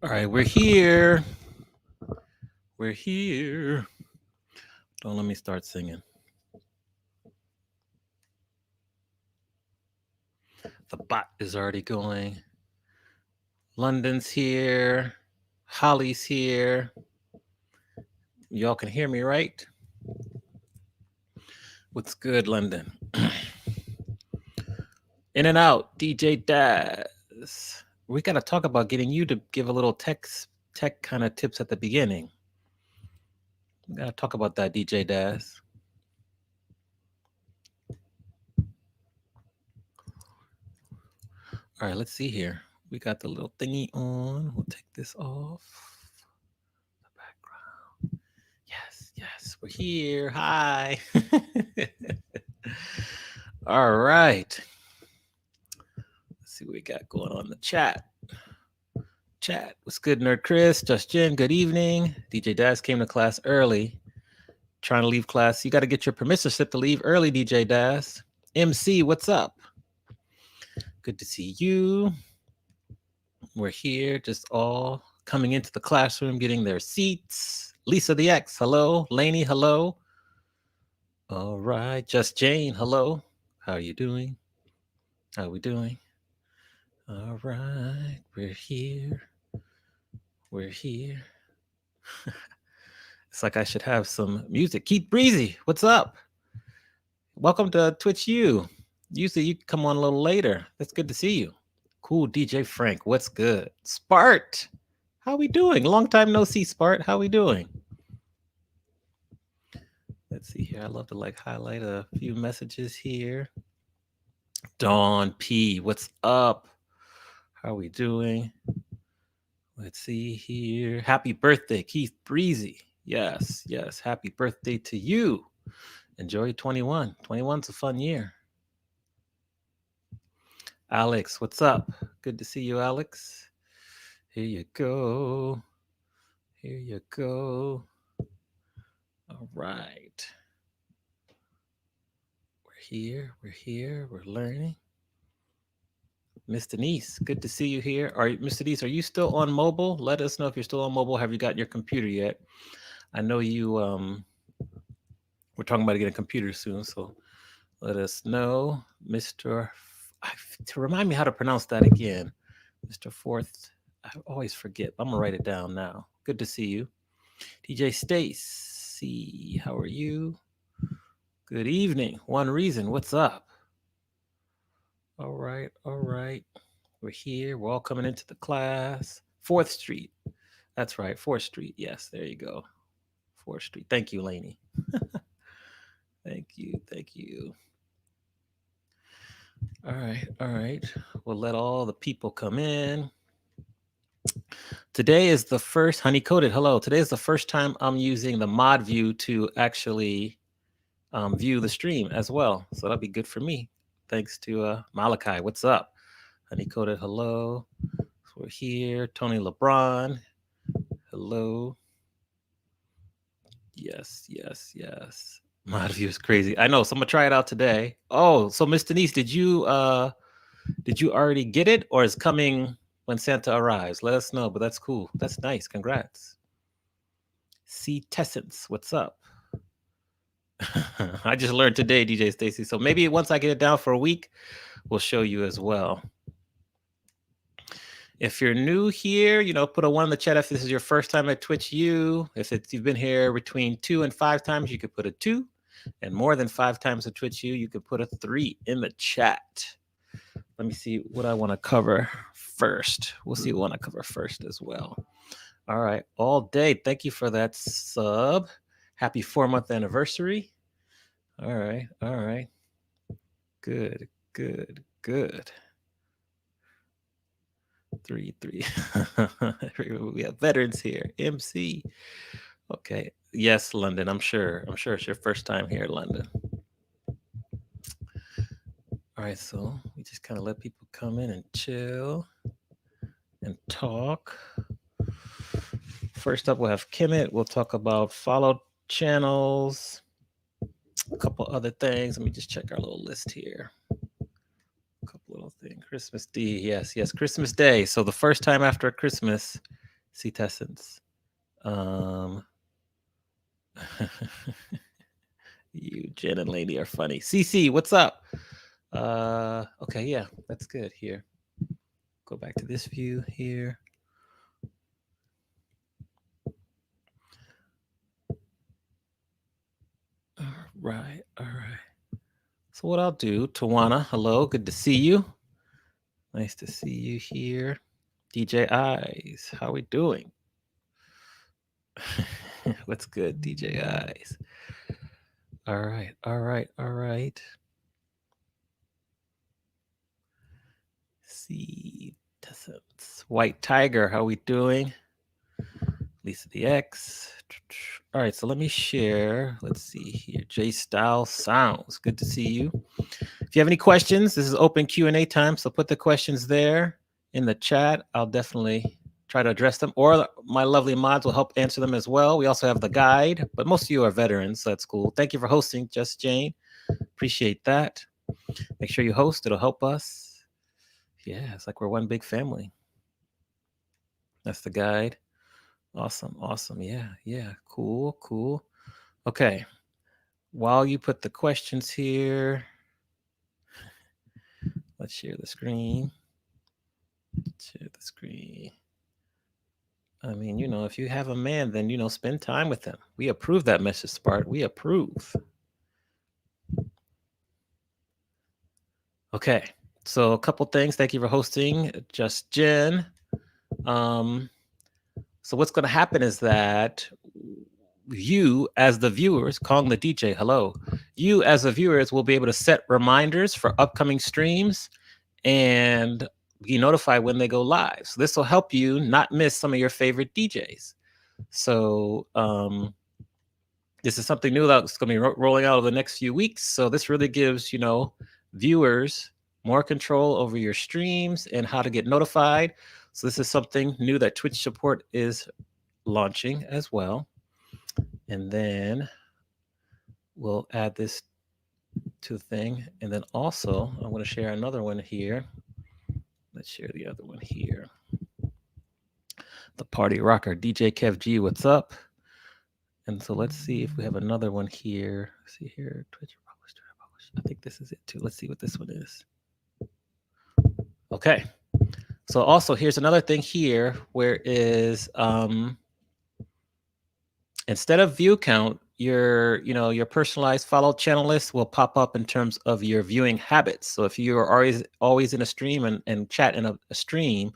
All right, we're here. We're here. Don't let me start singing. The bot is already going. London's here. Holly's here. Y'all can hear me, right? What's good, London? In and out, DJ Daz. We got to talk about getting you to give a little tech kind of tips at the beginning. We got to talk about that, DJ Daz. All right, let's see here. We got the little thingy on. We'll take this off. The background. Yes, yes, we're here. Hi. All right. Let's see what we got going on in the chat. Chat. What's good, Nerd Chris? Justin, good evening. DJ Daz came to class early. Trying to leave class. You got to get your permission slip to leave early, DJ Daz. MC, what's up? Good to see you. We're here, just all coming into the classroom, getting their seats. Lisa the X, hello. Lainey, hello. All right. Just Jane, hello. How are you doing? How are we doing? All right. We're here. We're here. It's like I should have some music. Keith Breezy, what's up? Welcome to Twitch U. Usually you come on a little later. That's good to see you. Cool, DJ Frank, what's good? Spart, how we doing? Long time no see, Spart. How we doing? Let's see here. I love to like highlight a few messages here. Dawn P, what's up? How we doing? Let's see here. Happy birthday, Keith Breezy. Yes, yes. Happy birthday to you. Enjoy 21. 21's a fun year. Alex, what's up? Good to see you, Alex. Here you go. Here you go. All right. We're here. We're here. We're learning. Miss Denise, good to see you here. Miss Denise, are you still on mobile? Let us know if you're still on mobile. Have you gotten your computer yet? I know you we're talking about getting a computer soon, so let us know. Mr. To remind me how to pronounce that again. Mr. Fourth. I always forget. I'm gonna write it down now. Good to see you. DJ Stacy, how are you? Good evening. One Reason, what's up? All right, all right. We're here. We're all coming into the class. 4th Street. That's right, 4th Street. Yes, there you go. 4th Street. Thank you, Lainey. Thank you. Thank you. All right, all right. We'll let all the people come in. Today is the first, Honey Coated, hello. Today is the first time I'm using the mod view to actually view the stream as well. So that'll be good for me. Thanks to Malachi. What's up? Honey Coated, hello. So we're here. Tony LeBron, hello. Yes, yes, yes. Mod view is crazy. I know. So I'm gonna try it out today. Oh, so Miss Denise, did you already get it, or is coming when Santa arrives? Let us know. But that's cool. That's nice. Congrats. C Tessence, what's up? I just learned today, DJ Stacy. So maybe once I get it down for a week, we'll show you as well. If you're new here, put a 1 in the chat if this is your first time at Twitch U. If you've been here between 2 and 5 times, you could put a 2. And more than 5 times at Twitch U, you could put a 3 in the chat. Let me see what I want to cover first. We'll see what I want to cover first as well. All right. All day. Thank you for that sub. Happy 4-month anniversary. All right. All right. Good, good, good. 3. We have veterans here. MC. Okay. Yes, London. I'm sure it's your first time here, London. All right. So we just kind of let people come in and chill and talk. First up, we'll have Kemit. We'll talk about follow channels, a couple other things. Let me just check our little list here. A couple little things. Christmas D. Yes, Christmas Day. So the first time after Christmas, Cetessence. Um, you, Jen, and Lady are funny. CC, what's up? Okay, yeah, that's good. Here, go back to this view here. All right, all right. So what I'll do, Tawana, hello, good to see you. Nice to see you here. DJ Eyes, how we doing? What's good, DJ Eyes? All right, all right, all right. See, White Tiger, how we doing? Lisa the X. All right, so let me share. Let's see here. J Style Sounds. Good to see you. If you have any questions, this is open Q&A time, so put the questions there in the chat. I'll definitely try to address them, or my lovely mods will help answer them as well. We also have the guide, but most of you are veterans, so that's cool. Thank you for hosting, Just Jane. Appreciate that. Make sure you host. It'll help us. Yeah, it's like we're one big family. That's the guide. Awesome, awesome. Yeah, yeah. Cool, cool. Okay. While you put the questions here, let's share the screen. Share the screen. I mean, you know, if you have a man, then, you know, spend time with him. We approve that message, Spart. We approve. Okay. So a couple things. Thank you for hosting, Just Jen. So what's going to happen is that you, as the viewers, calling the DJ, hello, you as the viewers will be able to set reminders for upcoming streams and be notified when they go live. So this will help you not miss some of your favorite DJs. So this is something new that's going to be rolling out over the next few weeks. So this really gives, you know, viewers more control over your streams and how to get notified. So this is something new that Twitch support is launching as well. And then we'll add this to the thing. And then also I'm going to share another one here. Let's share the other one here. The Party Rocker, DJ Kev G, what's up? And so let's see if we have another one here. Let's see here, Twitch publish. I think this is it too. Let's see what this one is. Okay. So also here's another thing here where is instead of view count, your personalized follow channel list will pop up in terms of your viewing habits. So if you are always in a stream and chat in a stream,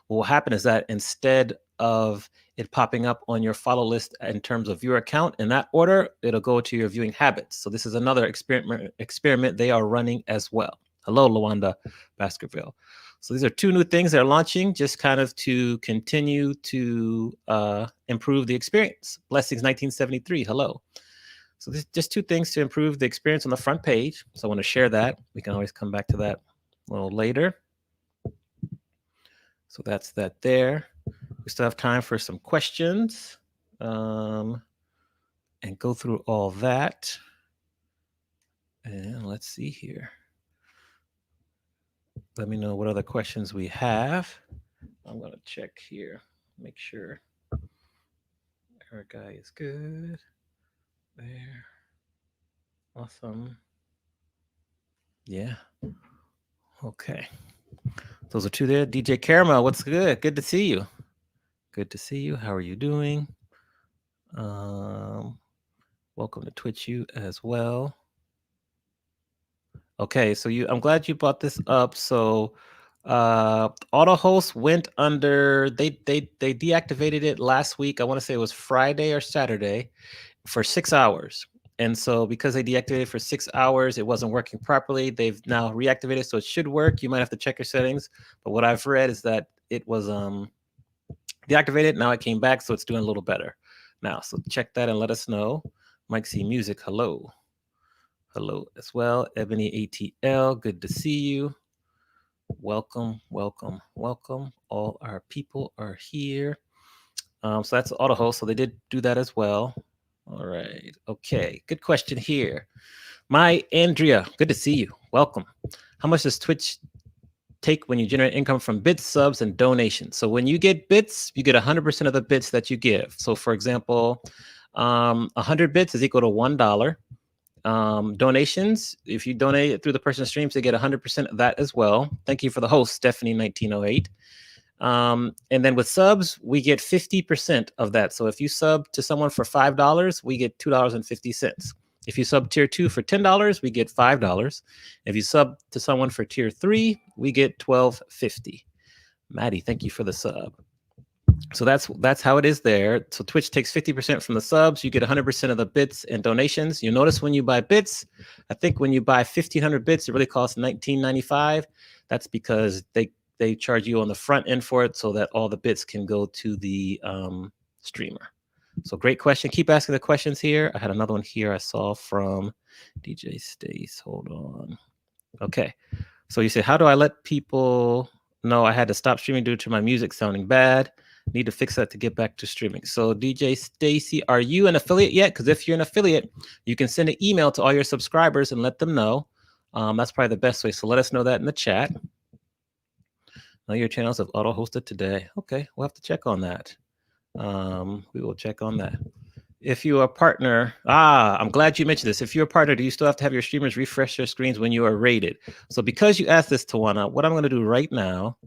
what will happen is that instead of it popping up on your follow list in terms of viewer count in that order, it'll go to your viewing habits. So this is another experiment they are running as well. Hello, Lawanda Baskerville. So these are two new things that are launching just kind of to continue to improve the experience. Blessings 1973, hello. So this just two things to improve the experience on the front page. So I want to share that. We can always come back to that a little later. So that's that there. We still have time for some questions and go through all that. And let's see here. Let me know what other questions we have. I'm going to check here, make sure our guy is good. There. Awesome. Yeah. Okay. Those are two there. DJ Caramel, what's good? Good to see you. Good to see you. How are you doing? Welcome to Twitch you as well. Okay, so I'm glad you brought this up. So AutoHost went under, they deactivated it last week. I want to say it was Friday or Saturday for 6 hours. And so because they deactivated for 6 hours, it wasn't working properly. They've now reactivated, so it should work. You might have to check your settings. But what I've read is that it was deactivated. Now it came back, so it's doing a little better now. So check that and let us know. Mike C Music, hello. Hello as well. Ebony ATL, good to see you. Welcome, welcome, welcome. All our people are here. So that's AutoHost. So they did do that as well. All right. Okay. Good question here. My Andrea, good to see you. Welcome. How much does Twitch take when you generate income from bits, subs, and donations. So when you get bits, you get 100% of the bits that you give. So for example, 100 bits is equal to $1. Donations, if you donate it through the person's streams, they get 100% of that as well. Thank you for the host, Stephanie 1908. And then with subs, we get 50% of that. So if you sub to someone for $5, we get $2.50. If you sub tier 2 for $10, we get $5. If you sub to someone for tier 3, we get $12.50. Maddie, thank you for the sub. So that's how it is there. So Twitch takes 50% from the subs. You get 100% of the bits and donations. You notice when you buy bits, I think when you buy 1,500 bits, it really costs $19.95. That's because they charge you on the front end for it so that all the bits can go to the streamer. So great question. Keep asking the questions here. I had another one here I saw from DJ Stace. Hold on. Okay. So you say, how do I let people know I had to stop streaming due to my music sounding bad? Need to fix that to get back to streaming. So DJ Stacy, are you an affiliate yet? Because if you're an affiliate, you can send an email to all your subscribers and let them know. That's probably the best way. So let us know that in the chat. Now your channels have auto-hosted today. Okay, we'll have to check on that. We will check on that. If you're a partner, I'm glad you mentioned this. If you're a partner, do you still have to have your streamers refresh their screens when you are rated? So because you asked this, Tawana, what I'm going to do right now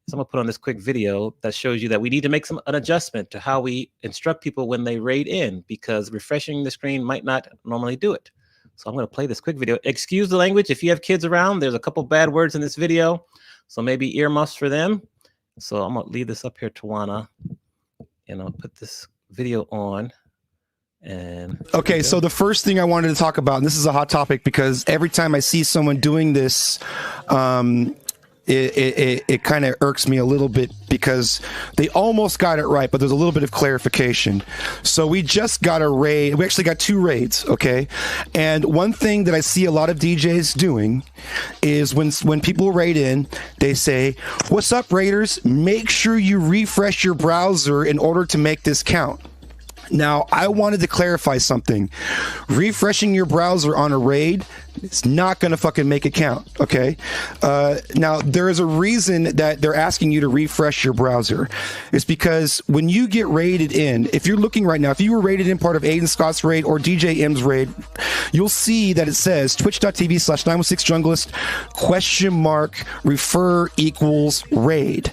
is I'm going to put on this quick video that shows you that we need to make an adjustment to how we instruct people when they raid in, because refreshing the screen might not normally do it. So I'm going to play this quick video. Excuse the language. If you have kids around, there's a couple bad words in this video, so maybe earmuffs for them. So I'm going to leave this up here, Tawana, and I'll put this video on. And okay, so the first thing I wanted to talk about, and this is a hot topic because every time I see someone doing this, it kind of irks me a little bit because they almost got it right, but there's a little bit of clarification. So we just got a raid. We actually got 2 raids, okay? And one thing that I see a lot of DJs doing is when people raid in, they say, "What's up, raiders? Make sure you refresh your browser in order to make this count." Now, I wanted to clarify something. Refreshing your browser on a raid is not going to fucking make it count, okay? Now, there is a reason that they're asking you to refresh your browser. It's because when you get raided in, if you're looking right now, if you were raided in part of Aiden Scott's raid or DJ M's raid, you'll see that it says twitch.tv/916junglist ? Refer equals raid.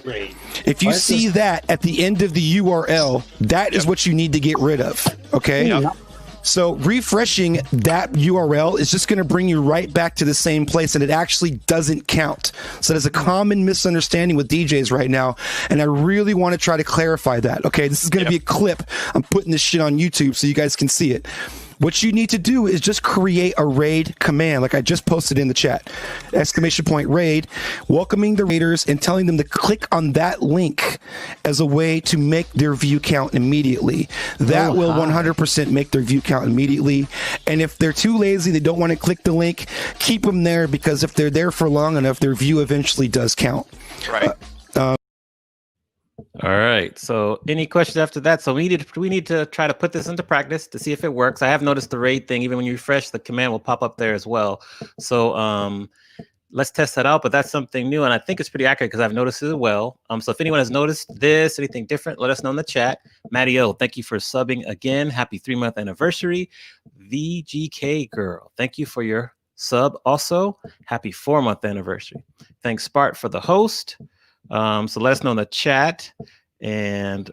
If you see that at the end of the URL, that is what you need to get rid of, okay? Yep. So refreshing that URL is just going to bring you right back to the same place, and it actually doesn't count. So there's a common misunderstanding with DJs right now, and I really want to try to clarify that, okay? This is going to be a clip. I'm putting this shit on YouTube so you guys can see it. What you need to do is just create a raid command, like I just posted in the chat. ! Raid, welcoming the raiders and telling them to click on that link as a way to make their view count immediately. That will 100% make their view count immediately. And if they're too lazy, they don't want to click the link, keep them there, because if they're there for long enough, their view eventually does count. Right. All right. So any questions after that? So we need to try to put this into practice to see if it works. I have noticed the raid thing, even when you refresh, the command will pop up there as well. So let's test that out. But that's something new, and I think it's pretty accurate because I've noticed it as well. So if anyone has noticed this, anything different, let us know in the chat. Maddie O, thank you for subbing again. Happy 3-month anniversary. VGK girl, thank you for your sub. Also, happy 4-month anniversary. Thanks, Spart, for the host. So let us know in the chat, and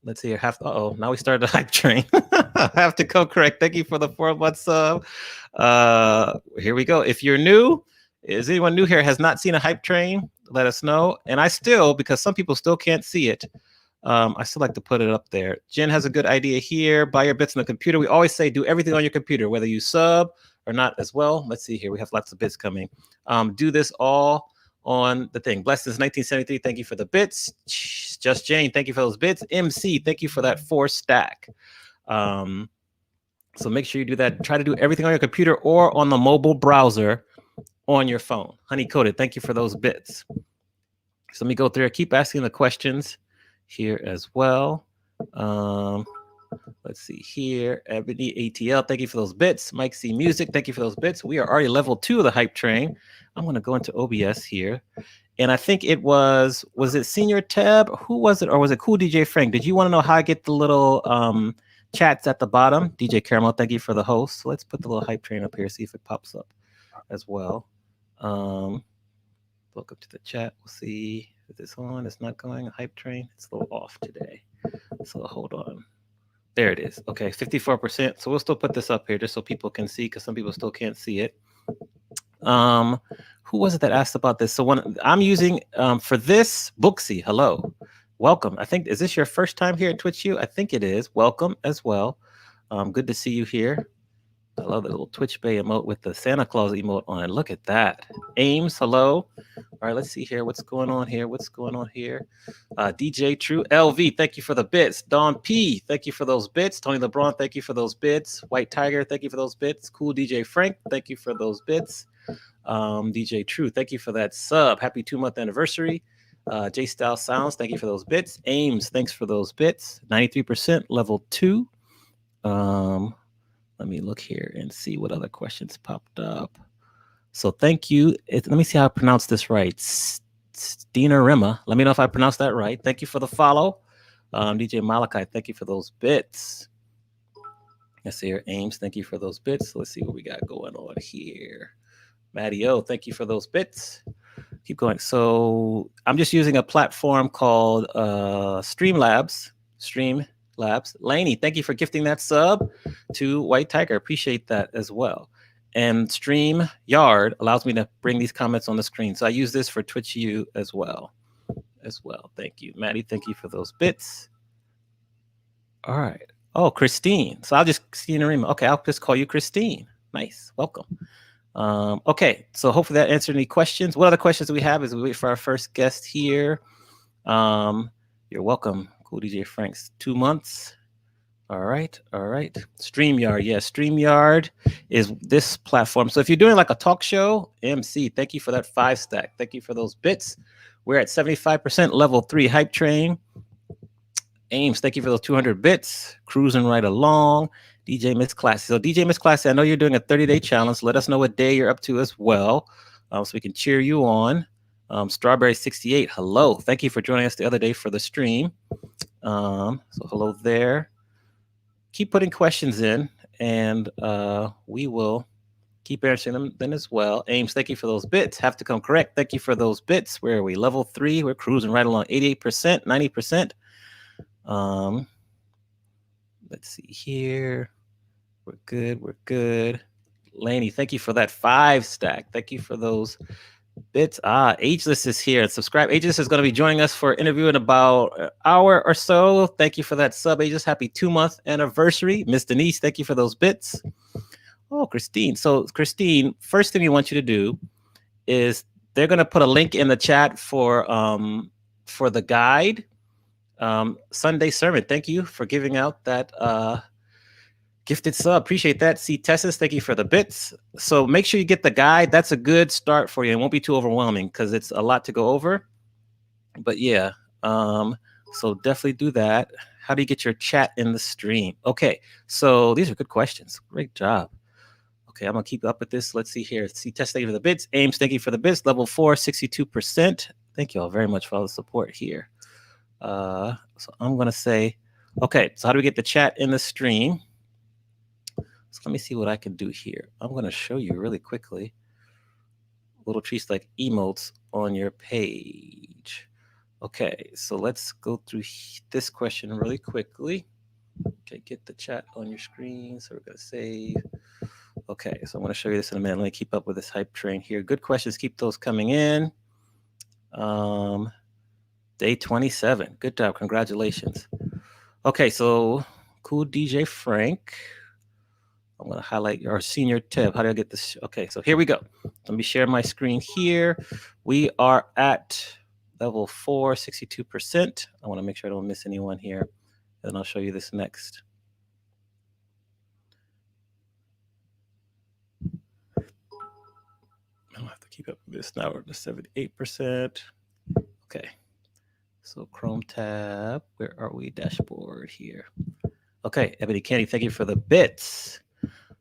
let's see. Now we started the hype train. I have to go correct. Thank you for the 4-month sub. Here we go. If you're new, is anyone new here has not seen a hype train? Let us know. And I still, because some people still can't see it, I still like to put it up there. Jen has a good idea here. Buy your bits on the computer. We always say do everything on your computer, whether you sub or not as well. Let's see here. We have lots of bits coming. Do this all on the thing. Blessings 1973, thank you for the bits. Just Jane, thank you for those bits. MC, thank you for that 4 stack. So make sure you do that. Try to do everything on your computer or on the mobile browser on your phone. Honey Coated, thank you for those bits. So let me go through. Keep asking the questions here as well. Let's see here. Ebony ATL, thank you for those bits. Mike C Music, thank you for those bits. We are already level 2 of the hype train. I'm going to go into OBS here And I think it was it Senior Teb? Who was it? Or was it Cool DJ Frank? Did you want to know how I get the little chats at the bottom? DJ Caramel, thank you for the host. So let's put the little hype train up here, see if it pops up as well. Welcome to the chat. We'll see if this on. It's not going. Hype train. It's a little off today. So hold on. There it is. Okay, 54%. So we'll still put this up here just so people can see, because some people still can't see it. Who was it that asked about this? So when I'm using for this, Booksy, hello, welcome. I think, is this your first time here at TwitchU? I think it is. Welcome as well. Good to see you here. I love the little Twitch Bay emote with the Santa Claus emote on it. Look at that. Ames, hello. All right, let's see here. What's going on here? What's going on here? DJ True LV, thank you for the bits. Don P, thank you for those bits. Tony LeBron, thank you for those bits. White Tiger, thank you for those bits. Cool DJ Frank, thank you for those bits. DJ True, thank you for that sub. Happy 2-month anniversary. J Style Sounds, thank you for those bits. Ames, thanks for those bits. 93%, level 2. Let me look here and see what other questions popped up. So thank you. Let me see how I pronounce this right. Stina Rima. Let me know if I pronounced that right. Thank you for the follow. DJ Malachi, thank you for those bits. Let's see here. Ames, thank you for those bits. Let's see what we got going on here. Matty O, thank you for those bits. Keep going. So I'm just using a platform called Streamlabs. Laney, thank you for gifting that sub to White Tiger. Appreciate that as well. And StreamYard allows me to bring these comments on the screen. So I use this for TwitchU as well. Thank you. Maddie, thank you for those bits. All right. Oh, Christine. So I'll just see Narima. Okay, I'll just call you Christine. Nice. Welcome. Okay, so hopefully that answered any questions. What other questions do we have as we wait for our first guest here? You're welcome. Cool DJ Frank's 2 months. All right. StreamYard. Yeah, StreamYard is this platform. So if you're doing like a talk show, MC, thank you for that 5 stack. Thank you for those bits. We're at 75% level 3 hype train. Ames, thank you for those 200 bits. Cruising right along. DJ Miss Classy. So DJ Miss Classy, I know you're doing a 30-day challenge. Let us know what day you're up to as well, so we can cheer you on. Strawberry 68, hello. Thank you for joining us the other day for the stream. So hello there. Keep putting questions in, and we will keep answering them then as well. Ames, thank you for those bits. Have to come correct. Thank you for those bits. Where are we? Level 3. We're cruising right along. 88%, 90%. Let's see here. We're good. Laney, thank you for that 5 stack. Thank you for those bits. Ageless is here. Subscribe. Ageless is going to be joining us for an interview in about an hour or so. Thank you for that sub, Ageless. Happy 2-month anniversary. Miss Denise, thank you for those bits. Oh, Christine. So, Christine, first thing we want you to do is they're going to put a link in the chat for the guide. Sunday sermon. Thank you for giving out that gifted sub. Appreciate that. See Tessus, thank you for the bits. So make sure you get the guide. That's a good start for you. It won't be too overwhelming because it's a lot to go over. But yeah, so definitely do that. How do you get your chat in the stream? Okay, so these are good questions. Great job. Okay, I'm gonna keep up with this. Let's see here. See Tess, thank you for the bits. Ames, thank you for the bits. Level 4, 62%. Thank you all very much for all the support here. So I'm gonna say, okay, so how do we get the chat in the stream? So let me see what I can do here. I'm going to show you really quickly little treats like emotes on your page. Okay, so let's go through this question really quickly. Okay, get the chat on your screen. So we're going to save. Okay, so I'm going to show you this in a minute. Let me keep up with this hype train here. Good questions. Keep those coming in. Day 27. Good job. Congratulations. Okay, so cool DJ Frank. I'm going to highlight our senior tab. How do I get this? Okay, so here we go. Let me share my screen here. We are at level 4, 62%. I want to make sure I don't miss anyone here. And I'll show you this next. I don't have to keep up with this now. We're at 78%. Okay. So Chrome tab. Where are we? Dashboard here. Okay, Ebony Candy, thank you for the bits.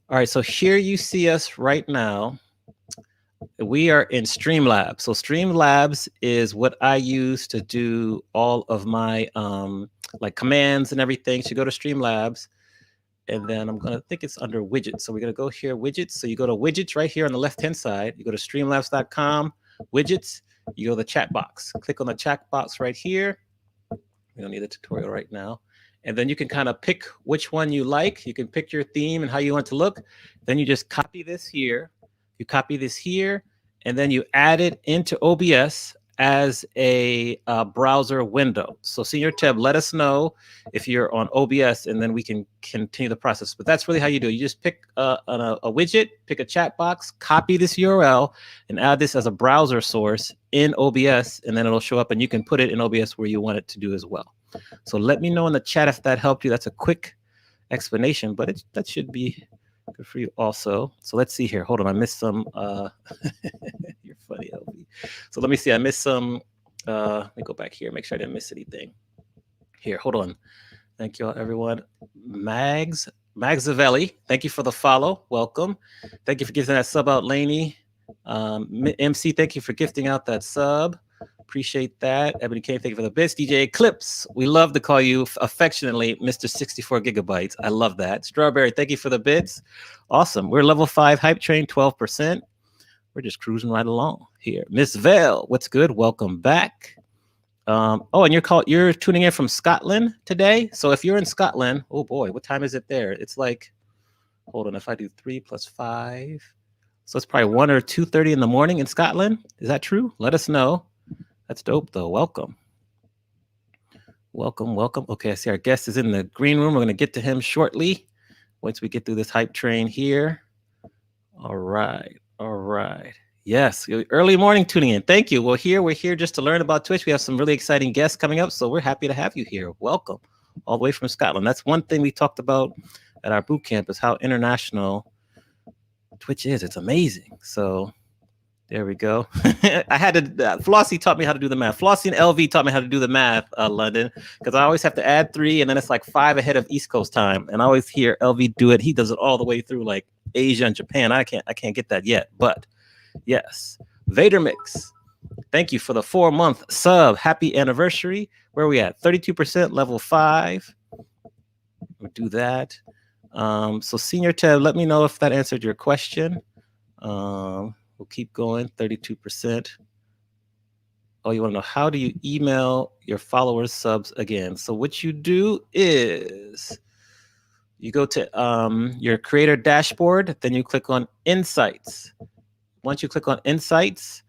All right, so here you see us right now. We are in Streamlabs. So Streamlabs is what I use to do all of my like commands and everything. So you go to Streamlabs, and then I'm gonna think it's under widgets. So we're gonna go here, widgets. So you go to widgets right here on the left-hand side. You go to streamlabs.com, widgets. You go to the chat box. Click on the chat box right here. We don't need a tutorial right now. And then you can kind of pick which one you like. You can pick your theme and how you want to look. Then you just copy this here. You copy this here, and then you add it into OBS as a browser window. So Senior Teb, let us know if you're on OBS, and then we can continue the process. But that's really how you do it. You just pick a widget, pick a chat box, copy this URL, and add this as a browser source in OBS, and then it'll show up, and you can put it in OBS where you want it to do as well. So let me know in the chat if that helped you. That's a quick explanation, but that should be good for you also. So let's see here. Hold on, I missed some. You're funny, LB. So let me see. I missed some. Let me go back here. Make sure I didn't miss anything. Here, hold on. Thank you all, everyone. Mags Zavelli, thank you for the follow. Welcome. Thank you for gifting that sub out, Laney. MC, thank you for gifting out that sub. Appreciate that. Ebony Kane, thank you for the bits. DJ Eclipse, we love to call you affectionately Mr. 64 gigabytes. I love that. Strawberry, thank you for the bits. Awesome. We're level 5 hype train, 12%. We're just cruising right along here. Miss Vale, what's good? Welcome back. Oh, and you're tuning in from Scotland today. So if you're in Scotland, oh boy, what time is it there? It's like, hold on, if I do 3 + 5, so it's probably 1 or 2:30 in the morning in Scotland. Is that true? Let us know. That's dope, though. Welcome. Welcome, welcome. Okay, I see our guest is in the green room. We're going to get to him shortly once we get through this hype train here. All right, all right. Yes, early morning tuning in. Thank you. Well, we're here just to learn about Twitch. We have some really exciting guests coming up, so we're happy to have you here. Welcome, all the way from Scotland. That's one thing we talked about at our boot camp is how international Twitch is. It's amazing. So there we go. I had to, Flossie taught me how to do the math. Flossie and LV taught me how to do the math, London, because I always have to add 3, and then it's like 5 ahead of East Coast time. And I always hear LV do it. He does it all the way through like Asia and Japan. I can't get that yet, but yes. Vader Mix, thank you for the 4-month sub. Happy anniversary. Where are we at? 32%, level 5. We'll do that. So Senior Ted, let me know if that answered your question. We'll keep going, 32%. Oh, you want to know how do you email your followers subs again? So what you do is you go to your creator dashboard, then you click on Insights. Once you click on Insights,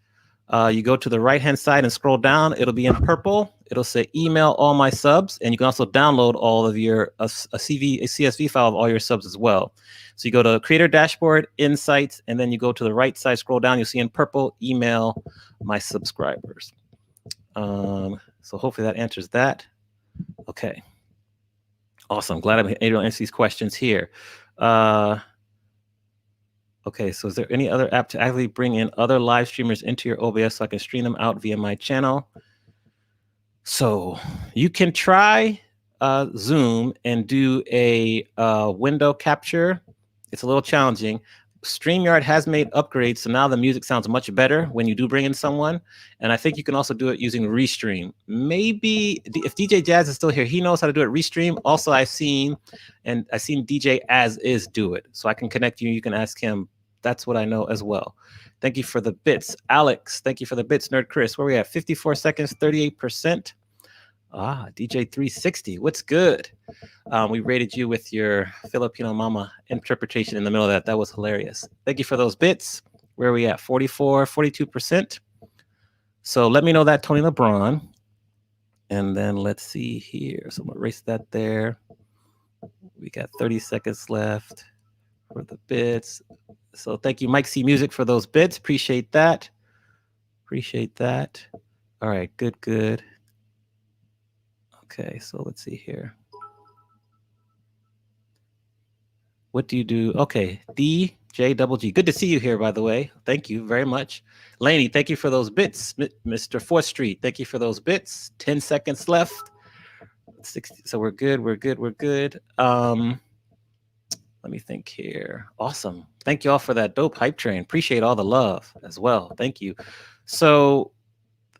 you go to the right-hand side and scroll down. It'll be in purple. It'll say email all my subs, and you can also download all of your a CSV file of all your subs as well. So you go to Creator Dashboard, Insights, and then you go to the right side, scroll down. You'll see in purple, email my subscribers. So hopefully that answers that. Okay. Awesome. Glad I'm able to answer these questions here. Okay, so is there any other app to actually bring in other live streamers into your OBS so I can stream them out via my channel? So you can try Zoom and do a window capture. It's a little challenging. StreamYard has made upgrades, so now the music sounds much better when you do bring in someone. And I think you can also do it using Restream. Maybe if DJ Jazz is still here, he knows how to do it Restream. Also, I've seen DJ As Is do it. So I can connect you. You can ask him. That's what I know as well. Thank you for the bits. Alex, thank you for the bits. Nerd Chris, where we at? 54 seconds, 38%. DJ 360, what's good? We rated you with your Filipino mama interpretation in the middle of that. That was hilarious. Thank you for those bits. Where are we at? 44, 42%. So let me know that, Tony LeBron. And then let's see here. So I'm gonna erase that there. We got 30 seconds left for the bits. So thank you, Mike C Music, for those bits. Appreciate that. Appreciate that. All right, good. Okay, so let's see here. What do you do? Okay, DJ. Good to see you here, by the way. Thank you very much. Laney, thank you for those bits. Mr. 4th Street, thank you for those bits. 10 seconds left. 60, so we're good. Let Let me think here. Awesome. Thank you all for that dope hype train. Appreciate all the love as well. Thank you. So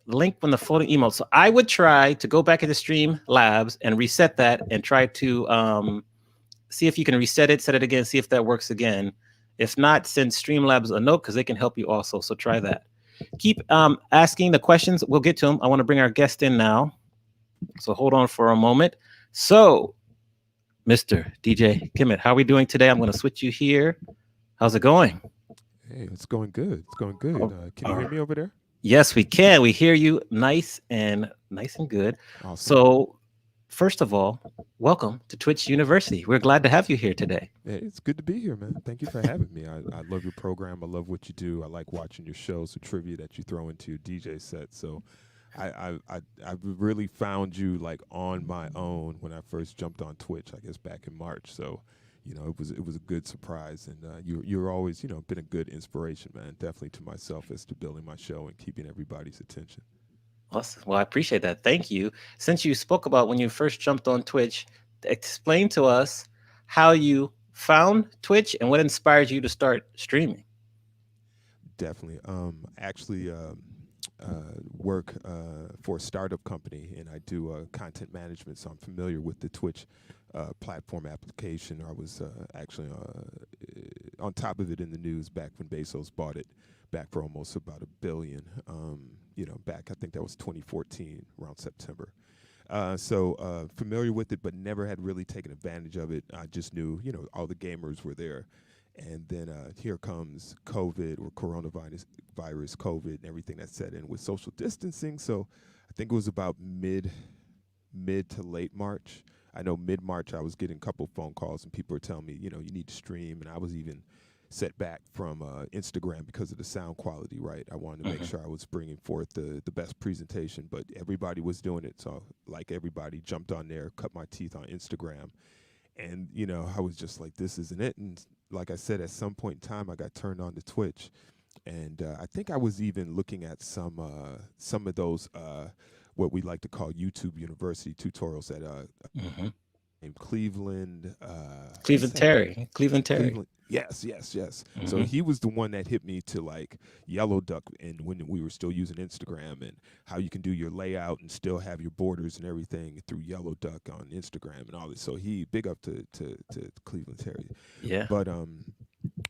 link from the floating email. So I would try to go back into Stream Labs and reset that and try to see if you can reset it, set it again, see if that works again. If not, send Streamlabs a note because they can help you also. So try that. Keep asking the questions. We'll get to them. I want to bring our guest in now. So hold on for a moment. So, Mr. DJ Kemit, how are we doing today? I'm going to switch you here. How's it going? Hey, it's going good. It's going good. Can you hear me over there? Yes, we can. We hear you nice and good. Awesome. So, first of all, welcome to Twitch University. We're glad to have you here today. Hey, it's good to be here, man. Thank you for having me. I love your program. I love what you do. I like watching your shows, the trivia that you throw into your DJ set. So I really found you like on my own when I first jumped on Twitch, I guess back in March. So, it was a good surprise, and you're always, been a good inspiration, man. Definitely to myself as to building my show and keeping everybody's attention. Awesome. Well, I appreciate that. Thank you. Since you spoke about when you first jumped on Twitch, explain to us how you found Twitch and what inspired you to start streaming. Definitely. Actually, work for a startup company, and I do content management, so I'm familiar with the Twitch platform application. I was actually on top of it in the news back when Bezos bought it back for almost about $1 billion. Back, I think that was 2014, around September. So familiar with it, but never had really taken advantage of it. I just knew, all the gamers were there. And then here comes COVID or coronavirus, COVID, and everything that set in with social distancing. So I think it was about mid to late March. I know mid-March I was getting a couple phone calls and people were telling me, you need to stream. And I was even set back from Instagram because of the sound quality, right? I wanted to make sure I was bringing forth the best presentation, but everybody was doing it. So like everybody jumped on there, cut my teeth on Instagram. And, I was just like, this isn't it. And like I said, at some point in time, I got turned on to Twitch. And I think I was even looking at some of those, what we like to call YouTube University tutorials at in Cleveland. Cleveland Terry. Yes. So he was the one that hit me to like Yellow Duck, and when we were still using Instagram, and how you can do your layout and still have your borders and everything through Yellow Duck on Instagram and all this. So he big up to Cleveland Terry. Yeah. But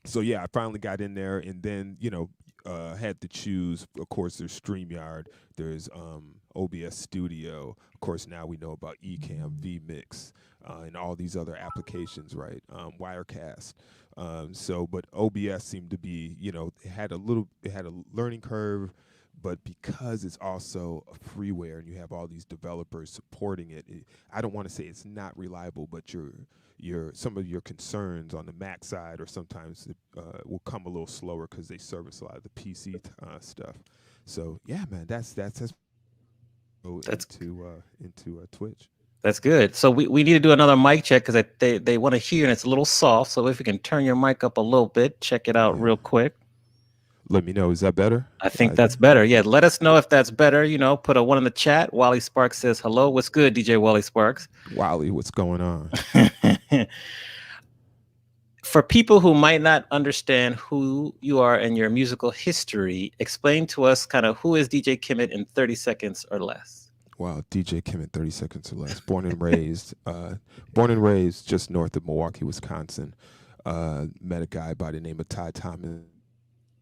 so yeah, I finally got in there, and then had to choose. Of course, there's StreamYard, there's OBS Studio. Of course, now we know about Ecamm, vMix, and all these other applications, right? Wirecast. But OBS seemed to be, it had a learning curve, but because it's also a freeware and you have all these developers supporting it, I don't want to say it's not reliable, but some of your concerns on the Mac side, or sometimes it will come a little slower because they service a lot of the PC stuff. So yeah, man, that's into Twitch. That's good. So we need to do another mic check because they want to hear, and it's a little soft. So if you can turn your mic up a little bit, check it out real quick. Let me know. Is that better? I think that's better. Yeah, let us know if that's better. Put a 1 in the chat. Wally Sparks says hello. What's good, DJ Wally Sparks? Wally, what's going on? For people who might not understand who you are and your musical history, explain to us kind of who is DJ Kemit in 30 seconds or less. Wow, DJ Kemit, 30 seconds or less. Born and raised just north of Milwaukee, Wisconsin. Met a guy by the name of Ty Thomas,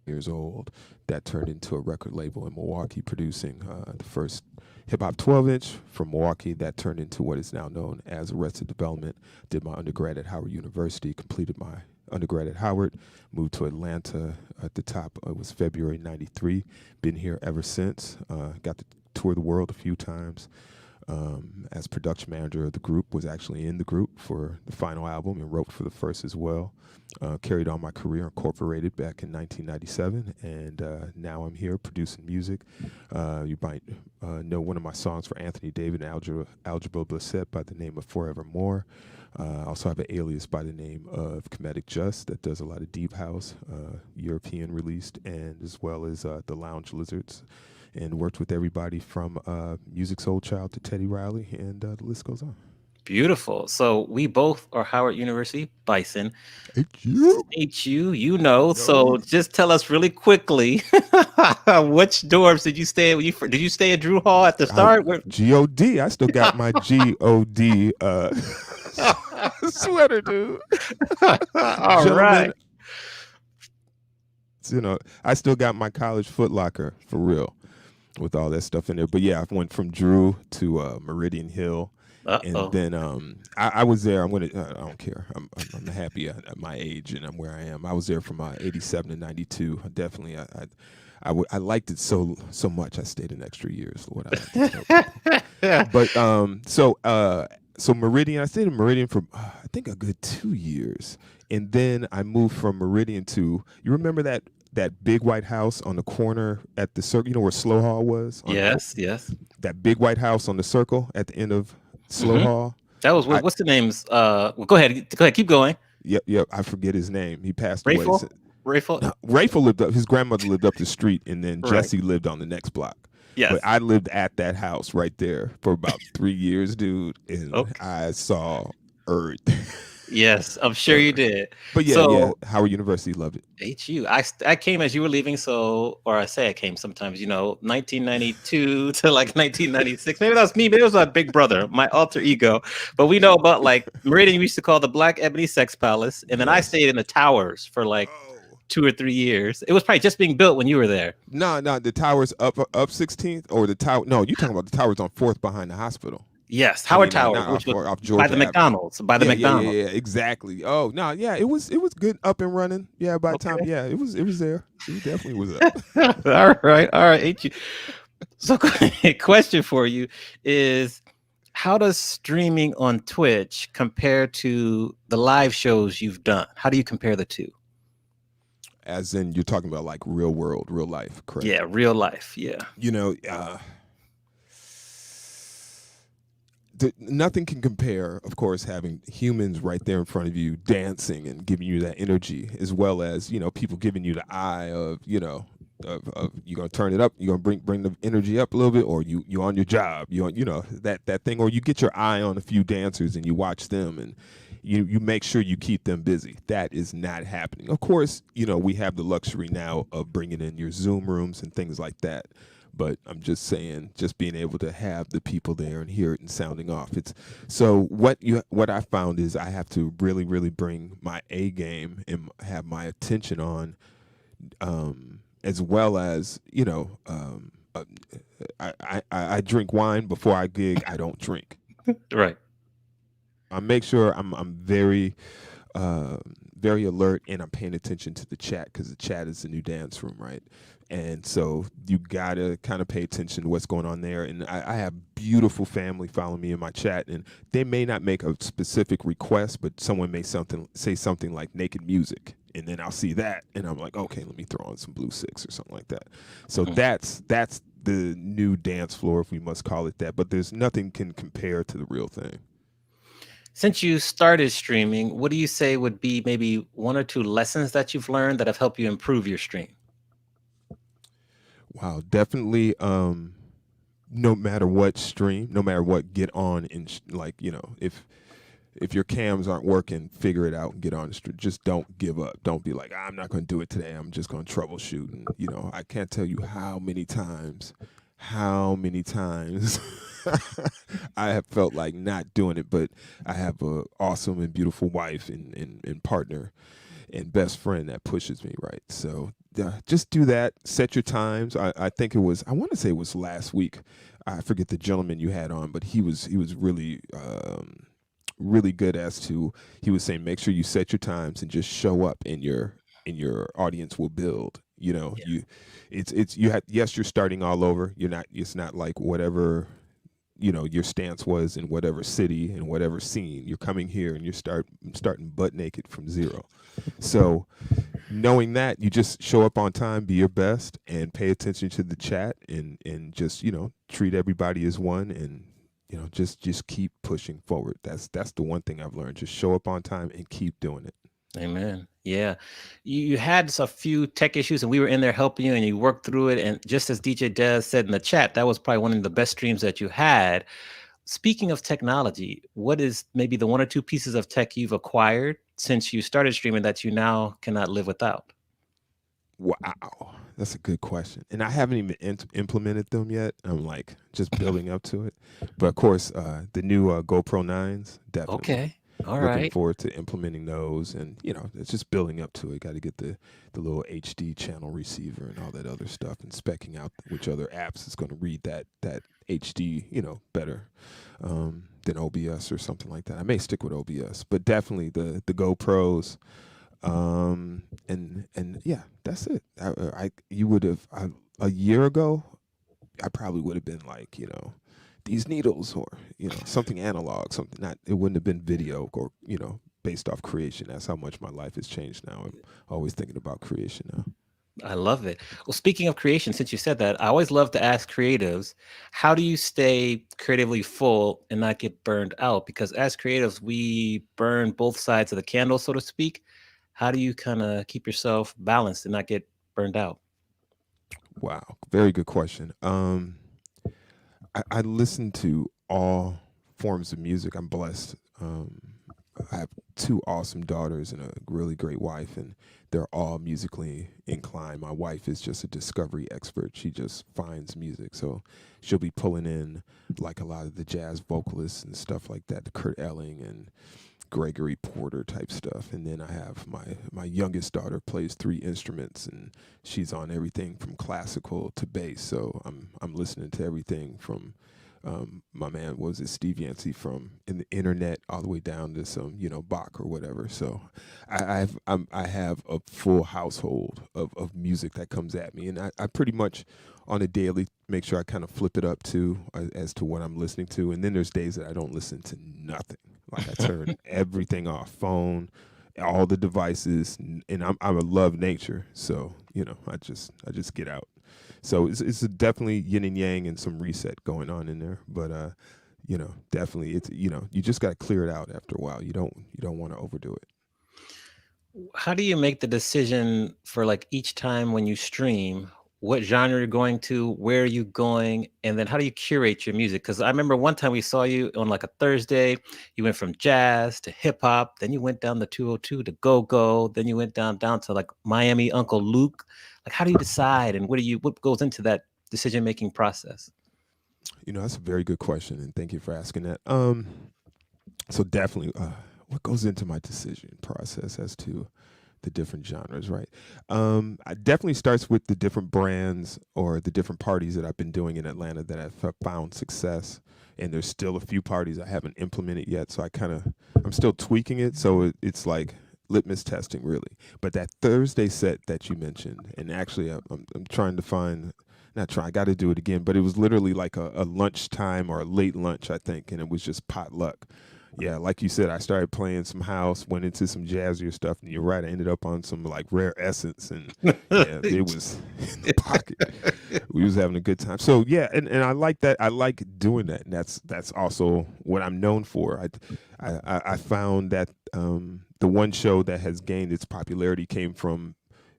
years old, that turned into a record label in Milwaukee, producing the first hip-hop 12-inch from Milwaukee that turned into what is now known as Arrested Development. Did my undergrad at Howard University, completed my undergrad at Howard, moved to Atlanta at the top. It was February 93. Been here ever since. Got to tour the world a few times. As production manager of the group, was actually in the group for the final album and wrote for the first as well. Carried on my career, incorporated back in 1997, and now I'm here producing music. You might know one of my songs for Anthony David and Algebra Blissett by the name of Forevermore. I also have an alias by the name of Comedic Just that does a lot of deep house, European released, and as well as the Lounge Lizards. And worked with everybody from Music Soul Child to Teddy Riley, and the list goes on. Beautiful. So we both are Howard University Bison. HU. HU, you know. So No. just tell us really quickly, which dorms did you stay at? Did you stay at Drew Hall at the start? God. I still got my God sweater, dude. All Gentlemen, right. I still got my college Foot Locker for real with all that stuff in there. But yeah, I went from Drew to Meridian Hill. And then I was there. I don't care. I'm happy at my age and I'm where I am. I was there from 87 to 92. Definitely, I liked it so much. I stayed an extra year. Is what I like to tell people. But so Meridian. I stayed in Meridian for I think a good 2 years, and then I moved from Meridian to. You remember that big white house on the corner at the circle? You know where Slow Hall was? Yes. That big white house on the circle at the end of Slow Hall. That was what's the names? Well, go ahead. Keep going. Yep. I forget his name. He passed Rayful? away. Rayful? No, Rayful lived up. His grandmother lived up the street, and then Right. Jesse lived on the next block. Yes. But I lived at that house right there for about 3 years, dude, and I saw Earth. Yes, I'm sure you did. But yeah, Howard University loved it. HU. I came as you were leaving, or I say I came sometimes, 1992 to like 1996. Maybe that was me. Maybe it was my big brother, my alter ego. But we know about like Meridian, we used to call the Black Ebony Sex Palace. And then I stayed in the towers for like 2 or 3 years. It was probably just being built when you were there. No, the towers up 16th or the tower. No, you're talking about the towers on 4th behind the hospittal. Yes, Howard Tower, which was off Georgia by the Avenue. McDonald's. By the McDonald's. Yeah, exactly. Oh no, yeah, it was good up and running. Yeah, by the time, it was there. It definitely was up. All right. HU. So, a question for you is, how does streaming on Twitch compare to the live shows you've done? How do you compare the two? As in, you're talking about like real world, real life, correct? Yeah, real life. Yeah. Nothing can compare, of course, having humans right there in front of you dancing and giving you that energy, as well as people giving you the eye of of you're gonna turn it up, you're gonna bring the energy up a little bit, or you on your job, that thing, or you get your eye on a few dancers and you watch them and you make sure you keep them busy. That is not happening. Of course, we have the luxury now of bringing in your Zoom rooms and things like that. But I'm just saying, just being able to have the people there and hear it and sounding off. It's so what I found is I have to really, really bring my A game and have my attention on, as well as I drink wine before I gig. I don't drink. Right. I make sure I'm very, very alert, and I'm paying attention to the chat, because the chat is the new dance room, right? And so you gotta kind of pay attention to what's going on there. And I have beautiful family following me in my chat, and they may not make a specific request, but someone may say something like naked music, and then I'll see that, and I'm like, okay, let me throw on some Blue Six or something like that. So that's the new dance floor, if we must call it that. But there's nothing can compare to the real thing. Since you started streaming, what do you say would be maybe 1 or 2 lessons that you've learned that have helped you improve your stream? Wow, definitely. No matter what stream, no matter what, get on and if your cams aren't working, figure it out and get on the stream. Just don't give up. Don't be like, I'm not going to do it today. I'm just going to troubleshoot. And I can't tell you how many times I have felt like not doing it, but I have an awesome and beautiful wife and partner and best friend that pushes me, right? So just do that. Set your times. I think I want to say it was last week. I forget the gentleman you had on, but he was really really good as to, he was saying, make sure you set your times and just show up, and your audience will build. Yes, you're starting all over. It's not like whatever your stance was in whatever city and whatever scene. You're coming here and you're starting butt naked from zero. So knowing that, you just show up on time, be your best, and pay attention to the chat, and just treat everybody as one, and just keep pushing forward. That's the one thing I've learned. Just show up on time and keep doing it. Amen. Yeah. You had a few tech issues, and we were in there helping you, and you worked through it. And just as DJ Des said in the chat, that was probably one of the best streams that you had. speaking of technology, what is maybe the one or two pieces of tech you've acquired since you started streaming that you now cannot live without? Wow, that's a good question, and I haven't even implemented them yet. I'm like just building up to it, but of course, the new GoPro 9s, definitely Okay. All looking right. forward to implementing those, and it's just building up to it. Got to get the little HD channel receiver and all that other stuff, and specking out which other apps is going to read that HD, better than OBS or something like that. I may stick with OBS, but definitely the GoPros. And yeah, that's it. You would have a year ago, I probably would have been like, these needles, or something analog, something, not, it wouldn't have been video, or based off creation. That's how much my life has changed now. I'm always thinking about creation now. I love it. Well, speaking of creation, since you said that, I always love to ask creatives, how do you stay creatively full and not get burned out? Because as creatives, we burn both sides of the candle, so to speak. How do you kind of keep yourself balanced and not get burned out? Wow, very good question. I listen to all forms of music. I'm blessed. I have two awesome daughters and a really great wife, and they're all musically inclined. My wife is just a discovery expert. She just finds music. So she'll be pulling in like a lot of the jazz vocalists and stuff like that, the Kurt Elling and Gregory Porter type stuff. And then I have my youngest daughter plays three instruments, and she's on everything from classical to bass. So I'm listening to everything from my man, what was it, Steve Yancey, from in the internet all the way down to some Bach or whatever. So I have a full household of music that comes at me, and I pretty much on a daily make sure I kind of flip it up too, as to what I'm listening to. And then there's days that I don't listen to nothing. Like I turn everything off, phone, all the devices, and I'm a love nature, so I just get out. So it's definitely yin and yang and some reset going on in there, but definitely it's you just got to clear it out after a while. You don't want to overdo it. How do you make the decision for like each time when you stream, what genre you're going to, where are you going, and then how do you curate your music? Because I remember one time we saw you on like a Thursday, you went from jazz to hip hop, then you went down the 202 to go go, then you went down to like Miami Uncle Luke. Like, how do you decide, and what goes into that decision making process? That's a very good question, and thank you for asking that. So definitely, what goes into my decision process as to the different genres, right? I definitely starts with the different brands or the different parties that I've been doing in Atlanta that I've found success. And there's still a few parties I haven't implemented yet, so I'm still tweaking it. So it's like litmus testing, really. But that Thursday set that you mentioned, and actually I'm trying to find. Not trying, I got to do it again, but it was literally like a lunchtime or a late lunch, I think, and it was just potluck. Yeah, like you said, I started playing some house, went into some jazzier stuff, and you're right, I ended up on some like Rare Essence, and yeah, it was in the pocket. We was having a good time. So yeah, and I like that. I like doing that, and that's also what I'm known for. I found that the one show that has gained its popularity came from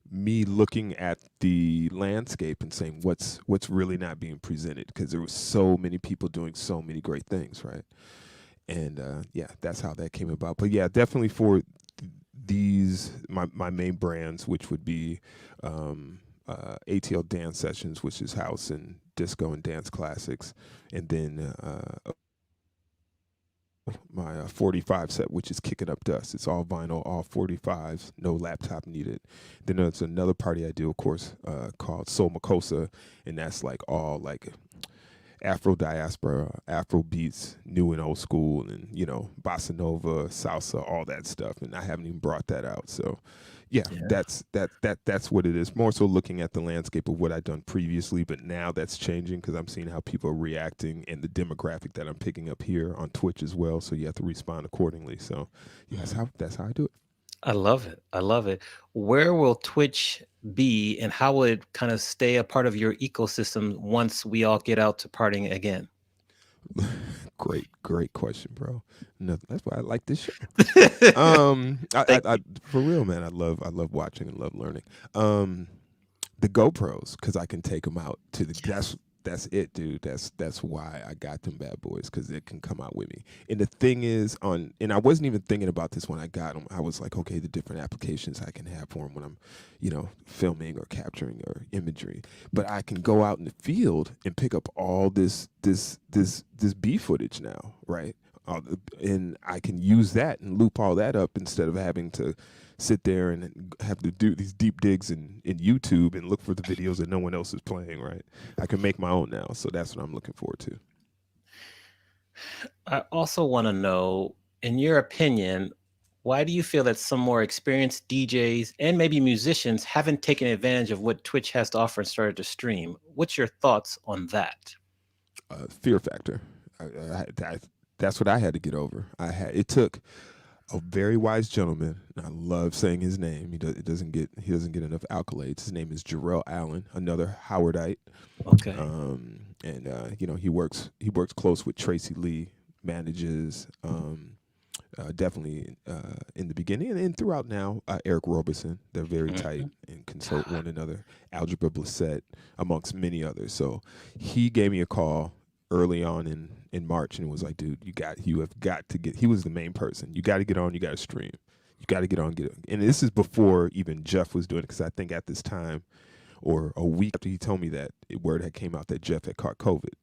me looking at the landscape and saying what's really not being presented, because there was so many people doing so many great things, right? And yeah, that's how that came about. But yeah, definitely for these my main brands, which would be ATL Dance Sessions, which is house and disco and dance classics, and then my 45 set, which is Kicking Up Dust. It's all vinyl, all 45s, no laptop needed. Then there's another party I do, of course, called Soul Makosa, and that's like all like Afro diaspora, Afro beats, new and old school, and bossa nova, salsa, all that stuff. And I haven't even brought that out. So yeah, that's what it is. More so looking at the landscape of what I've done previously, but now that's changing because I'm seeing how people are reacting and the demographic that I'm picking up here on Twitch as well. So you have to respond accordingly. So yeah, that's how I do it. I love it. I love it. Where will Twitch be, and how will it kind of stay a part of your ecosystem once we all get out to partying again? Great question, bro. No, that's why I like this show. Thank I for real, man. I love watching and love learning. The GoPros, because I can take them out to the. that's it, dude. That's why I got them bad boys, because it can come out with me. And the thing is, and I wasn't even thinking about this when I got them. I was like, okay, the different applications I can have for them when I'm, filming or capturing or imagery. But I can go out in the field and pick up all this B footage now, right? And I can use that and loop all that up instead of having to sit there and have to do these deep digs in YouTube and look for the videos that no one else is playing, right? I can make my own now. So that's what I'm looking forward to. I also want to know, in your opinion, why do you feel that some more experienced DJs and maybe musicians haven't taken advantage of what Twitch has to offer and started to stream? What's your thoughts on that? Fear factor. That's what I had to get over. It took a very wise gentleman, and I love saying his name. He doesn't get enough accolades. His name is Jarrell Allen, another Howardite. Okay. He works close with Tracy Lee, manages definitely in the beginning and throughout now. Eric Roberson, they're very tight and consult one another. Algebra Blissett, amongst many others. So he gave me a call early on in March and was like, dude, you have got to get, he was the main person. You got to get on, you got to stream. You got to get on, and this is before even Jeff was doing it, because I think at this time, or a week after he told me that, word had came out that Jeff had caught COVID.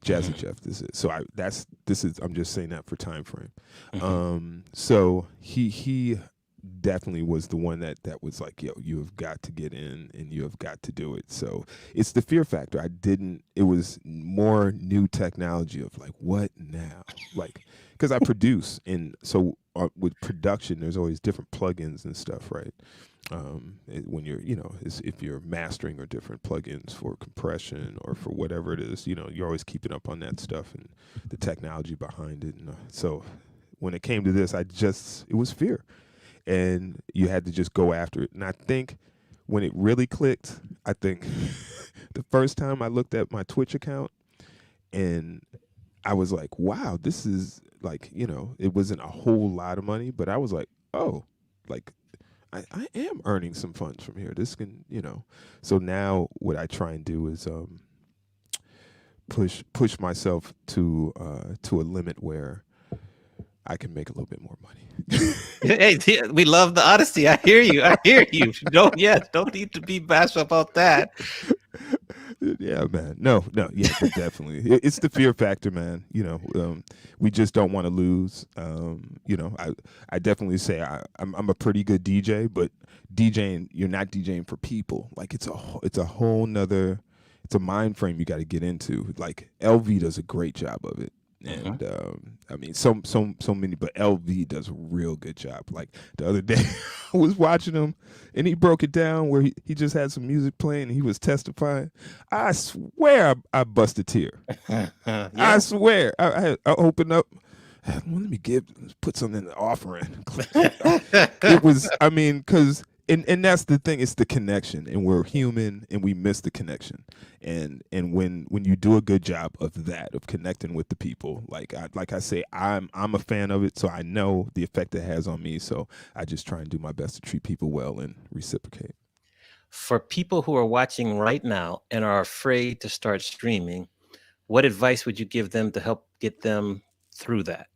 Jazzy Jeff, this is. So I'm just saying that for time frame. So he definitely was the one that was like, yo, you have got to get in and you have got to do it. So it's the fear factor. It was more new technology of like, what now? Like, because I produce, and so with production, there's always different plugins and stuff, right? When you're, if you're mastering, or different plugins for compression or for whatever it is, you're always keeping up on that stuff and the technology behind it. And so when it came to this, it was fear. And you had to just go after it. And I think when it really clicked, I think the first time I looked at my Twitch account and I was like, wow, this is like, it wasn't a whole lot of money, but I was like, oh, like I am earning some funds from here. This can, So now what I try and do is push myself to a limit where I can make a little bit more money. Hey, we love the honesty. I hear you. Don't need to be bashful about that. Yeah, man. No, yeah, but definitely. It's the fear factor, man. We just don't want to lose. I definitely say I'm a pretty good DJ, but DJing, you're not DJing for people. Like it's a whole nother, it's a mind frame you got to get into. Like LV does a great job of it. And I mean, so many, but LV does a real good job. Like the other day, I was watching him, and he broke it down where he just had some music playing, and he was testifying. I swear, I bust a tear. Yeah. I swear, I opened up. Let me put something in the offering. It was, I mean, because. And that's the thing, it's the connection, and we're human and we miss the connection. And when you do a good job of that, of connecting with the people, like I say, I'm a fan of it, so I know the effect it has on me. So I just try and do my best to treat people well and reciprocate. For people who are watching right now and are afraid to start streaming, what advice would you give them to help get them through that?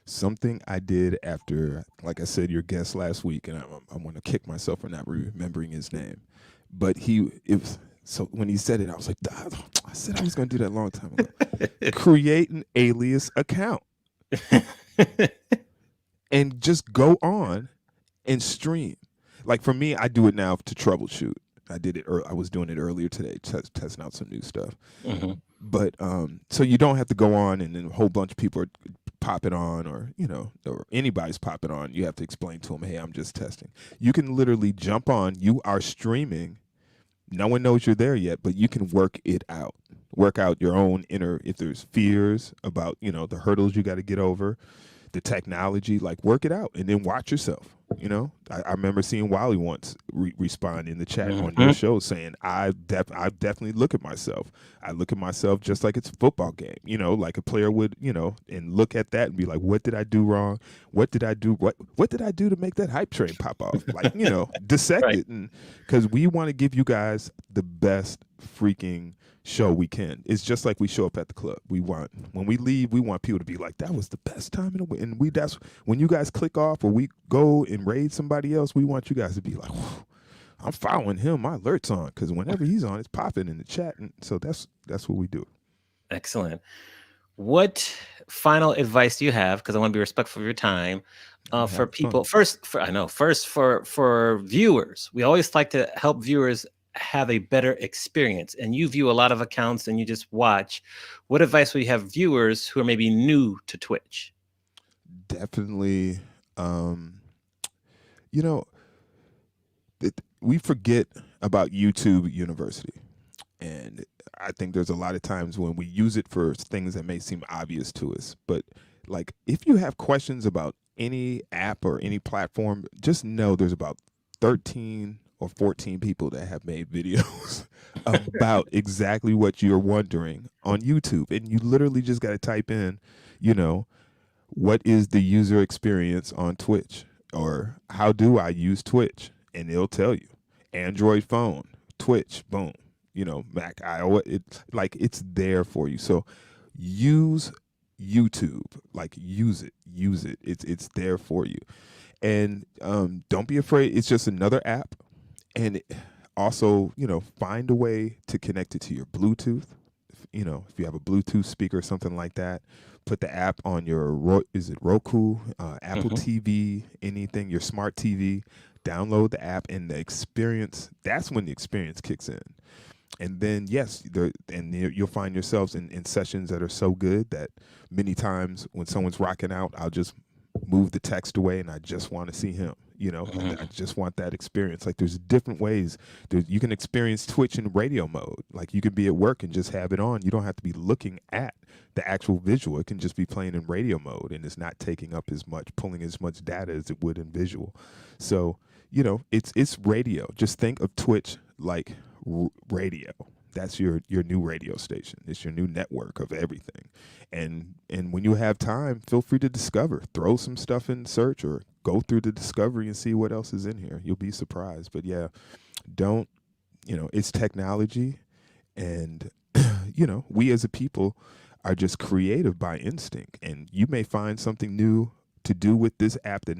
Something I did after, like I said, your guest last week, and I want to kick myself for not remembering his name. But so when he said it, I was like, I said I was going to do that a long time ago. Create an alias account. And just go on and stream. Like for me, I do it now to troubleshoot. I did it. I was doing it earlier today, testing out some new stuff. But so you don't have to go on and then a whole bunch of people are popping on, or anybody's popping on. You have to explain to them, hey, I'm just testing. You can literally jump on. You are streaming. No one knows you're there yet, but you can work it out. Work out your own inner, if there's fears about, the hurdles you got to get over, the technology, like work it out and then watch yourself. I remember seeing Wally once respond in the chat on your show saying, I definitely look at myself. I look at myself just like it's a football game, like a player would, and look at that and be like, what did I do wrong? What did I do? What did I do to make that hype train pop off? Like, dissect it. And because we want to give you guys the best freaking show we can. It's just like we show up at the club. When we leave, we want people to be like, that was the best time in the week. And that's when you guys click off or we go and raid somebody else, we want you guys to be like, I'm following him, my alert's on, because whenever he's on, it's popping in the chat. And so that's what we do. Excellent. What final advice do you have? Because I want to be respectful of your time. For people, first for viewers, we always like to help viewers have a better experience. And you view a lot of accounts and you just watch. What advice would you have viewers who are maybe new to Twitch? Definitely, we forget about YouTube University. And I think there's a lot of times when we use it for things that may seem obvious to us. But like, if you have questions about any app or any platform, just know there's about 13 or 14 people that have made videos about exactly what you're wondering on YouTube. And you literally just got to type in, what is the user experience on Twitch? Or how do I use Twitch? And it'll tell you. Android phone, Twitch, boom. Mac, iOS, it's there for you. So use YouTube, use it. It's there for you. And don't be afraid. It's just another app. And also, find a way to connect it to your Bluetooth. If you have a Bluetooth speaker or something like that, put the app on your, is it Roku, Apple TV, anything, your smart TV, download the app, and that's when the experience kicks in. And then, yes, you'll find yourselves in sessions that are so good that many times when someone's rocking out, I'll just move the text away and I just want to see him, and I just want that experience. There's different ways. You can experience Twitch in radio mode. You can be at work and just have it on. You don't have to be looking at the actual visual. It can just be playing in radio mode and it's not taking up pulling as much data as it would in visual. So, it's radio. Just think of Twitch like radio. That's your new radio station. It's your new network of everything. And when you have time, feel free to discover. Throw some stuff in search or go through the discovery and see what else is in here. You'll be surprised. But yeah, it's technology, and we as a people are just creative by instinct. And you may find something new to do with this app, that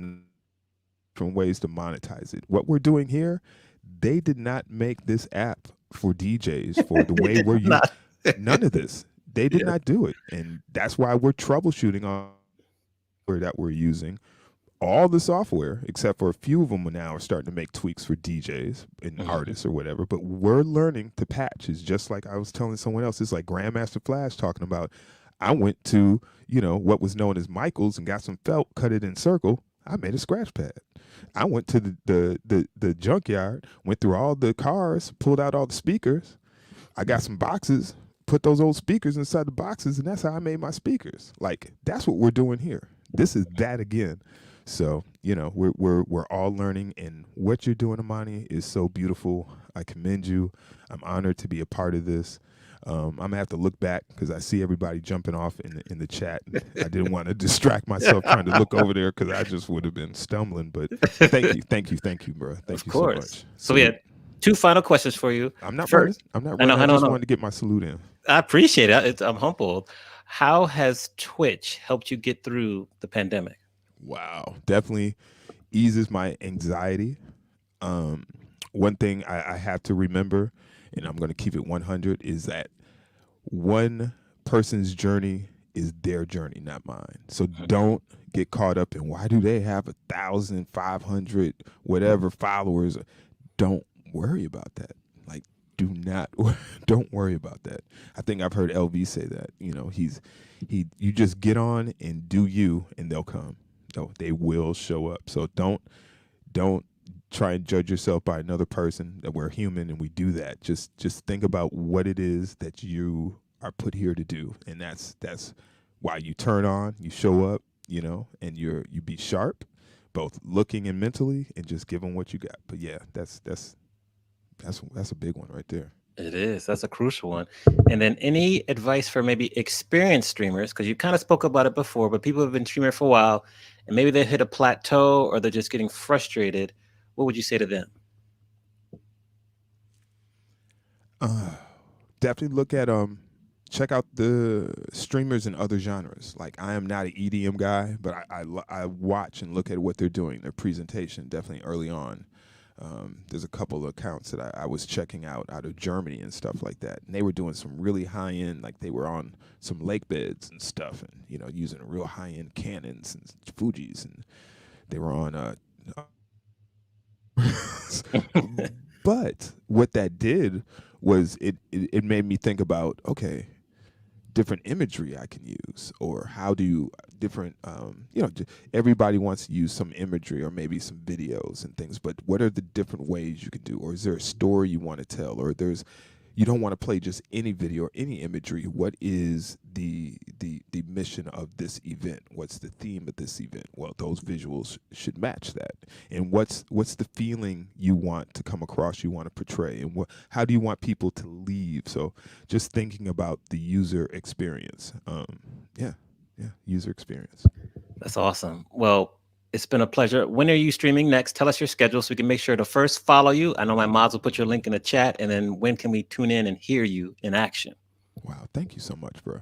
from ways to monetize it. What we're doing here, they did not make this app for DJs for the way we're using. None of this. They did not do it. And that's why we're troubleshooting on that we're using. All the software, except for a few of them now, are starting to make tweaks for DJs and artists or whatever. But we're learning to patch. It's just like I was telling someone else. It's like Grandmaster Flash talking about, I went to, what was known as Michael's and got some felt, cut it in circle. I made a scratch pad. I went to the junkyard, went through all the cars, pulled out all the speakers. I got some boxes, put those old speakers inside the boxes, and that's how I made my speakers. That's what we're doing here. This is that again. So, we're all learning, and what you're doing, Amani, is so beautiful. I commend you. I'm honored to be a part of this. I'm gonna have to look back because I see everybody jumping off in the chat. I didn't want to distract myself trying to look over there because I just would have been stumbling. But thank you, bro. Thank you so much. So we had two final questions for you. I'm not running. I just wanted to get my salute in. I appreciate it. I'm humbled. How has Twitch helped you get through the pandemic? Wow, definitely eases my anxiety. One thing I have to remember, and I'm going to keep it 100, is that one person's journey is their journey, not mine. So don't get caught up in why do they have 1,500 whatever followers. Don't worry about that. Don't worry about that. I think I've heard LV say that. You just get on and do you, and they'll come. They will show up. So don't try and judge yourself by another person. That we're human and we do that. Just think about what it is that you are put here to do, and that's why you turn on, you show up, and you be sharp, both looking and mentally, and just give them what you got. But yeah, that's a big one right there. It is. That's a crucial one. And then any advice for maybe experienced streamers, because you kind of spoke about it before, but people have been streaming for a while and maybe they hit a plateau or they're just getting frustrated. What would you say to them? definitely look at check out the streamers in other genres. Like, I am not an EDM guy, but I watch and look at what they're doing, their presentation, definitely early on. There's a couple of accounts that I was checking out of Germany and stuff like that. And they were doing some really high end, like they were on some lake beds and stuff, and, you know, using real high end Canons and Fujis, and they were on but what that did was it made me think about, okay, different imagery I can use, or how do you different everybody wants to use some imagery or maybe some videos and things, but what are the different ways you can do, or is there a story you want to tell, or you don't want to play just any video or any imagery? What is the mission of this event? What's the theme of this event? Well, those visuals should match that. And what's the feeling you want to come across, you want to portray, and how do you want people to leave? So just thinking about the user experience. User experience. That's awesome. Well, it's been a pleasure. When are you streaming next? Tell us your schedule so we can make sure to first follow you. I know my mods will put your link in the chat. And then when can we tune in and hear you in action? Wow, thank you so much, bro.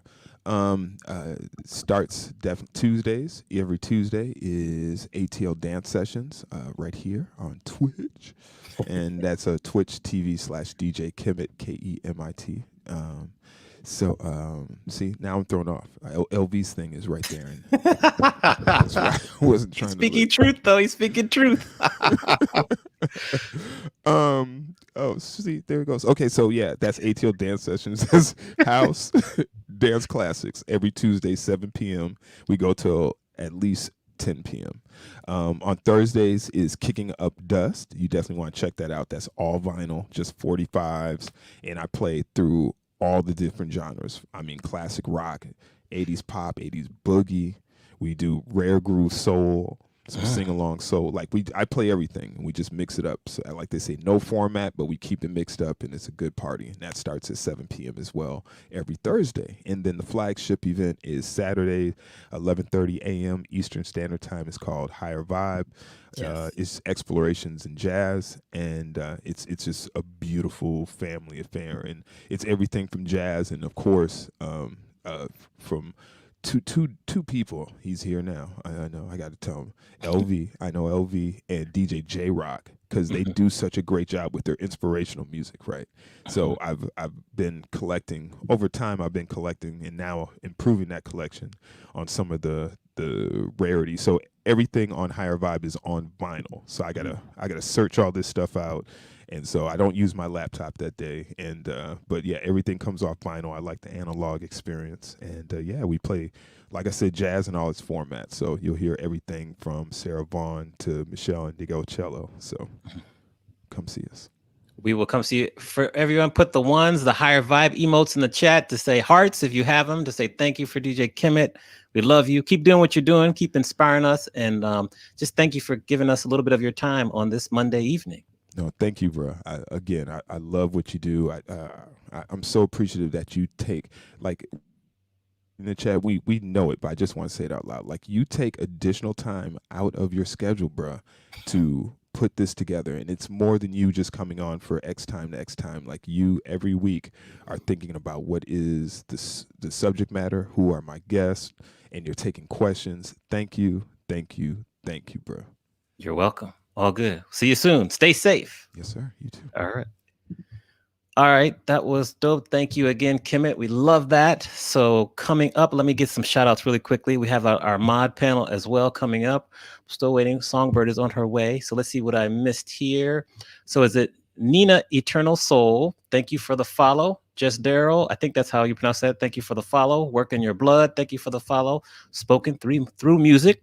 Starts definitely Tuesdays. Every Tuesday is ATL Dance Sessions right here on Twitch. And that's a Twitch TV/DJ Kemit, Kemit. See, now I'm thrown off. LV's thing is right there. And that's why I wasn't trying speaking truth, though. He's speaking truth. Oh, see, there it goes. Okay, so yeah, that's ATL Dance Sessions. That's house dance classics every Tuesday, 7 p.m. We go till at least 10 p.m. On Thursdays is Kicking Up Dust. You definitely want to check that out. That's all vinyl, just 45s, and I play through all the different genres. I mean, classic rock, 80s pop, 80s boogie. We do rare groove soul, some sing-along soul. Like, I play everything, and we just mix it up. So, like they say, no format, but we keep it mixed up, and it's a good party. And that starts at 7 p.m. as well every Thursday. And then the flagship event is Saturday, 11:30 a.m. Eastern Standard Time. It's called Higher Vibe. Yes. It's explorations in jazz, and it's just a beautiful family affair, and it's everything from jazz, and of course from two people. He's here now. I know. I got to tell him. LV. I know LV and DJ J Rock, because they do such a great job with their inspirational music, right? So I've been collecting over time. I've been collecting and now improving that collection on some of the rarity. So everything on Higher Vibe is on vinyl. So I gotta search all this stuff out. And so I don't use my laptop that day. And but yeah, everything comes off vinyl. I like the analog experience. And yeah, we play, like I said, jazz in all its formats. So you'll hear everything from Sarah Vaughan to Michelle and Diego Cello. So come see us. We will come see you. For everyone, put the Higher Vibe emotes in the chat to say hearts if you have them, to say thank you for DJ Kemit. We love you. Keep doing what you're doing. Keep inspiring us. And just thank you for giving us a little bit of your time on this Monday evening. No, thank you, bro. I love what you do. I'm so appreciative that you take, like, in the chat, we know it, but I just want to say it out loud. Like, you take additional time out of your schedule, bro, to put this together, and it's more than you just coming on for X time to X time. Like, you every week are thinking about what is the subject matter, who are my guests, and you're taking questions. Thank you, bro. You're welcome. All good. See you soon. Stay safe. Yes, sir. You too. All right. That was dope. Thank you again, Kemit. We love that. So coming up, let me get some shout outs really quickly. We have our mod panel as well coming up. Still waiting. Songbird is on her way. So let's see what I missed here. So is it Nina Eternal Soul? Thank you for the follow. Just Daryl, I think that's how you pronounce that. Thank you for the follow. Work in Your Blood. Thank you for the follow. Spoken through music.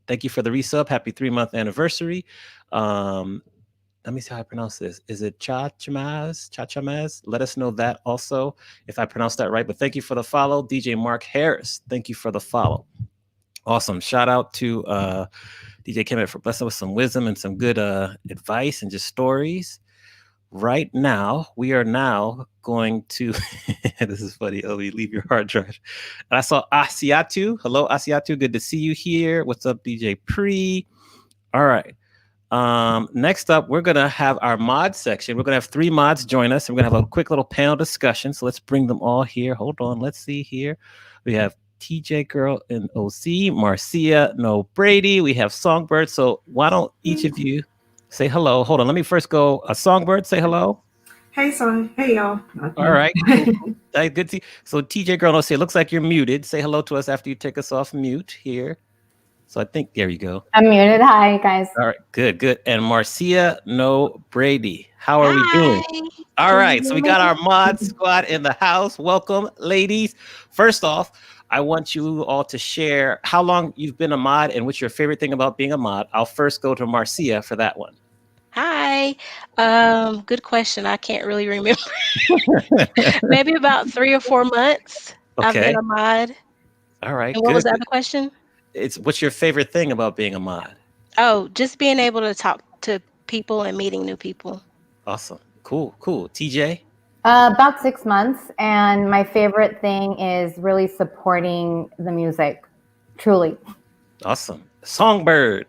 Thank you for the resub. Happy 3-month anniversary. Let me see how I pronounce this. Is it Chachamaz? Let us know that also if I pronounce that right. But thank you for the follow. DJ Mark Harris, thank you for the follow. Awesome. Shout out to DJ Kemit for blessing with some wisdom and some good advice and just stories. Right now, we are now going to, this is funny, Obi, leave your hard drive. And I saw Asiatu. Hello, Asiatu. Good to see you here. What's up, DJ Pre? All right. Next up, we're going to have our mod section. We're going to have 3 mods join us. And we're going to have a quick little panel discussion. So let's bring them all here. Hold on. Let's see here. We have TJ Girl and OC, Marcia, No Brady. We have Songbird. So why don't each of you say hello? Hold on. Let me first go. Songbird, say hello. Hey, hey, y'all. All right. Cool. Good to see. So TJ Girl, OC, it looks like you're muted. Say hello to us after you take us off mute here. So I think there you go. I'm muted. Hi, guys. All right, good. And Marcia, No Brady. How are we doing? All right, so we got our mod squad in the house. Welcome, ladies. First off, I want you all to share how long you've been a mod and what's your favorite thing about being a mod. I'll first go to Marcia for that one. Hi. Good question. I can't really remember. Maybe about 3 or 4 months. Okay. I've been a mod. All right. And what was the other question? It's what's your favorite thing about being a mod? Oh, just being able to talk to people and meeting new people. Awesome. Cool. TJ? About 6 months, and my favorite thing is really supporting the music. Truly. Awesome. Songbird.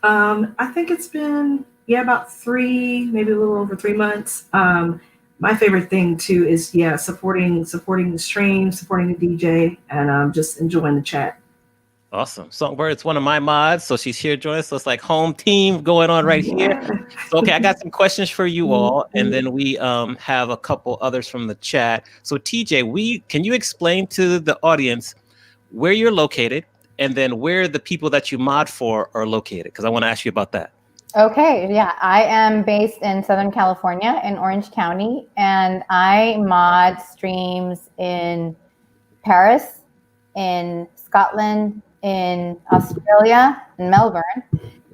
I think it's been about 3, maybe a little over 3 months. My favorite thing too is supporting the stream, supporting the DJ, and just enjoying the chat. Awesome. Songbird, it's one of my mods, so she's here joining us. So it's like home team going on right here. So, okay, I got some questions for you all, and then we have a couple others from the chat. So TJ, can you explain to the audience where you're located and then where the people that you mod for are located? Because I want to ask you about that. Okay, yeah, I am based in Southern California in Orange County, and I mod streams in Paris, in Scotland, in Australia, in Melbourne,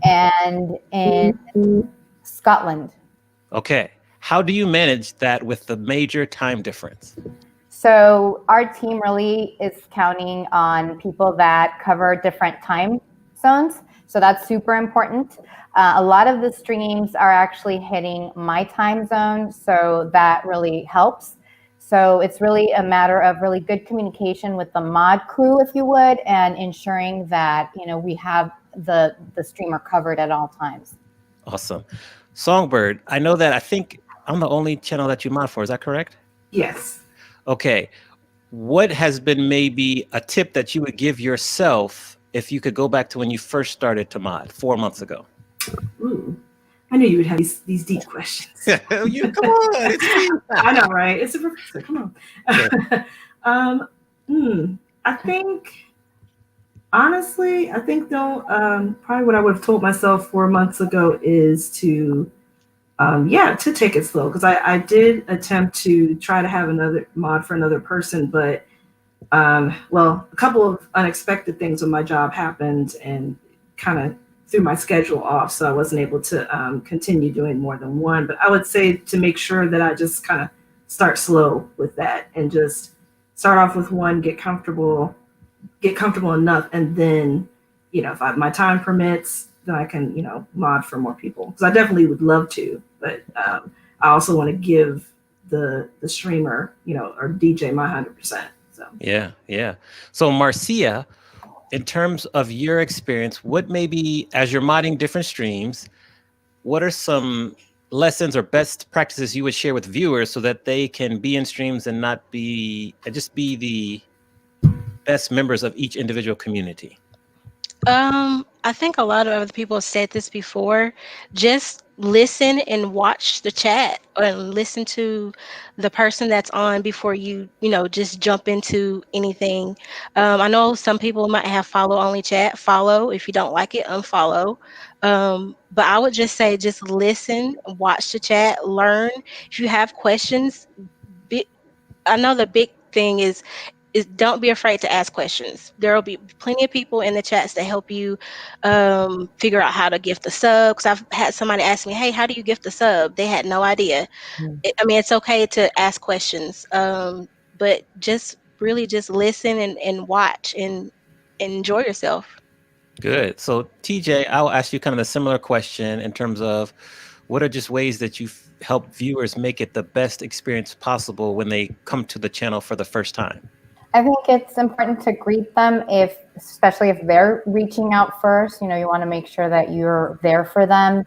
and in Scotland. Okay. How do you manage that with the major time difference? So our team really is counting on people that cover different time zones. So that's super important. A lot of the streams are actually hitting my time zone, so that really helps. So it's really a matter of really good communication with the mod crew, if you would, and ensuring that, we have the streamer covered at all times. Awesome. Songbird, I know that I think I'm the only channel that you mod for. Is that correct? Yes. Okay. What has been maybe a tip that you would give yourself if you could go back to when you first started to mod 4 months ago? Ooh. I knew you would have these deep questions. Come on, it's me. I know, right? It's a professor. Come on. Yeah. I think, honestly, probably what I would have told myself 4 months ago is to take it slow. Because I did attempt to try to have another mod for another person, but a couple of unexpected things with my job happened and kind of threw my schedule off, so I wasn't able to continue doing more than one. But I would say to make sure that I just kind of start slow with that and just start off with one, get comfortable enough, and then, if my time permits, then I can, mod for more people. Because I definitely would love to, but I also want to give the streamer, or DJ my 100%. So yeah. So Marcia, in terms of your experience, what maybe as you're modding different streams, what are some lessons or best practices you would share with viewers so that they can be in streams and just be the best members of each individual community? I think a lot of other people have said this before. Just listen and watch the chat and listen to the person that's on before you just jump into anything. I know some people might have follow only chat. Follow. If you don't like it, unfollow. But I would just say just listen, watch the chat, learn. If you have questions, I know the big thing is don't be afraid to ask questions. There will be plenty of people in the chats that help you figure out how to gift a sub. Because I've had somebody ask me, hey, how do you gift a sub? They had no idea. It's okay to ask questions, but just really just listen and watch and enjoy yourself. Good. So TJ, I'll ask you kind of a similar question in terms of what are just ways that you help viewers make it the best experience possible when they come to the channel for the first time? I think it's important to greet them especially if they're reaching out first. You want to make sure that you're there for them.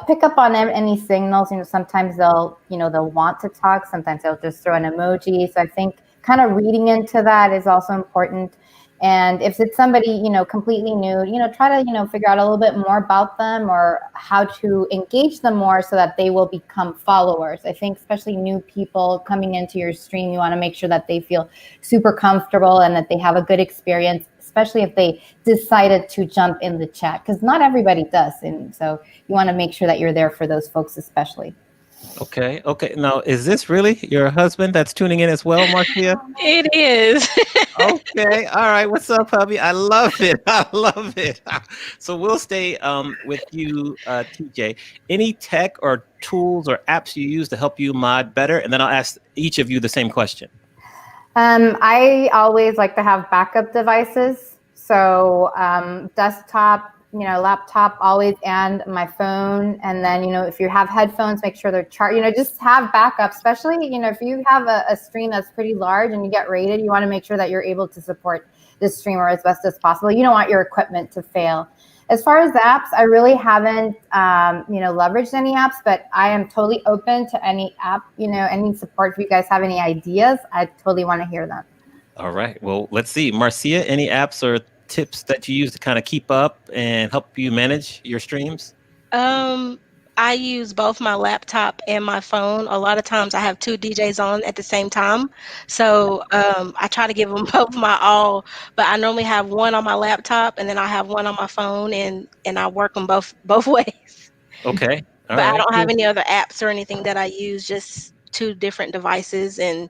Pick up on any signals. Sometimes they'll want to talk. Sometimes they'll just throw an emoji. So I think kind of reading into that is also important. And if it's somebody, completely new, try to, figure out a little bit more about them or how to engage them more so that they will become followers. I think especially new people coming into your stream, you want to make sure that they feel super comfortable and that they have a good experience, especially if they decided to jump in the chat, because not everybody does. And so you want to make sure that you're there for those folks especially. Okay. Now, is this really your husband that's tuning in as well, Marcia? It is. Okay. All right. What's up, hubby? I love it. So we'll stay with you, TJ. Any tech or tools or apps you use to help you mod better? And then I'll ask each of you the same question. I always like to have backup devices. So desktop, laptop always, and my phone. And then, if you have headphones, make sure they're charged, just have backup, especially, if you have a stream that's pretty large and you get rated, you want to make sure that you're able to support the streamer as best as possible. You don't want your equipment to fail. As far as the apps, I really haven't, leveraged any apps, but I am totally open to any app, any support. If you guys have any ideas, I totally want to hear them. All right. Well, let's see. Marcia, any apps or tips that you use to kind of keep up and help you manage your streams? I use both my laptop and my phone. A lot of times I have two DJs on at the same time. So I try to give them both my all, but I normally have one on my laptop and then I have one on my phone, and I work them both ways. Okay. But I don't have any other apps or anything that I use, just two different devices and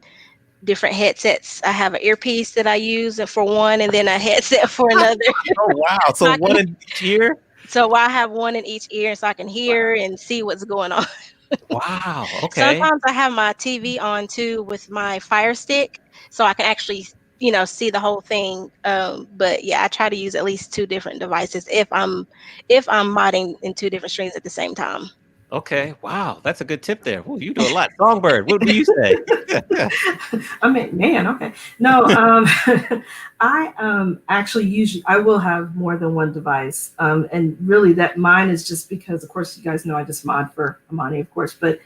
different headsets. I have an earpiece that I use for one and then a headset for another. Oh, wow. So one in each ear? So I have one in each ear so I can hear and see what's going on. Wow. Okay. Sometimes I have my TV on too with my Fire Stick so I can actually, see the whole thing. But yeah, I try to use at least two different devices if I'm modding in two different streams at the same time. Okay. Wow. That's a good tip there. Ooh, you do a lot. Songbird, what do you say? I mean, man, okay. No, I actually I will have more than one device. And really that mine is just because, of course, you guys know I just mod for Amani, of course, but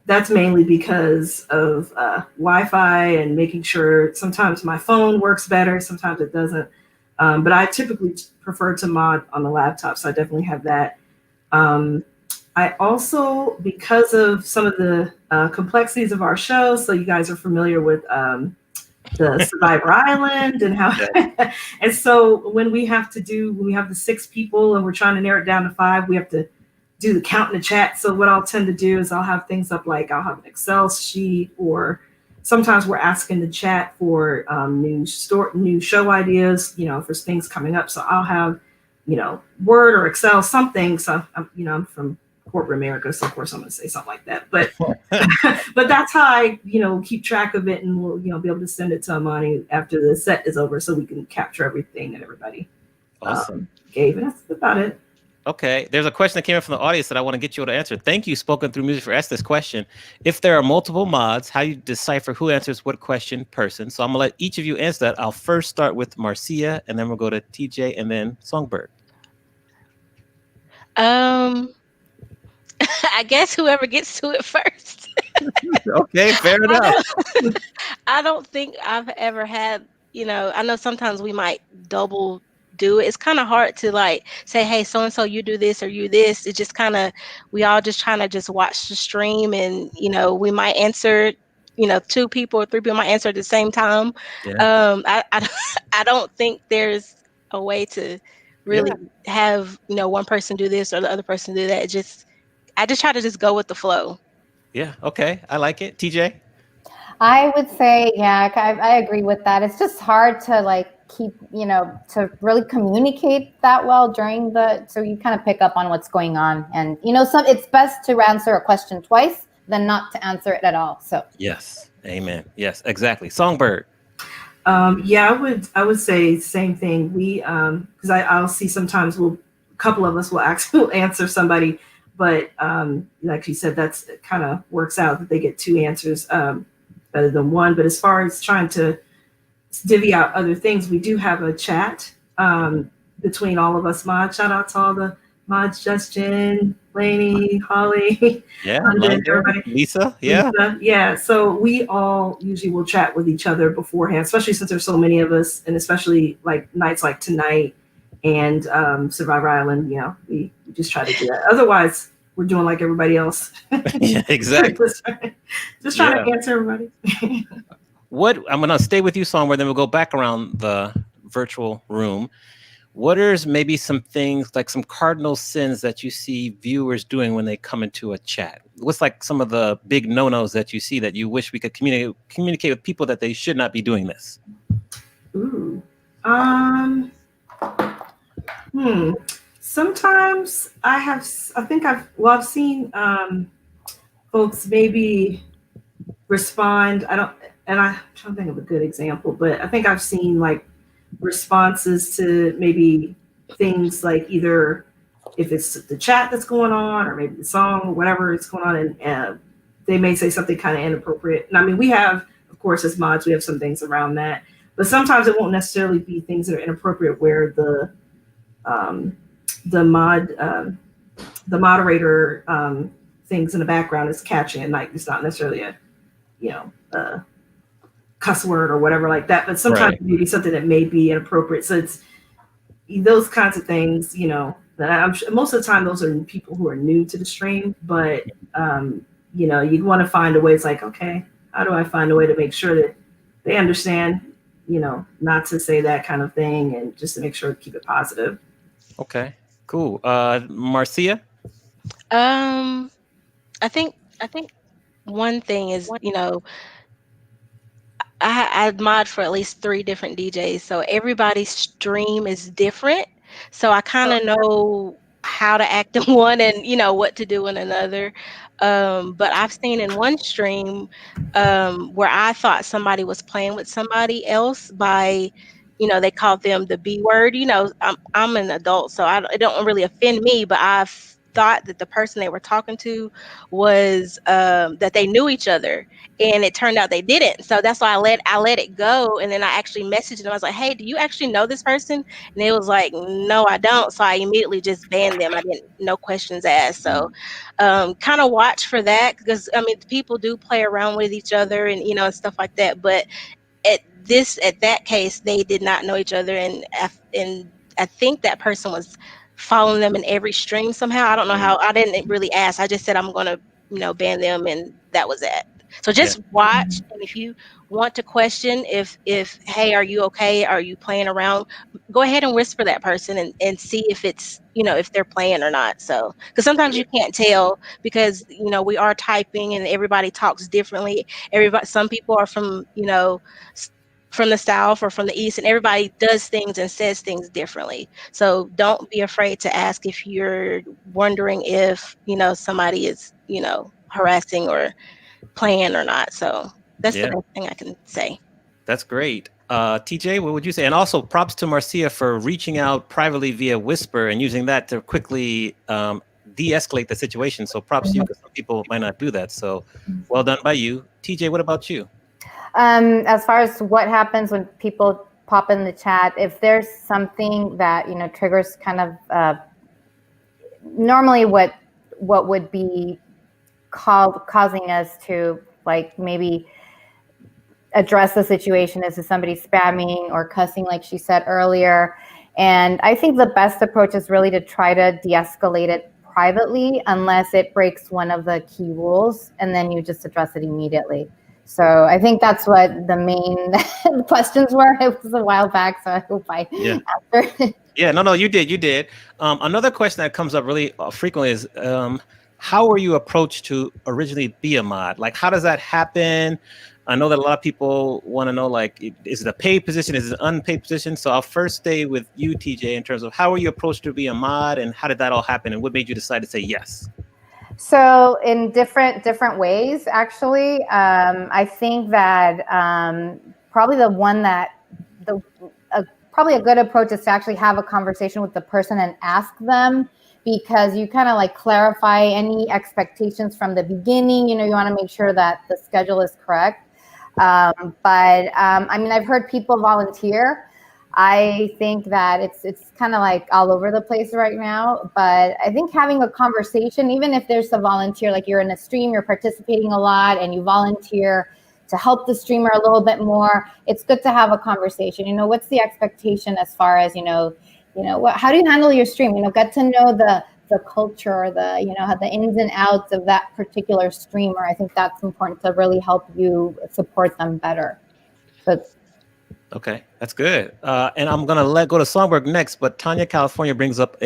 that's mainly because of Wi-Fi and making sure sometimes my phone works better, sometimes it doesn't. But I typically prefer to mod on the laptop, so I definitely have that. I also, because of some of the complexities of our show, so you guys are familiar with the Survivor Island and how, and so when we have the 6 people and we're trying to narrow it down to 5, we have to do the count in the chat. So what I'll tend to do is I'll have things up, like I'll have an Excel sheet, or sometimes we're asking the chat for new show ideas, for things coming up. So I'll have, Word or Excel, something. So I'm from corporate America, so of course I'm going to say something like that. But but that's how I keep track of it, and we'll be able to send it to Amani after the set is over, so we can capture everything that everybody gave. And that's about it. Okay, there's a question that came in from the audience that I want to get you to answer. Thank you, Spoken Through Music, for asking this question. If there are multiple mods, how do you decipher who answers what question person? So I'm gonna let each of you answer that. I'll first start with Marcia, and then we'll go to TJ, and then Songbird. I guess whoever gets to it first. Okay, fair enough. I don't think I've ever had, I know sometimes we might double do it. It's kind of hard to say, hey, so-and-so, you do this or you this. It's just kind of, we all just trying to just watch the stream, and, we might answer, 2 people or 3 people might answer at the same time. Yeah. I don't think there's a way to really have, one person do this or the other person do that. I just try to just go with the flow. Yeah. Okay. I like it. TJ? I would say, I agree with that. It's just hard to keep, to really communicate that well during so you kind of pick up on what's going on. And, it's best to answer a question twice than not to answer it at all. So yes. Amen. Yes, exactly. Songbird. I would say the same thing. We, because I'll see sometimes a couple of us will answer somebody, but like you said, that's kind of works out that they get 2 answers better than one. But as far as trying to divvy out other things, we do have a chat between all of us mods. Shout out to all the mods: Justin, Lainey, Holly, Yeah, London, London, everybody. Lisa. Yeah. Lisa. Yeah. So we all usually will chat with each other beforehand, especially since there's so many of us, and especially like nights like tonight and Survivor Island. You know, we just try to do that. Otherwise, we're doing like everybody else. Yeah, exactly. Just trying to answer everybody. What I'm gonna stay with you, Somewhere, then we'll go back around the virtual room. What are maybe some things, like some cardinal sins that you see viewers doing when they come into a chat? What's like some of the big no-nos that you see that you wish we could communicate with people that they should not be doing this? Ooh. Sometimes I've seen folks maybe respond. I'm trying to think of a good example, but I think I've seen like responses to maybe things like either if it's the chat that's going on or maybe the song or whatever is going on, and they may say something kind of inappropriate. And I mean, we have, of course, as mods, we have some things around that, but sometimes it won't necessarily be things that are inappropriate where the moderator things in the background is catching it, like it's not necessarily a cuss word or whatever like that, but sometimes it may be something that may be inappropriate. So it's those kinds of things, that I'm sure most of the time those are people who are new to the stream, but you'd want to find a way. It's like, okay, how do I find a way to make sure that they understand, not to say that kind of thing, and just to make sure to keep it positive. Okay, cool. Marcia? I think one thing is, I mod for at least 3 different DJs, so everybody's stream is different. So I kind of know how to act in one and what to do in another. But I've seen in one stream where I thought somebody was playing with somebody else by, they called them the B word. I'm an adult, so it don't really offend me, but I've thought that the person they were talking to was that they knew each other, and it turned out they didn't. So that's why I let it go, and then I actually messaged them. I was like, hey, do you actually know this person? And it was like, no, I don't. So I immediately just banned them. I didn't, no questions asked. So kind of watch for that, because I mean, people do play around with each other and and stuff like that, but at that case they did not know each other, and I think that person was following them in every stream somehow. I don't know how. I didn't really ask. I just said I'm gonna ban them, and that was it. So just watch, and if you want to question if hey, are you okay? Are you playing around? Go ahead and whisper that person and see if it's if they're playing or not. So because sometimes you can't tell, because we are typing and everybody talks differently. Some people are from from the South or from the East, and everybody does things and says things differently. So don't be afraid to ask if you're wondering if somebody is harassing or playing or not. So that's the best thing I can say. That's great. TJ, what would you say? And also props to Marcia for reaching out privately via Whisper and using that to quickly de-escalate the situation. So props to you, because some people might not do that. So well done by you. TJ, what about you? As far as what happens when people pop in the chat, if there's something that triggers kind of normally what would be causing us to like maybe address the situation is if somebody's spamming or cussing, like she said earlier. And I think the best approach is really to try to de-escalate it privately, unless it breaks one of the key rules, and then you just address it immediately. So I think that's what the main questions were. It was a while back, so I hope I answered. Yeah, no, you did. Another question that comes up really frequently is, how were you approached to originally be a mod? Like, how does that happen? I know that a lot of people want to know, like, is it a paid position? Is it an unpaid position? So I'll first stay with you, TJ, in terms of how were you approached to be a mod, and how did that all happen, and what made you decide to say yes? So in different ways, actually. I think that probably the one that probably a good approach is to actually have a conversation with the person and ask them, because you kind of like clarify any expectations from the beginning. You want to make sure that the schedule is correct. I mean, I've heard people volunteer. I think that it's kind of like all over the place right now, but I think having a conversation, even if there's a volunteer, like you're in a stream, you're participating a lot and you volunteer to help the streamer a little bit more, it's good to have a conversation. You know, what's the expectation as far as, how do you handle your stream? Get to know the culture, the ins and outs of that particular streamer. I think that's important to really help you support them better. But okay, that's good. And I'm gonna let go to Songbird next, but Tanya California brings up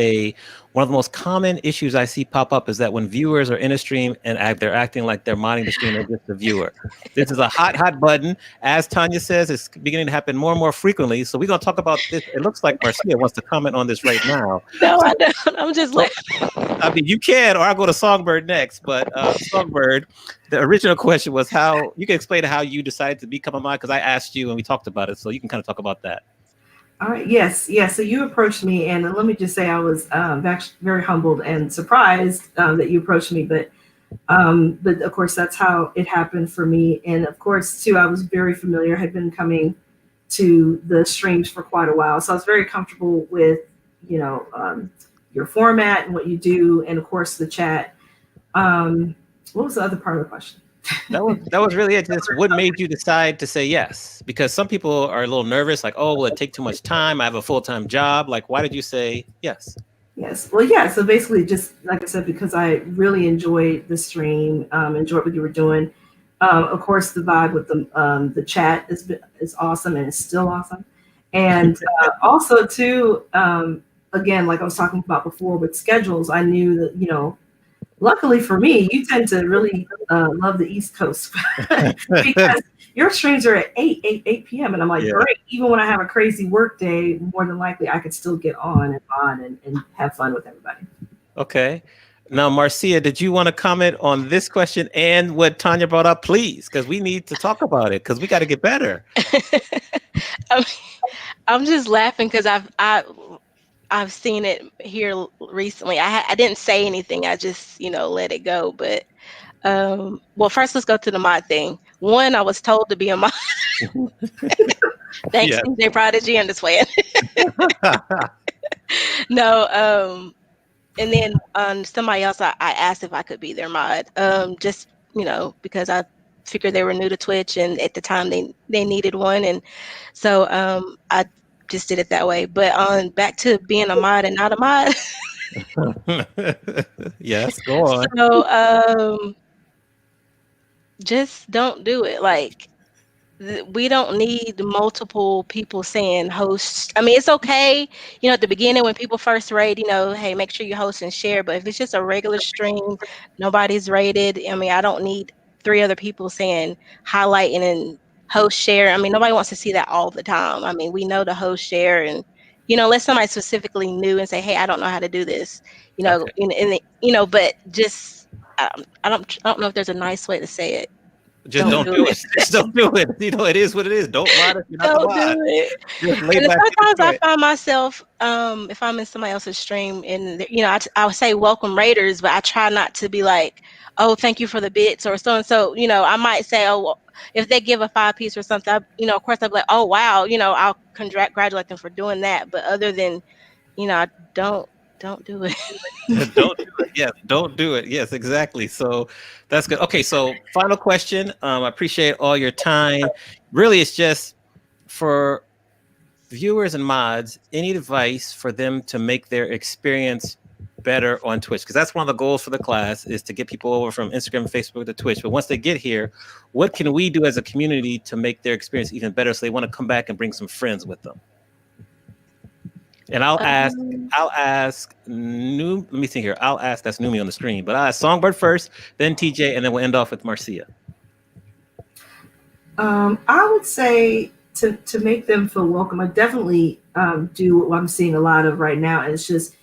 one of the most common issues I see pop up is that when viewers are in a stream and they're acting like they're modding the stream, they're just a viewer. This is a hot button. As Tanya says, it's beginning to happen more and more frequently. So we're gonna talk about this. It looks like Marcia wants to comment on this right now. No, I don't. I'm just like, I mean, you can, or I'll go to Songbird next. But Songbird, the original question was how you can explain how you decided to become a mod, because I asked you and we talked about it, so you can kind of talk about that. All right. Yes. So you approached me, and let me just say I was actually very humbled and surprised that you approached me. But of course, that's how it happened for me. And of course, too, I was very familiar. I had been coming to the streams for quite a while, so I was very comfortable with your format and what you do, and of course the chat. What was the other part of the question? That was really it. Just what made you decide to say yes? Because some people are a little nervous, like, oh, will it take too much time? I have a full-time job. Like, why did you say yes? Yes. Well, yeah. So basically, just like I said, because I really enjoyed the stream, enjoyed what you were doing. Of course, the vibe with the chat is awesome, and it's still awesome. And also, too, again, like I was talking about before with schedules, I knew that luckily for me, you tend to really love the East Coast because your streams are at 8 p.m. And I'm like, great. Even when I have a crazy work day, more than likely I could still get on and have fun with everybody. Okay. Now, Marcia, did you want to comment on this question and what Tanya brought up, please? Because we need to talk about it because we got to get better. I'm just laughing because I've seen it here recently. I didn't say anything. I just, let it go. But, well, first let's go to the mod thing. One, I was told to be a mod. Thanks, DJ Prodigy. I'm just playing. No, and then somebody else, I asked if I could be their mod. Just, because I figured they were new to Twitch and at the time they needed one. And so I just did it that way. But on back to being a mod and not a mod. Yes, go on. So just don't do it. Like, we don't need multiple people saying host. I mean, it's okay, at the beginning when people first rate, hey, make sure you host and share. But if it's just a regular stream, nobody's rated. I mean, I don't need 3 other people saying highlighting and host share. I mean, nobody wants to see that all the time. I mean, we know the host share, and unless somebody specifically new and say, hey, I don't know how to do this, okay. But just I don't know if there's a nice way to say it. Just don't do it. Just don't do it. It is what it is. Don't mod it. You're not don't do it. And sometimes I find myself, if I'm in somebody else's stream, and I would say welcome raiders, but I try not to be like, oh, thank you for the bits or so and so. I might say, oh, well, if they give a 5-piece or something, of course I'd be like, oh wow, I'll congratulate them for doing that. But other than, don't do it. Don't do it. Yes, don't do it. Yes, exactly. So that's good. Okay, so final question. I appreciate all your time. Really, it's just for viewers and mods, any advice for them to make their experience better on Twitch? Because that's one of the goals for the class, is to get people over from Instagram and Facebook to Twitch. But once they get here, what can we do as a community to make their experience even better so they want to come back and bring some friends with them? And I'll ask let me think here. I'll ask, that's Numi on the screen, but I'll ask Songbird first, then TJ, and then we'll end off with Marcia. I would say to make them feel welcome, I definitely do what I'm seeing a lot of right now. And it's just,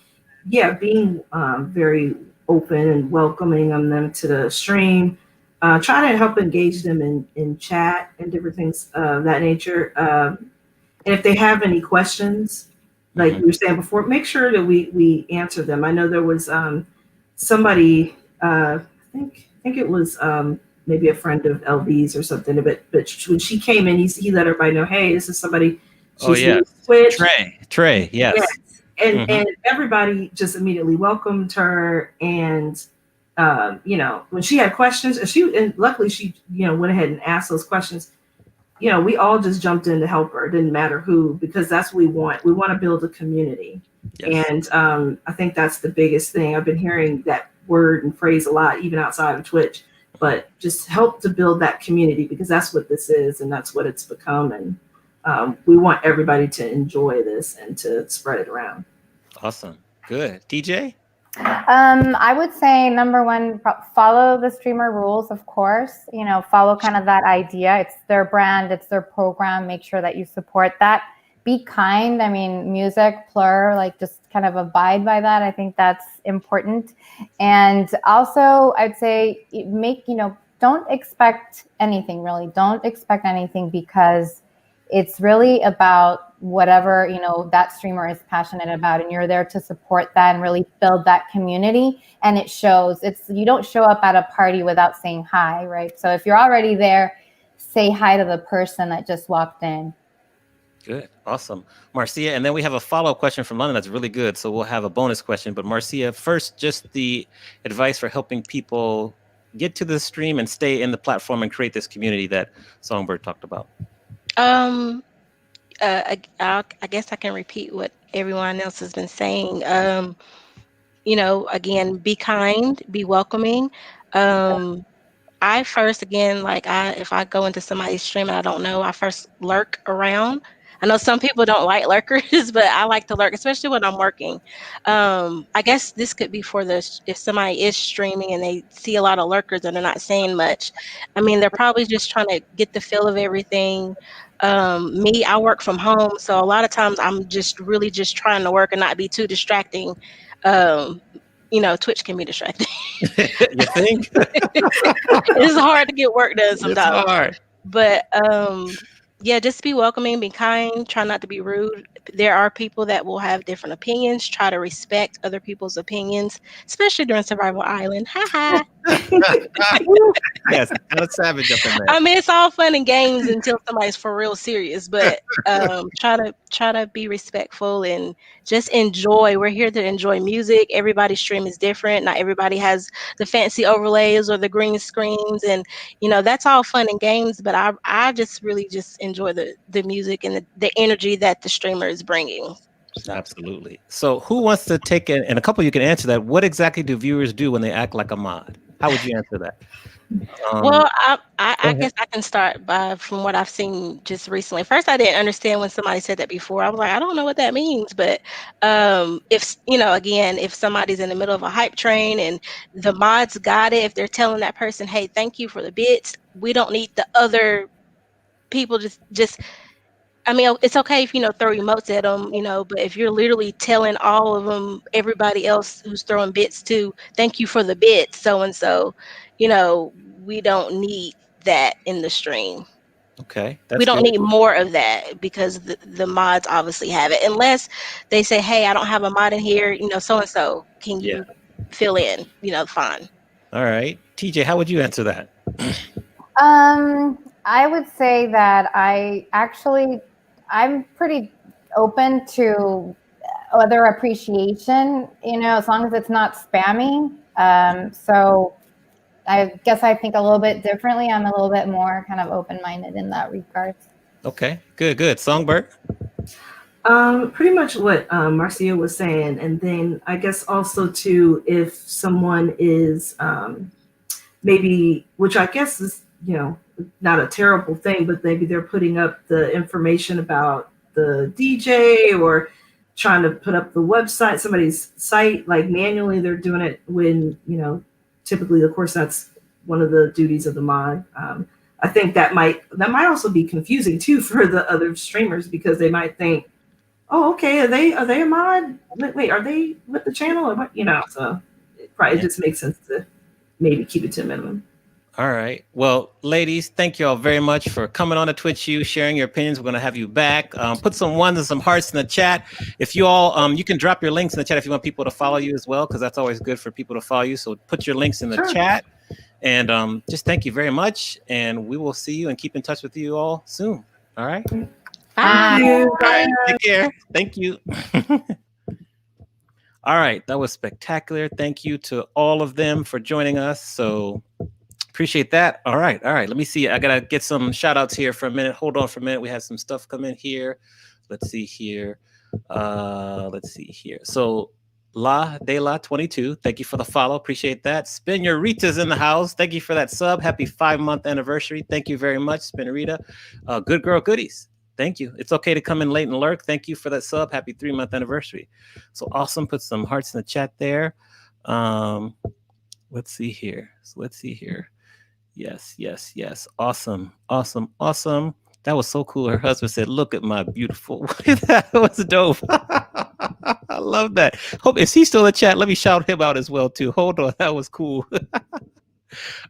being very open and welcoming on them to the stream, trying to help engage them in chat and different things of that nature. And if they have any questions, like you were saying before, make sure that we answer them. I know there was somebody, I think it was maybe a friend of LV's or something. But when she came in, he let everybody know, hey, this is somebody. She's new to Twitch. Trey, yes. And everybody just immediately welcomed her. And when she had questions, and luckily she went ahead and asked those questions. We all just jumped in to help her. It didn't matter who, because that's what we want. We want to build a community. Yes. And I think that's the biggest thing. I've been hearing that word and phrase a lot, even outside of Twitch, but just help to build that community, because that's what this is and that's what it's become. And we want everybody to enjoy this and to spread it around. Awesome. Good. DJ? I would say number one, follow the streamer rules, of course. Follow kind of that idea. It's their brand, it's their program. Make sure that you support that. Be kind. I mean, music, plur, like just kind of abide by that. I think that's important. And also, I'd say don't expect anything, really. Don't expect anything, because it's really about whatever that streamer is passionate about, and you're there to support that and really build that community. And it shows. You don't show up at a party without saying hi, right? So if you're already there, say hi to the person that just walked in. Good. Awesome. Marcia, and then we have a follow-up question from London that's really good, so we'll have a bonus question. But Marcia, first, just the advice for helping people get to the stream and stay in the platform and create this community that Songbird talked about. I guess I can repeat what everyone else has been saying. Again, be kind, be welcoming. I first, again, if I go into somebody's stream and I don't know, I first lurk around. I know some people don't like lurkers, but I like to lurk, especially when I'm working. I guess this could be if somebody is streaming and they see a lot of lurkers and they're not saying much. I mean, they're probably just trying to get the feel of everything. Me, I work from home, so a lot of times I'm just really just trying to work and not be too distracting. Twitch can be distracting. You think? It's hard to get work done sometimes. It's hard. But just be welcoming, be kind, try not to be rude. There are people that will have different opinions. Try to respect other people's opinions, especially during Survival Island. Ha Yes, kind of savage up in there. I mean, it's all fun and games until somebody's for real serious. But try to be respectful and just enjoy. We're here to enjoy music. Everybody's stream is different. Not everybody has the fancy overlays or the green screens, and that's all fun and games. But I just really just enjoy the music and the energy that the streamer is bringing. So. Absolutely. So who wants to take it? And a couple of you can answer that. What exactly do viewers do when they act like a mod? How would you answer that? Well, I guess I can start from what I've seen just recently. First, I didn't understand when somebody said that before. I was like, I don't know what that means. But if somebody's in the middle of a hype train and the mods got it, if they're telling that person, hey, thank you for the bits, we don't need the other people just I mean, it's okay if throw emotes at them, but if you're literally telling all of them, everybody else who's throwing bits to, thank you for the bits, so and so, we don't need that in the stream. Okay, we don't need more of that, because the mods obviously have it, unless they say, hey, I don't have a mod in here, so and so, can you fill in? Fine. All right, TJ, how would you answer that? I would say that I'm pretty open to other appreciation, as long as it's not spamming. So I guess I think a little bit differently. I'm a little bit more kind of open-minded in that regard. Okay, good. Songbird? Pretty much what Marcia was saying. And then I guess also too, if someone is maybe, which I guess is, not a terrible thing, but maybe they're putting up the information about the DJ or trying to put up the website, somebody's site, like manually they're doing it when, typically, of course, that's one of the duties of the mod. I think that might also be confusing too for the other streamers, because they might think, oh, okay, are they a mod? Wait, are they with the channel or what? So it just makes sense to maybe keep it to a minimum. All right. Well, ladies, thank you all very much for coming on to Twitch U, sharing your opinions. We're going to have you back. Put some ones and some hearts in the chat. If you all, you can drop your links in the chat if you want people to follow you as well, because that's always good for people to follow you. So put your links in the chat. And just thank you very much. And we will see you and keep in touch with you all soon. All right. Bye. Thank you. All right. Take care. Thank you. All right. That was spectacular. Thank you to all of them for joining us. So appreciate that. All right. All right. Let me see. I got to get some shout outs here for a minute. Hold on for a minute. We have some stuff come in here. Let's see here. Let's see here. So La De La 22, thank you for the follow. Appreciate that. Spinnerita's in the house. Thank you for that sub. Happy 5-month anniversary. Thank you very much, Spinnerita. Good girl, goodies. Thank you. It's okay to come in late and lurk. Thank you for that sub. Happy 3-month anniversary. So awesome. Put some hearts in the chat there. Let's see here. Yes, yes, yes. Awesome, awesome, awesome. That was so cool. Her husband said, "Look at my beautiful." That was dope. I love that. Hope is he still in the chat? Let me shout him out as well too. Hold on, that was cool. All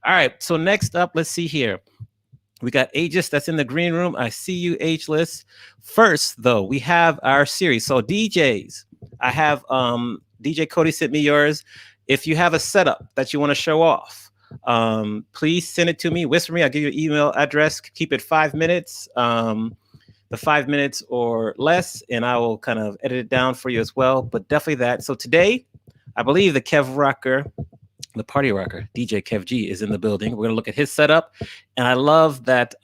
right. So next up, let's see here. We got Aegis that's in the green room. I see you, Ageless. First, though, we have our series. So DJs, I have DJ Cody sent me yours. If you have a setup that you want to show off, please send it to me. Whisper me. I'll give you an email address. Keep it 5 minutes. The 5 minutes or less, and I will kind of edit it down for you as well. But definitely that. So today, I believe the Kev Rocker, the party rocker, DJ Kev G, is in the building. We're gonna look at his setup, and I love that.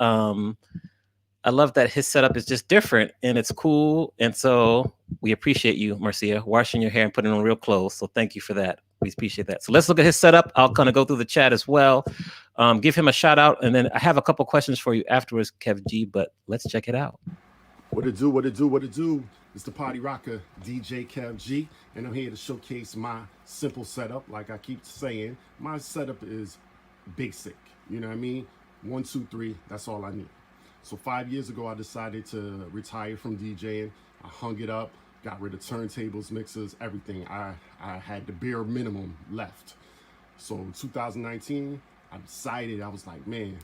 I love that his setup is just different and it's cool. And so we appreciate you, Marcia, washing your hair and putting on real clothes. So thank you for that. We appreciate that. So let's look at his setup. I'll kind of go through the chat as well. Give him a shout out. And then I have a couple questions for you afterwards, Kev G, but let's check it out. What it do, what it do, what it do? It's the party rocker, DJ Kev G, and I'm here to showcase my simple setup. Like I keep saying, my setup is basic. You know what I mean? 1, 2, 3, that's all I need. So 5 years ago, I decided to retire from DJing. I hung it up, got rid of turntables, mixers, everything. I had the bare minimum left. So 2019, I decided, I was like, man,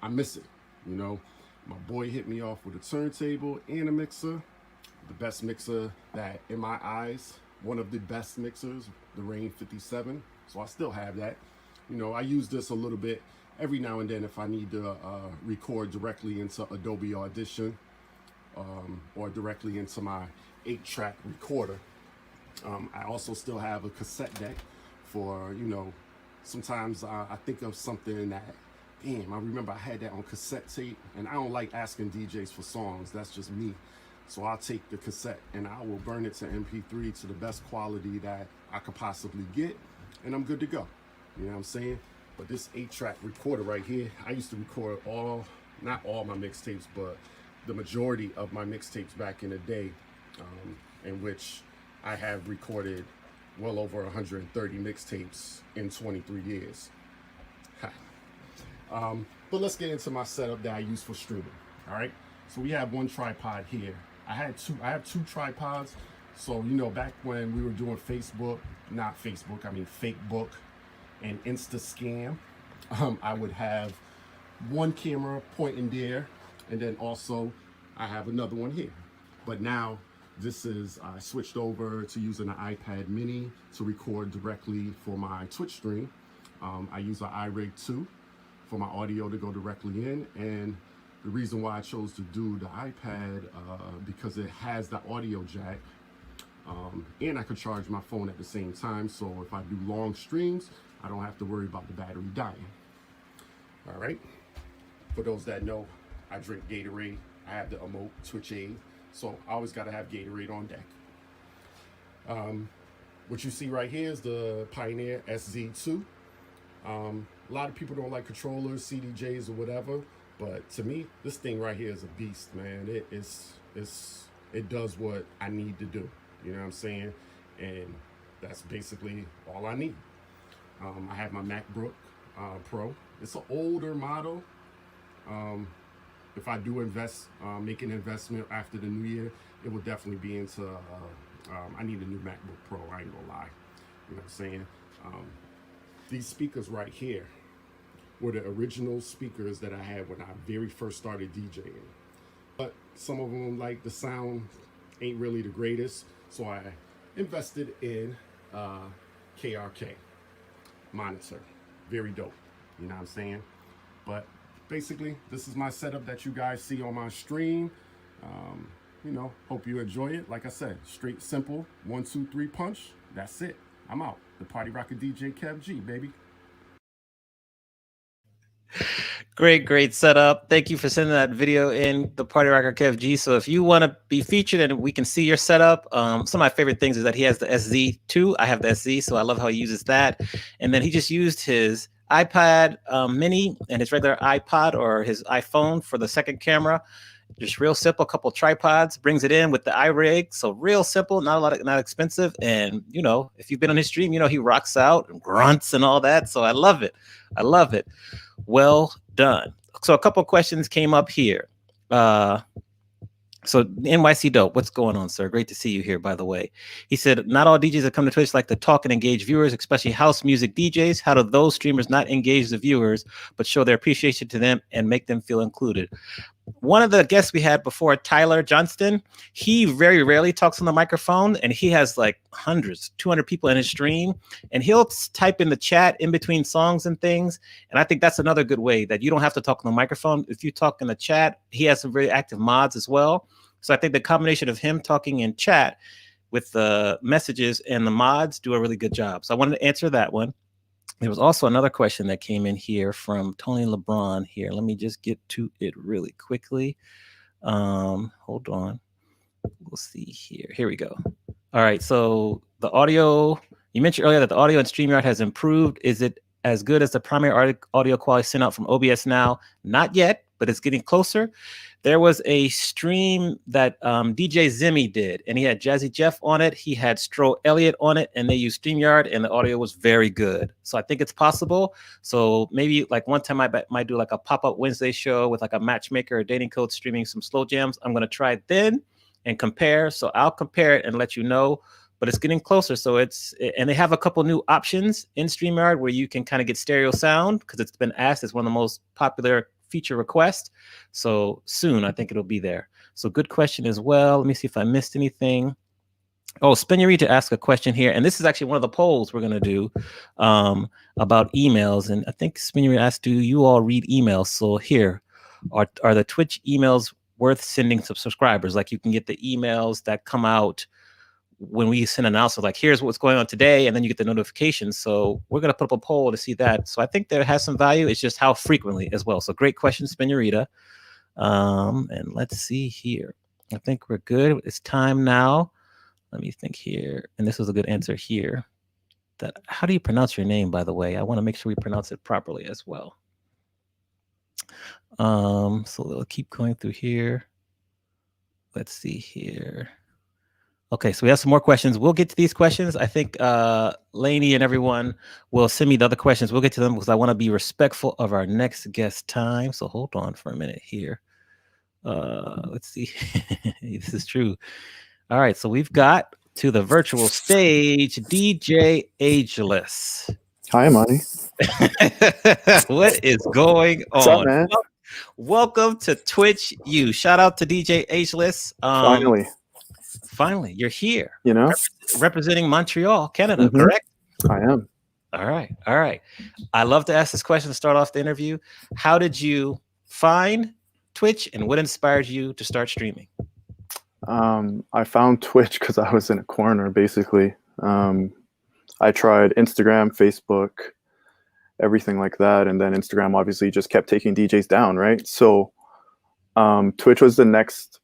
I miss it, you know? My boy hit me off with a turntable and a mixer. The best mixer that, in my eyes, one of the best mixers, the Rain 57. So I still have that. You know, I use this a little bit every now and then if I need to record directly into Adobe Audition or directly into my 8-track recorder. I also still have a cassette deck for, you know, sometimes I think of something that, damn, I remember I had that on cassette tape, and I don't like asking DJs for songs. That's just me. So I'll take the cassette and I will burn it to MP3 to the best quality that I could possibly get, and I'm good to go. You know what I'm saying? But this 8-track recorder right here, I used to record not all my mixtapes, but the majority of my mixtapes back in the day, in which I have recorded well over 130 mixtapes in 23 years. But let's get into my setup that I use for streaming. All right. So we have one tripod here. I have two tripods. So, you know, back when we were doing Facebook, Fakebook and Insta Scam, I would have one camera pointing there, and then also I have another one here. But now I switched over to using an iPad mini to record directly for my Twitch stream. I use an iRig 2 for my audio to go directly in, and the reason why I chose to do the iPad because it has the audio jack, and I could charge my phone at the same time, so if I do long streams, I don't have to worry about the battery dying. All right, for those that know, I drink Gatorade. I have the emote Twitch Aid, so I always got to have Gatorade on deck. What you see right here is the Pioneer SZ2. A lot of people don't like controllers, CDJs, or whatever, but to me, this thing right here is a beast, man. It does what I need to do. You know what I'm saying? And that's basically all I need. I have my MacBook Pro. It's an older model. If I do make an investment after the new year, it will definitely be into. I need a new MacBook Pro. I ain't gonna lie. You know what I'm saying? These speakers right here were the original speakers that I had when I very first started DJing. But some of them, like, the sound ain't really the greatest, so I invested in KRK monitor. very dope. You know what I'm saying? But basically, this is my setup that you guys see on my stream. You know, hope you enjoy it. Like I said, straight, simple, 1, 2, 3 punch. That's it. I'm out. The Party Rocker DJ Kev G, baby. Great setup. Thank you for sending that video in, the Party Rocker Kev G. So if you want to be featured and we can see your setup, some of my favorite things is that he has the SZ too. I have the SZ, so I love how he uses that. And then he just used his iPad mini and his regular iPod or his iPhone for the second camera. Just real simple, a couple tripods, brings it in with the iRig. So real simple, not expensive. And you know, if you've been on his stream, you know he rocks out and grunts and all that. So I love it. Well done. So a couple of questions came up here. So NYC Dope, what's going on, sir? Great to see you here, by the way. He said, not all DJs that come to Twitch like to talk and engage viewers, especially house music DJs. How do those streamers not engage the viewers, but show their appreciation to them and make them feel included? One of the guests we had before, Tyler Johnston, he very rarely talks on the microphone, and he has like hundreds, 200 people in his stream, and he'll type in the chat in between songs and things. And I think that's another good way that you don't have to talk on the microphone. If you talk in the chat, he has some very active mods as well. So I think the combination of him talking in chat with the messages and the mods do a really good job. So I wanted to answer that one. There was also another question that came in here from Tony LeBron here. Let me just get to it really quickly. Hold on. We'll see here. Here we go. All right. So the audio, you mentioned earlier that the audio in StreamYard has improved. Is it as good as the primary audio quality sent out from OBS now? Not yet, but it's getting closer. There was a stream that DJ Zimmy did, and he had Jazzy Jeff on it. He had Stro Elliott on it, and they used StreamYard, and the audio was very good. So I think it's possible. So maybe like one time I might do like a pop-up Wednesday show with like a matchmaker or dating coach streaming some slow jams. I'm going to try it then and compare. So I'll compare it and let you know. But it's getting closer. So and they have a couple new options in StreamYard where you can kind of get stereo sound because it's been asked as one of the most popular feature requests. So soon, I think it'll be there. So good question as well. Let me see if I missed anything. Oh, Spinnerita asked a question here. And this is actually one of the polls we're going to do about emails. And I think Spinnerita asked, do you all read emails? So here, are the Twitch emails worth sending to subscribers? Like you can get the emails that come out when we send an announcement, like here's what's going on today, and then you get the notifications. So we're going to put up a poll to see that. So I think there has some value. It's just how frequently as well. So great question, Spinnerita. And let's see here. I think we're good. It's time now. Let me think here. And this was a good answer here. How do you pronounce your name, by the way? I want to make sure we pronounce it properly as well. So we'll keep going through here. Let's see here. Okay, so we have some more questions. We'll get to these questions. I think Lainey and everyone will send me the other questions. We'll get to them because I want to be respectful of our next guest time. So hold on for a minute here. Let's see. This is true. All right, so we've got to the virtual stage, DJ Ageless. Hi, Monty. What is going on? What's up, man? Welcome to Twitch U. Shout out to DJ Ageless. Finally, you're here. You know, representing Montreal, Canada, correct? I am. All right. I love to ask this question to start off the interview. How did you find Twitch, and what inspired you to start streaming? I found Twitch because I was in a corner, basically. I tried Instagram, Facebook, everything like that, and then Instagram obviously just kept taking DJs down, right? So Twitch was the next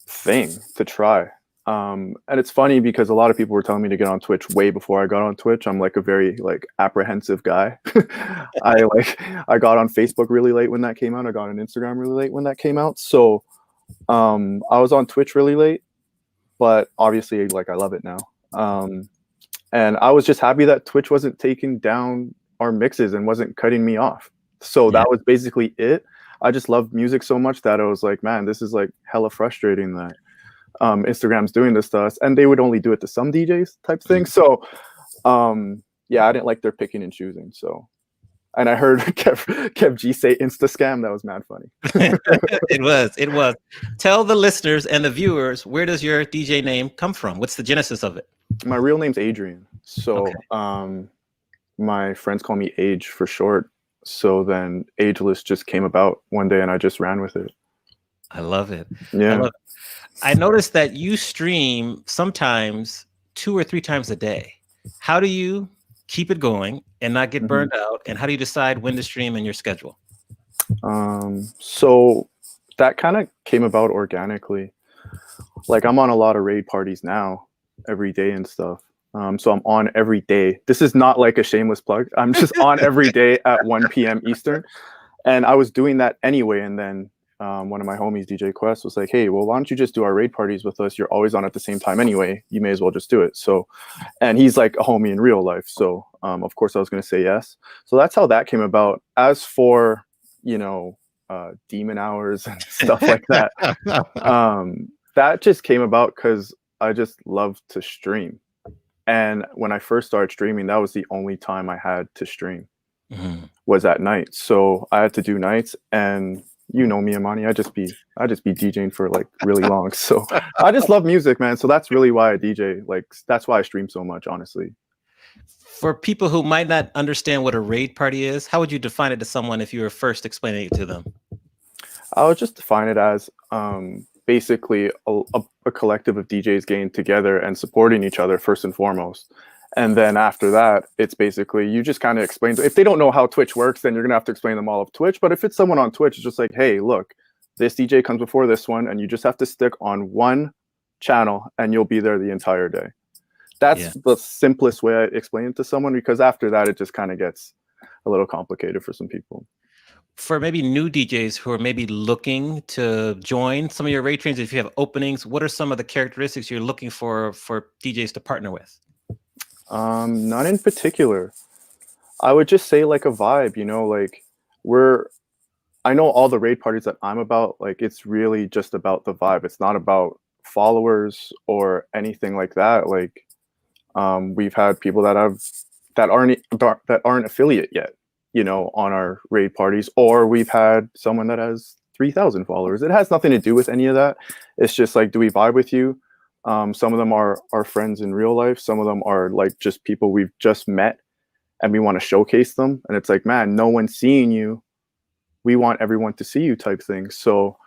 thing to try. And it's funny because a lot of people were telling me to get on Twitch way before I got on Twitch. I'm like a very apprehensive guy. I got on Facebook really late when that came out. I got on Instagram really late when that came out. So I was on Twitch really late, but obviously I love it now. And I was just happy that Twitch wasn't taking down our mixes and wasn't cutting me off. So that was basically it. I just love music so much that I was like, man, this is like hella frustrating that Instagram's doing this to us, and they would only do it to some DJs type thing. So I didn't like their picking and choosing. So, and I heard Kev G say Insta scam. That was mad funny. It was. Tell the listeners and the viewers, where does your DJ name come from? What's the genesis of it? My real name's Adrian. So my friends call me Age for short. So then Ageless just came about one day and I just ran with it. I love it. Yeah. I love it. I noticed that you stream sometimes 2 or 3 times a day. How do you keep it going and not get burned out? And how do you decide when to stream in your schedule? So that kind of came about organically. Like I'm on a lot of raid parties now every day and stuff. So I'm on every day. This is not like a shameless plug. I'm just on every day at 1 p.m. Eastern. And I was doing that anyway. And then one of my homies, DJ Quest, was like, hey, well, why don't you just do our raid parties with us? You're always on at the same time anyway. You may as well just do it. So, and he's like a homie in real life. So, of course, I was going to say yes. So that's how that came about. As for, you know, demon hours and stuff like that, that just came about because I just love to stream. And when I first started streaming, that was the only time I had to stream was at night. So I had to do nights, and you know me, Amani, I just be DJing for like really long. So I just love music, man. So that's really why I DJ. Like that's why I stream so much, honestly. For people who might not understand what a raid party is, how would you define it to someone if you were first explaining it to them? I would just define it as basically a collective of DJs getting together and supporting each other first and foremost. And then after that, it's basically you just kind of explain. If they don't know how Twitch works, then you're going to have to explain them all of Twitch. But if it's someone on Twitch, it's just like, hey, look, this DJ comes before this one, and you just have to stick on one channel and you'll be there the entire day. That's the simplest way I explain it to someone, because after that, it just kind of gets a little complicated for some people. For maybe new DJs who are maybe looking to join some of your raid trains, if you have openings, what are some of the characteristics you're looking for DJs to partner with? None in particular. I would just say like a vibe, you know, like I know all the raid parties that I'm about, like it's really just about the vibe. It's not about followers or anything like that. Like we've had people that aren't affiliate yet, you know, on our raid parties, or we've had someone that has 3,000 followers. It has nothing to do with any of that. It's just like, do we vibe with you? Some of them are our friends in real life. Some of them are like just people we've just met and we want to showcase them. And it's like, man, no one's seeing you. We want everyone to see you type thing. So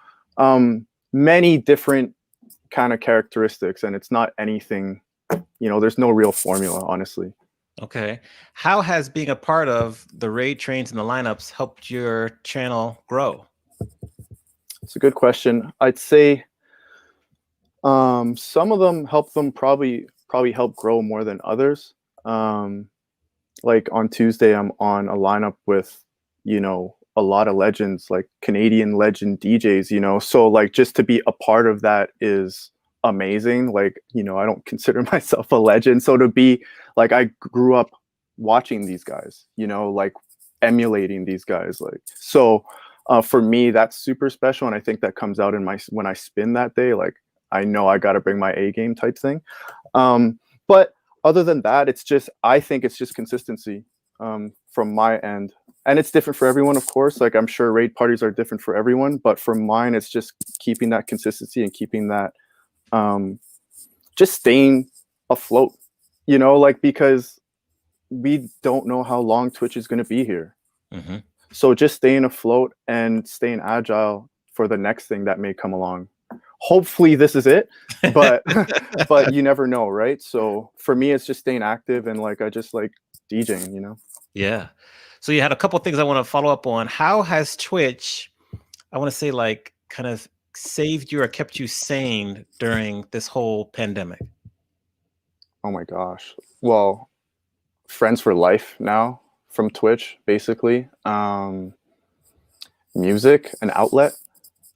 many different kind of characteristics, and it's not anything, you know, there's no real formula, honestly. Okay. How has being a part of the raid trains and the lineups helped your channel grow? It's a good question. I'd say some of them help them probably help grow more than others. Like on Tuesday, I'm on a lineup with, you know, a lot of legends, like Canadian legend DJs, you know, so like just to be a part of that is amazing. Like, you know, I don't consider myself a legend. So to be like, I grew up watching these guys, you know, like emulating these guys. Like, so for me, that's super special. And I think that comes out in when I spin that day, like, I know I got to bring my A game type thing. But other than that, I think it's just consistency from my end. And it's different for everyone, of course. Like I'm sure raid parties are different for everyone, but for mine, it's just keeping that consistency and keeping that, just staying afloat, you know, like, because we don't know how long Twitch is going to be here. Mm-hmm. So just staying afloat and staying agile for the next thing that may come along. Hopefully this is it, but but you never know, right? So for me, it's just staying active and like I just like DJing, you know. Yeah. So you had a couple of things I want to follow up on. How has Twitch, I want to say, like, kind of saved you or kept you sane during this whole pandemic? Oh my gosh. Well, friends for life now from Twitch, basically. Music, an outlet.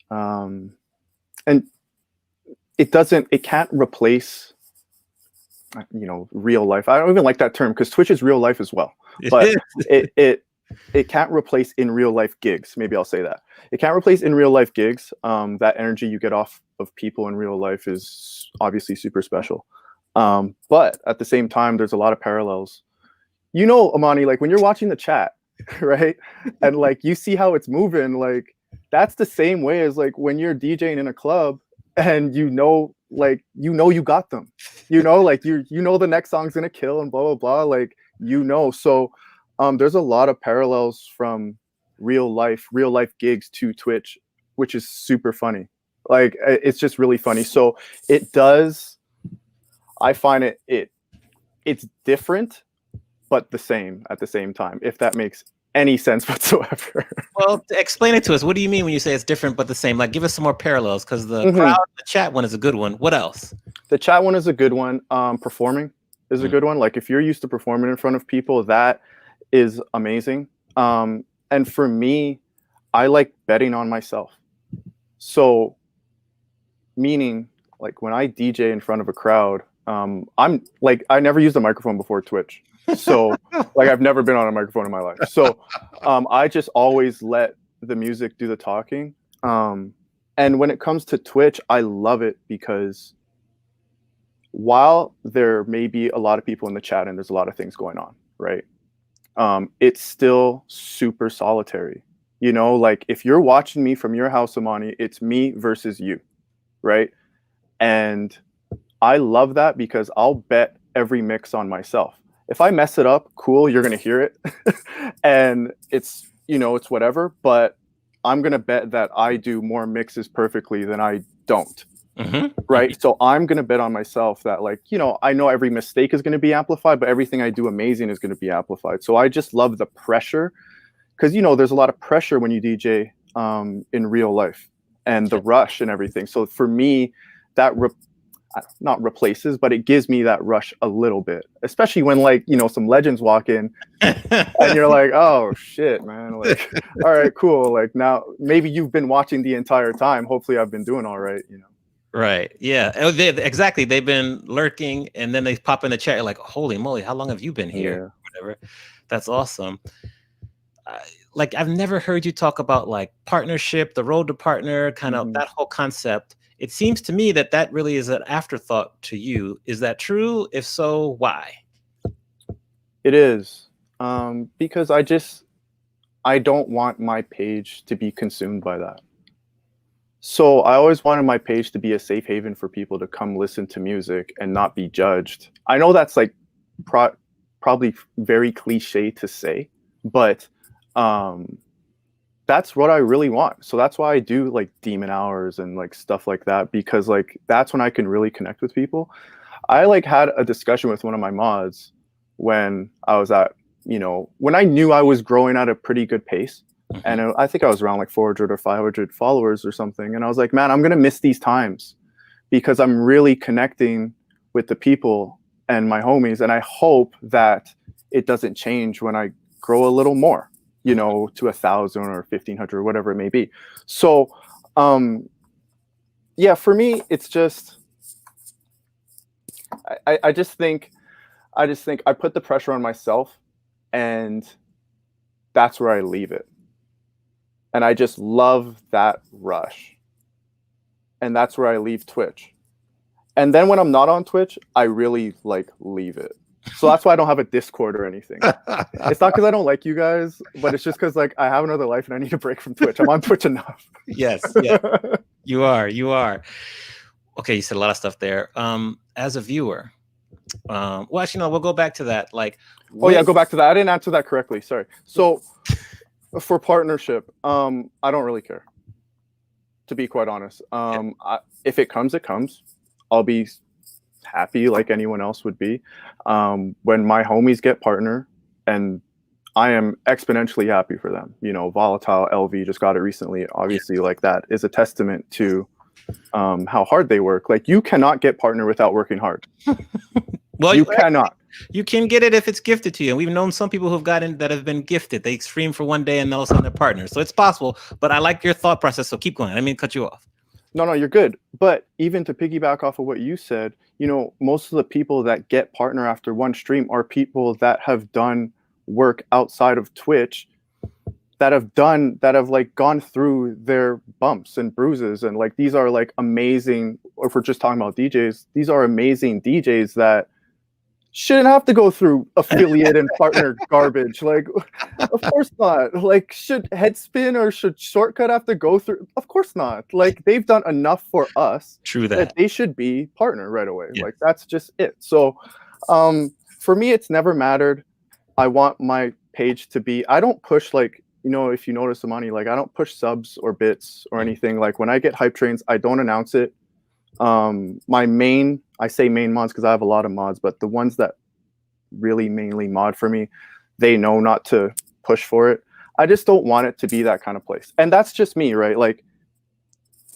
And it can't replace, you know, real life. I don't even like that term because Twitch is real life as well. But it can't replace in real life gigs. Maybe I'll say that. It can't replace in real life gigs. That energy you get off of people in real life is obviously super special. But at the same time, there's a lot of parallels. You know, Amani, like when you're watching the chat, right? And like you see how it's moving, like that's the same way as like when you're DJing in a club and you know you got them. You know, like you know the next song's gonna kill and blah blah blah. Like, you know, so There's a lot of parallels from real life gigs to Twitch, which is super funny. Like, it's just really funny. So it does, I find it's different, but the same at the same time, if that makes any sense whatsoever. Well, explain it to us. What do you mean when you say it's different but the same? Like, give us some more parallels, because the crowd, the chat one is a good one. What else? The chat one is a good one. Performing is a good one. Like, if you're used to performing in front of people, that is amazing. And for me, I like betting on myself. So, meaning, like, when I DJ in front of a crowd, I'm like, I never used a microphone before Twitch. So, like, I've never been on a microphone in my life. So, I just always let the music do the talking. And when it comes to Twitch, I love it because while there may be a lot of people in the chat and there's a lot of things going on, right? It's still super solitary. You know, like, if you're watching me from your house, Amani, it's me versus you, right? And I love that because I'll bet every mix on myself. If I mess it up, cool, you're going to hear it. And it's, you know, it's whatever, but I'm going to bet that I do more mixes perfectly than I don't. Right? So I'm going to bet on myself that, like, you know, I know every mistake is going to be amplified, but everything I do amazing is going to be amplified. So I just love the pressure, because, you know, there's a lot of pressure when you DJ in real life, and the rush and everything. So for me, that not replaces, but it gives me that rush a little bit, especially when, like, you know, some legends walk in and you're like, oh shit, man, like, all right, cool, like, now maybe you've been watching the entire time, hopefully I've been doing all right, you know. Right. Yeah. Exactly. They've been lurking, and then they pop in the chat. You're like, holy moly, how long have you been here? Yeah. Whatever. That's awesome. Like, I've never heard you talk about, like, partnership, the road to partner, kind of that whole concept. It seems to me that that really is an afterthought to you. Is that true? If so, why? It is. Because I don't want my page to be consumed by that. So I always wanted my page to be a safe haven for people to come listen to music and not be judged. I know that's, like, probably very cliche to say, but that's what I really want. So that's why I do, like, demon hours and, like, stuff like that, because, like, that's when I can really connect with people. I, like, had a discussion with one of my mods when I was at, you know, when I knew I was growing at a pretty good pace. And I think I was around, like, 400 or 500 followers or something. And I was like, man, I'm going to miss these times because I'm really connecting with the people and my homies. And I hope that it doesn't change when I grow a little more, you know, to 1,000 or 1,500 or whatever it may be. So, yeah, for me, it's just, I just think I put the pressure on myself, and that's where I leave it. And I just love that rush. And that's where I leave Twitch. And then when I'm not on Twitch, I really, like, leave it. So that's why I don't have a Discord or anything. It's not because I don't like you guys, but it's just because, like, I have another life and I need a break from Twitch. I'm on Twitch enough. Yes. Yeah. You are. Okay, you said a lot of stuff there. As a viewer, well, actually, no, we'll go back to that. Like, oh yeah, go back to that. I didn't answer that correctly. Sorry. So for partnership, I don't really care, to be quite honest. If it comes, it comes. I'll be happy like anyone else would be. When my homies get partner, and I am exponentially happy for them. You know, Volatile, LV just got it recently. Obviously, like, that is a testament to how hard they work. Like, you cannot get partner without working hard. Well, you cannot. You can get it if it's gifted to you. And we've known some people who've gotten that have been gifted. They stream for one day and all of a sudden they're partners. So it's possible, but I like your thought process. So keep going. I didn't mean to cut you off. No, you're good. But even to piggyback off of what you said, you know, most of the people that get partner after one stream are people that have done work outside of Twitch, that have like gone through their bumps and bruises. And, like, these are, like, amazing, or if we're just talking about DJs, these are amazing DJs that shouldn't have to go through affiliate and partner garbage. Like, of course not. Like, should Headspin or should Shortcut have to go through? Of course not. Like, they've done enough for us. True that they should be partner right away. Yeah. Like, that's just it. So for me, it's never mattered. I want my page to be, I don't push like, you know, if you notice the money, like I don't push subs or bits or anything. Like when I get hype trains, I don't announce it. My main, I say main mods because I have a lot of mods, but the ones that really mainly mod for me, they know not to push for it. I just don't want it to be that kind of place. And that's just me, right? Like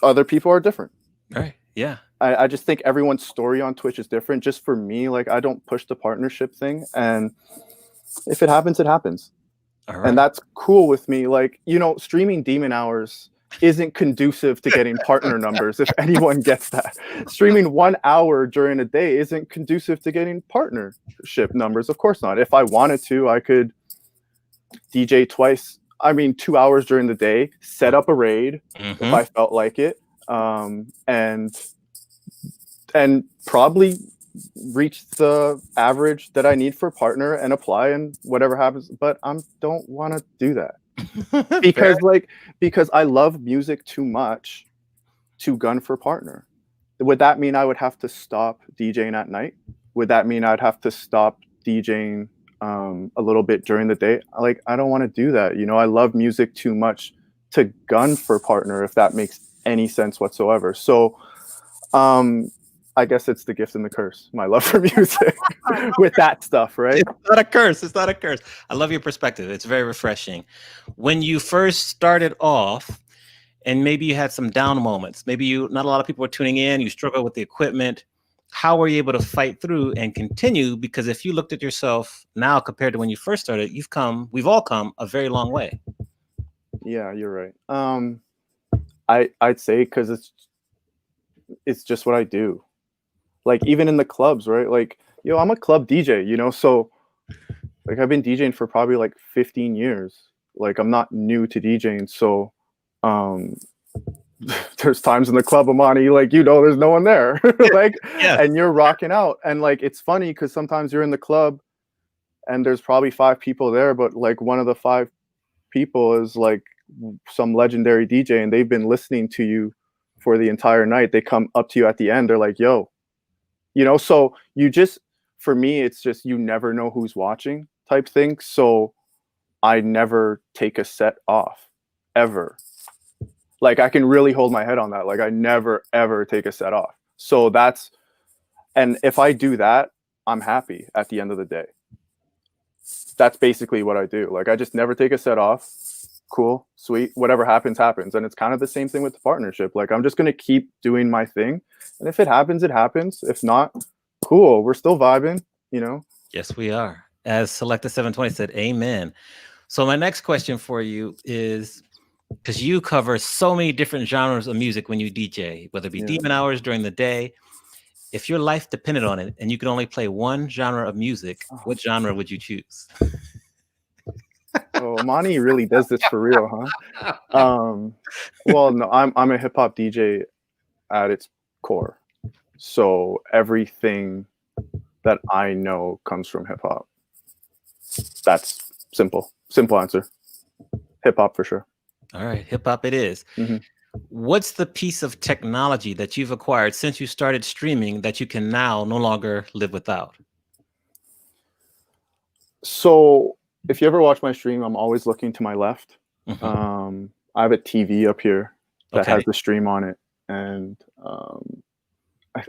other people are different. Right. Yeah. I just think everyone's story on Twitch is different. Just for me, like I don't push the partnership thing. And if it happens, it happens. All right. And that's cool with me. Like, you know, streaming demon hours isn't conducive to getting partner numbers, if anyone gets that. Streaming 1 hour during a day isn't conducive to getting partnership numbers. Of course not. If I wanted to, I could DJ 2 hours during the day, set up a raid if I felt like it, and probably reach the average that I need for partner and apply and whatever happens. But I don't want to do that because I love music too much to gun for partner. Would that mean I would have to stop DJing at night? Would that mean I'd have to stop DJing a little bit during the day? Like, I don't want to do that. You know, I love music too much to gun for partner, if that makes any sense whatsoever. So, I guess it's the gift and the curse, my love for music with that stuff, right? It's not a curse. It's not a curse. I love your perspective. It's very refreshing. When you first started off, and maybe you had some down moments, maybe not a lot of people were tuning in, you struggled with the equipment. How were you able to fight through and continue? Because if you looked at yourself now compared to when you first started, we've all come a very long way. Yeah, you're right. I'd say because it's just what I do. Like even in the clubs, right? Like, yo, I'm a club DJ, you know? So like I've been DJing for probably like 15 years. Like I'm not new to DJing. So there's times in the club, Amani, like, you know, there's no one there. Like, and you're rocking out. And like, it's funny because sometimes you're in the club and there's probably 5 people there, but like one of the 5 people is like some legendary DJ and they've been listening to you for the entire night. They come up to you at the end. They're like, yo, you know, so for me, it's just, you never know who's watching type thing. So I never take a set off ever. Like I can really hold my head on that. Like I never, ever take a set off. So and if I do that, I'm happy at the end of the day. That's basically what I do. Like I just never take a set off. Cool, sweet, whatever happens, happens. And it's kind of the same thing with the partnership. Like I'm just going to keep doing my thing. And if it happens, it happens. If not, cool. We're still vibing, you know? Yes, we are. As Selecta 720 said, amen. So my next question for you is, because you cover so many different genres of music when you DJ, whether it be demon hours during the day, if your life depended on it and you could only play one genre of music, what genre would you choose? Oh, Monty really does this for real, huh? Well, no, I'm a hip hop DJ at its core. So everything that I know comes from hip hop. That's simple answer. Hip hop for sure. All right, hip hop it is. Mm-hmm. What's the piece of technology that you've acquired since you started streaming that you can now no longer live without? So if you ever watch my stream, I'm always looking to my left. Mm-hmm. I have a TV up here that has the stream on it. And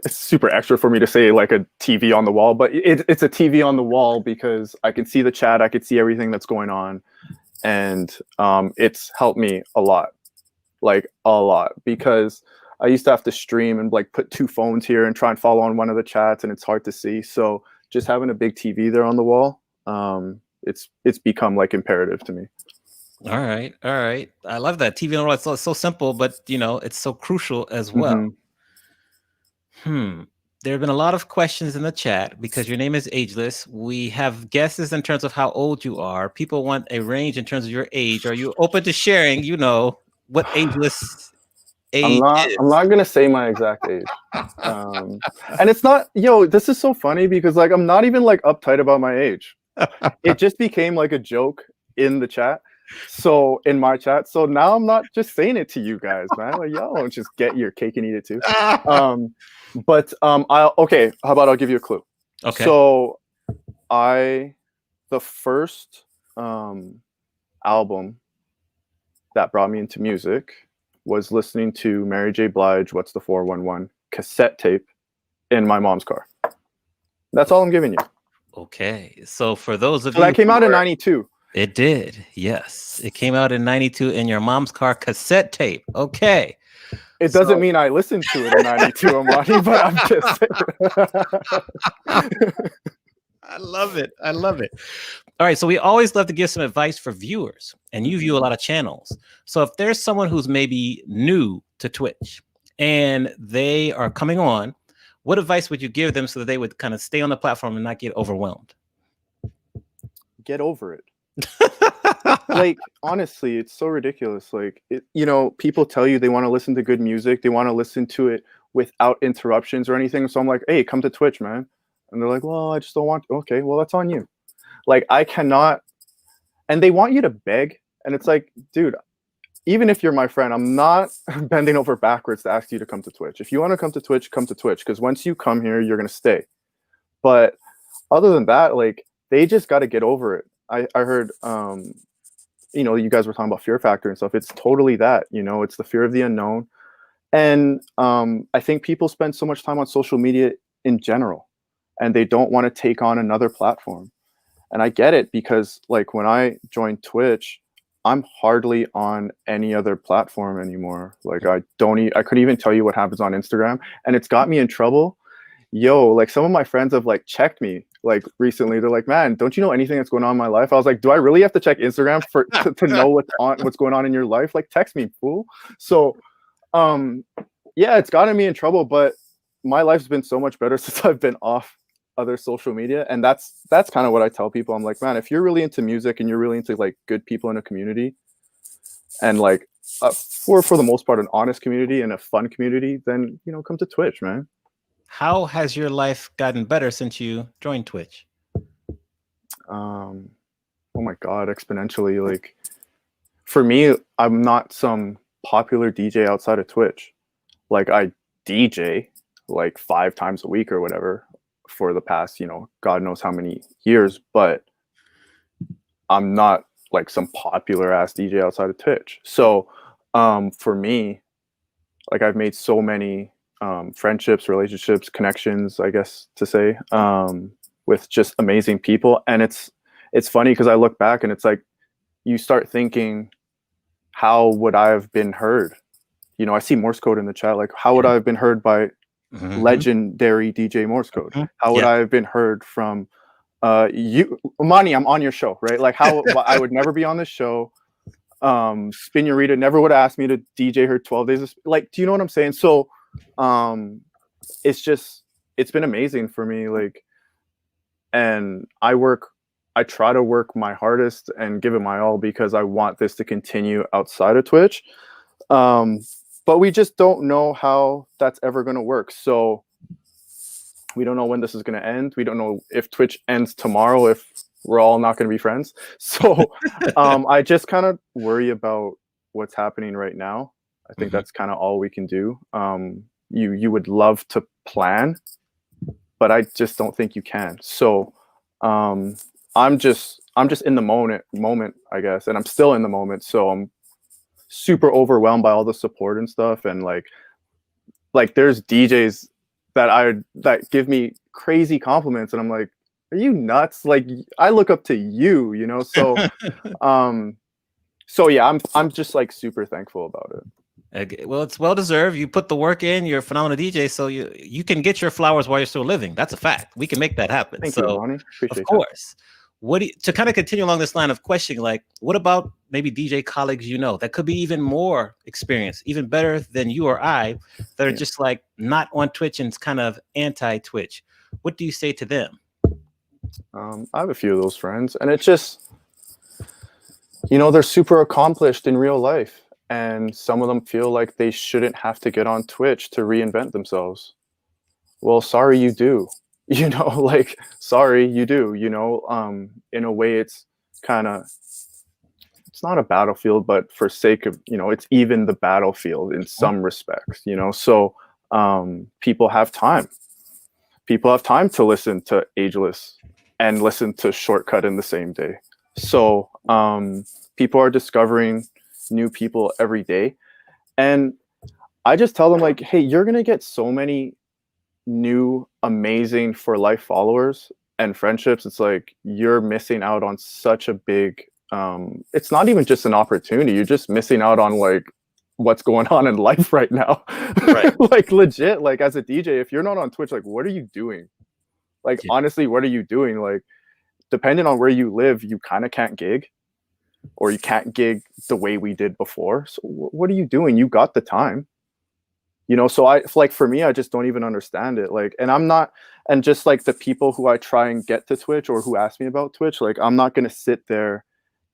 it's super extra for me to say like a TV on the wall, but it's a TV on the wall because I can see the chat. I can see everything that's going on. And it's helped me a lot, because I used to have to stream and like put 2 phones here and try and follow on one of the chats, and it's hard to see. So just having a big TV there on the wall, it's become like imperative to me. All right. I love that. TV on the wall. It's so simple, but you know, it's so crucial as well. There have been a lot of questions in the chat because your name is Ageless. We have guesses in terms of how old you are. People want a range in terms of your age. Are you open to sharing, you know, what Ageless age is? I'm not going to say my exact age. And it's not, this is so funny because like, I'm not even like uptight about my age. It just became like a joke in the chat. So in my chat. So now I'm not just saying it to you guys, man. Like, yo, just get your cake and eat it too. But okay, how about I'll give you a clue. Okay. So the first album that brought me into music was listening to Mary J. Blige, What's the 411 cassette tape in my mom's car. That's all I'm giving you. Okay. So for those of So you that came out in 92. It did. Yes. It came out in 92 in your mom's car cassette tape. Okay. It doesn't mean I listened to it in 92, Amani, but I'm just saying. I love it. I love it. All right. So we always love to give some advice for viewers, and you view a lot of channels. So if there's someone who's maybe new to Twitch and they are coming on, what advice would you give them so that they would kind of stay on the platform and not get overwhelmed? Get over it. Like, honestly, it's so ridiculous. Like, people tell you they want to listen to good music. They want to listen to it without interruptions or anything. So I'm like, hey, come to Twitch, man. And they're like, well, I just don't want to. Okay, well, that's on you. Like, I cannot. And they want you to beg. And it's like, dude, even if you're my friend, I'm not bending over backwards to ask you to come to Twitch. If you want to come to Twitch, come to Twitch. Because once you come here, you're going to stay. But other than that, like, they just got to get over it. I heard, you guys were talking about fear factor and stuff. It's totally that, it's the fear of the unknown. And I think people spend so much time on social media in general, and they don't want to take on another platform. And I get it, because like when I joined Twitch, I'm hardly on any other platform anymore. Like I couldn't even tell you what happens on Instagram, and it's got me in trouble. Like some of my friends have like checked me like recently. They're like, man, don't you know anything that's going on in my life? I was like, do I really have to check Instagram to know what's going on in your life? Like, text me, fool. So yeah, it's gotten me in trouble, but my life's been so much better since I've been off other social media. And that's kind of what I tell people. I'm like, man, if you're really into music and you're really into like good people in a community, and like for the most part an honest community and a fun community, then come to Twitch, man. How has your life gotten better since you joined Twitch? Oh my God, exponentially. Like, for me, I'm not some popular DJ outside of Twitch. Like, I DJ like 5 times a week or whatever for the past, God knows how many years, but I'm not like some popular ass DJ outside of Twitch. So for me, like, I've made so many friendships, relationships, connections, I guess to say, with just amazing people. And it's funny because I look back and it's like, you start thinking, how would I have been heard? I see Morse code in the chat. Like, how would I have been heard by legendary DJ Morse code? How would I have been heard from you, Mani? I'm on your show, right? Like, how I would never be on this show. Spinurita never would have asked me to DJ her 12 days. Like, do you know what I'm saying? So it's been amazing for me. Like, and I try to work my hardest and give it my all because I want this to continue outside of Twitch. But we just don't know how that's ever going to work. So we don't know when this is going to end. We don't know if Twitch ends tomorrow, if we're all not going to be friends. So I just kind of worry about what's happening right now. I think that's kind of all we can do. You would love to plan, but I just don't think you can. So I'm just in the moment, I guess, and I'm still in the moment. So I'm super overwhelmed by all the support and stuff, and like there's DJs that give me crazy compliments, and I'm like, are you nuts? Like, I look up to you, So so yeah, I'm just like super thankful about it. Okay. Well, it's well deserved. You put the work in. You're a phenomenal DJ, so you can get your flowers while you're still living. That's a fact. We can make that happen. Thank you, Ronnie. Appreciate of course. To kind of continue along this line of questioning, like, what about maybe DJ colleagues that could be even more experienced, even better than you or I, that are just like not on Twitch and kind of anti-Twitch? What do you say to them? I have a few of those friends, and it's just, they're super accomplished in real life, and some of them feel like they shouldn't have to get on Twitch to reinvent themselves. Well, sorry, you do. Like, sorry, you do. In a way, it's not a battlefield, but for sake of, it's even the battlefield in some respects, So people have time. People have time to listen to Ageless and listen to Shortcut in the same day. So people are discovering new people every day. And I just tell them like, hey, you're going to get so many new, amazing for life followers and friendships. It's like you're missing out on such a big, it's not even just an opportunity. You're just missing out on like what's going on in life right now. Right. Like legit, like as a DJ, if you're not on Twitch, like what are you doing? Like honestly, what are you doing? Like depending on where you live, you kind of can't gig, or you can't gig the way we did before. So what are you doing? You got the time, you know? So I like, for me, I just don't even understand it. Like, and I'm not, and just like the people who I try and get to Twitch or who ask me about Twitch, like I'm not going to sit there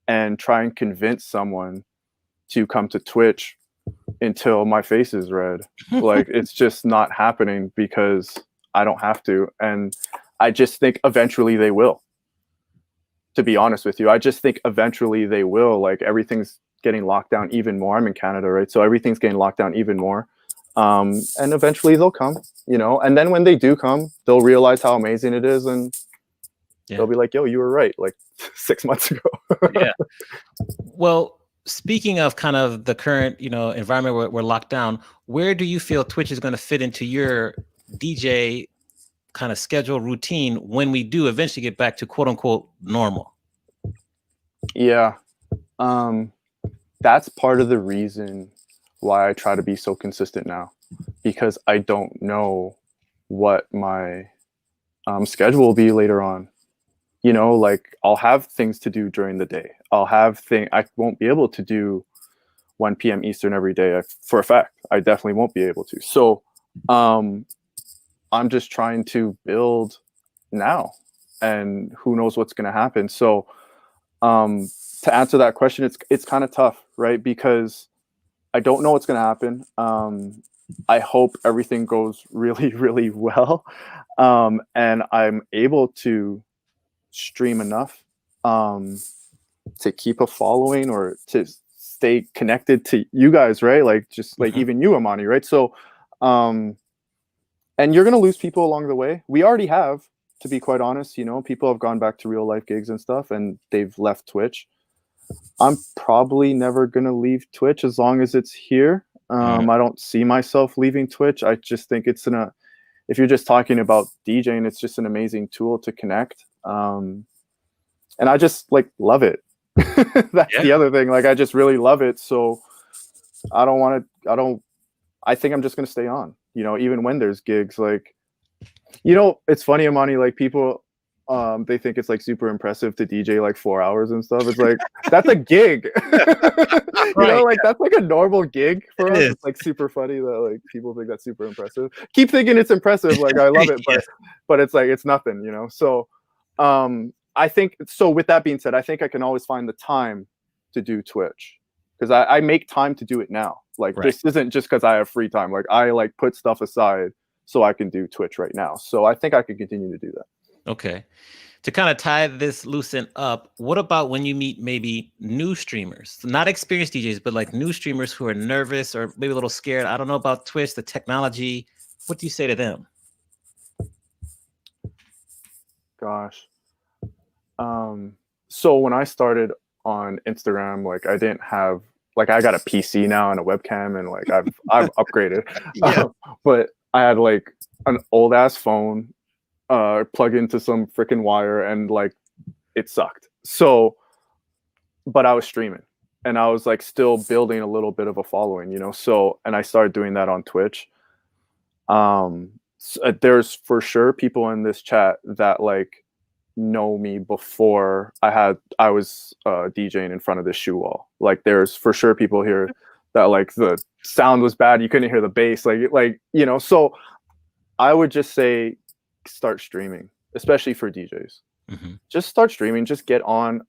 and try and convince someone to come to Twitch until my face is red. Like it's just not happening because I don't have to. And I just think eventually they will. To be honest with you, I just think eventually they will. Like everything's getting locked down even more. I'm in Canada, right? So everything's getting locked down even more. And eventually they'll come, you know, and then when they do come, they'll realize how amazing it is. And they'll be like, yo, you were right. Like 6 months ago. Yeah. Well, speaking of kind of the current, you know, environment where we're locked down, where do you feel Twitch is going to fit into your DJ kind of schedule routine when we do eventually get back to quote unquote normal? Yeah. That's part of the reason why I try to be so consistent now, because I don't know what my schedule will be later on. You know, like I'll have things to do during the day. I won't be able to do 1 p.m. Eastern every day. For a fact, I definitely won't be able to. So I'm just trying to build now, and who knows what's going to happen. So to answer that question, it's kind of tough, right? Because I don't know what's going to happen. I hope everything goes really, really well. And I'm able to stream enough to keep a following or to stay connected to you guys, right? Like just like even you, Amani, right? So and you're gonna lose people along the way. We already have, to be quite honest. You know, people have gone back to real life gigs and stuff and they've left Twitch. I'm probably never gonna leave Twitch as long as it's here. I don't see myself leaving Twitch. I just think it's if you're just talking about DJing, it's just an amazing tool to connect. And I just like love it. That's the other thing. Like I just really love it. So I think I'm just gonna stay on, you know, even when there's gigs. Like, you know, it's funny, Amani, like people they think it's like super impressive to DJ like 4 hours and stuff. It's like that's a gig. You know, like that's like a normal gig for us. It's like super funny that like people think that's super impressive. Keep thinking it's impressive, like I love it, but it's like it's nothing, you know. So I think so. With that being said, I think I can always find the time to do Twitch because I make time to do it now. Like this isn't just because I have free time. Like I like put stuff aside so I can do Twitch right now. So I think I can continue to do that. Okay. To kind of tie this loose end up, what about when you meet maybe new streamers, not experienced DJs, but like new streamers who are nervous or maybe a little scared? I don't know about Twitch, the technology. What do you say to them? Gosh. So when I started on Instagram, like I didn't have, like I got a PC now and a webcam and like I've upgraded. But I had like an old ass phone, plug into some freaking wire, and like it sucked. So, but I was streaming and I was like still building a little bit of a following, you know. So, and I started doing that on Twitch. So there's for sure people in this chat that like know me before I was DJing in front of this shoe wall. Like there's for sure people here that like the sound was bad, you couldn't hear the bass, like you know. So I would just say start streaming, especially for DJs. Just start streaming, just get on.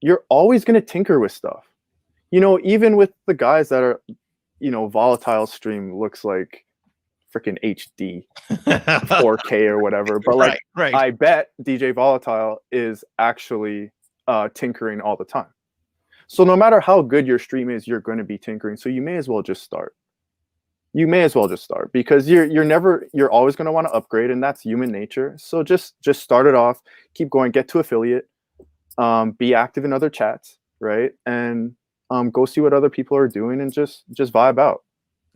You're always going to tinker with stuff, you know. Even with the guys that are, you know, Volatile stream looks like freaking HD 4K or whatever, but like I bet DJ Volatile is actually tinkering all the time. So no matter how good your stream is, you're going to be tinkering. So you may as well just start. Because you're always going to want to upgrade, and that's human nature. So just start it off, keep going, get to affiliate, be active in other chats, right? And go see what other people are doing and just vibe out.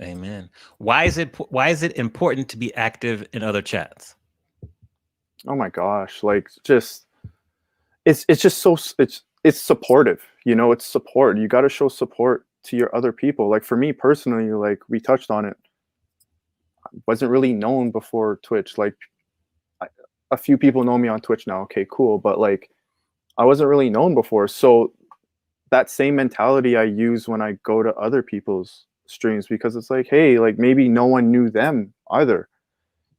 Amen. Why is it important to be active in other chats? Oh my gosh, like just it's just so it's supportive, you know, it's support. You got to show support to your other people. Like for me personally, like we touched on it, I wasn't really known before Twitch. Like a few people know me on Twitch now. Okay, cool, but like I wasn't really known before. So that same mentality I use when I go to other people's streams, because it's like, hey, like maybe no one knew them either.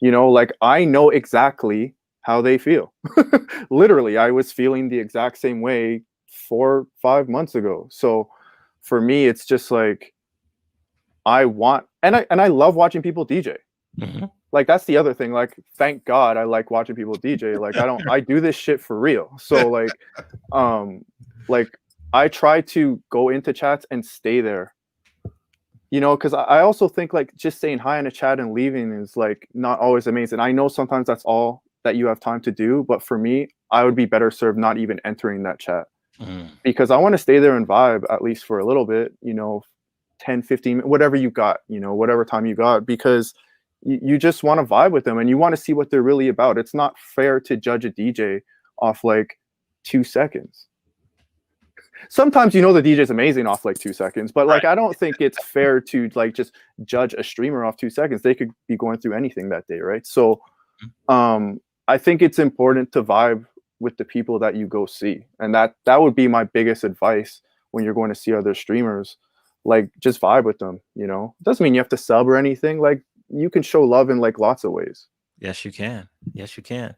You know, like I know exactly how they feel. Literally, I was feeling the exact same way 4-5 months ago. So for me, it's just like I want, and I love watching people DJ. Mm-hmm. Like that's the other thing. Like, thank God I like watching people DJ. Like I do this shit for real. So like I try to go into chats and stay there. You know, because I also think like just saying hi in a chat and leaving is like not always amazing. I know sometimes that's all that you have time to do, but for me, I would be better served not even entering that chat because I want to stay there and vibe at least for a little bit, you know, 10, 15, whatever you got, you know, whatever time you got, because you just want to vibe with them and you want to see what they're really about. It's not fair to judge a DJ off like 2 seconds. Sometimes, you know, the DJ is amazing off like 2 seconds, but like, I don't think it's fair to like just judge a streamer off 2 seconds. They could be going through anything that day. Right. So, I think it's important to vibe with the people that you go see. And that would be my biggest advice when you're going to see other streamers, like just vibe with them. You know, it doesn't mean you have to sub or anything. Like you can show love in like lots of ways. Yes, you can. Yes, you can.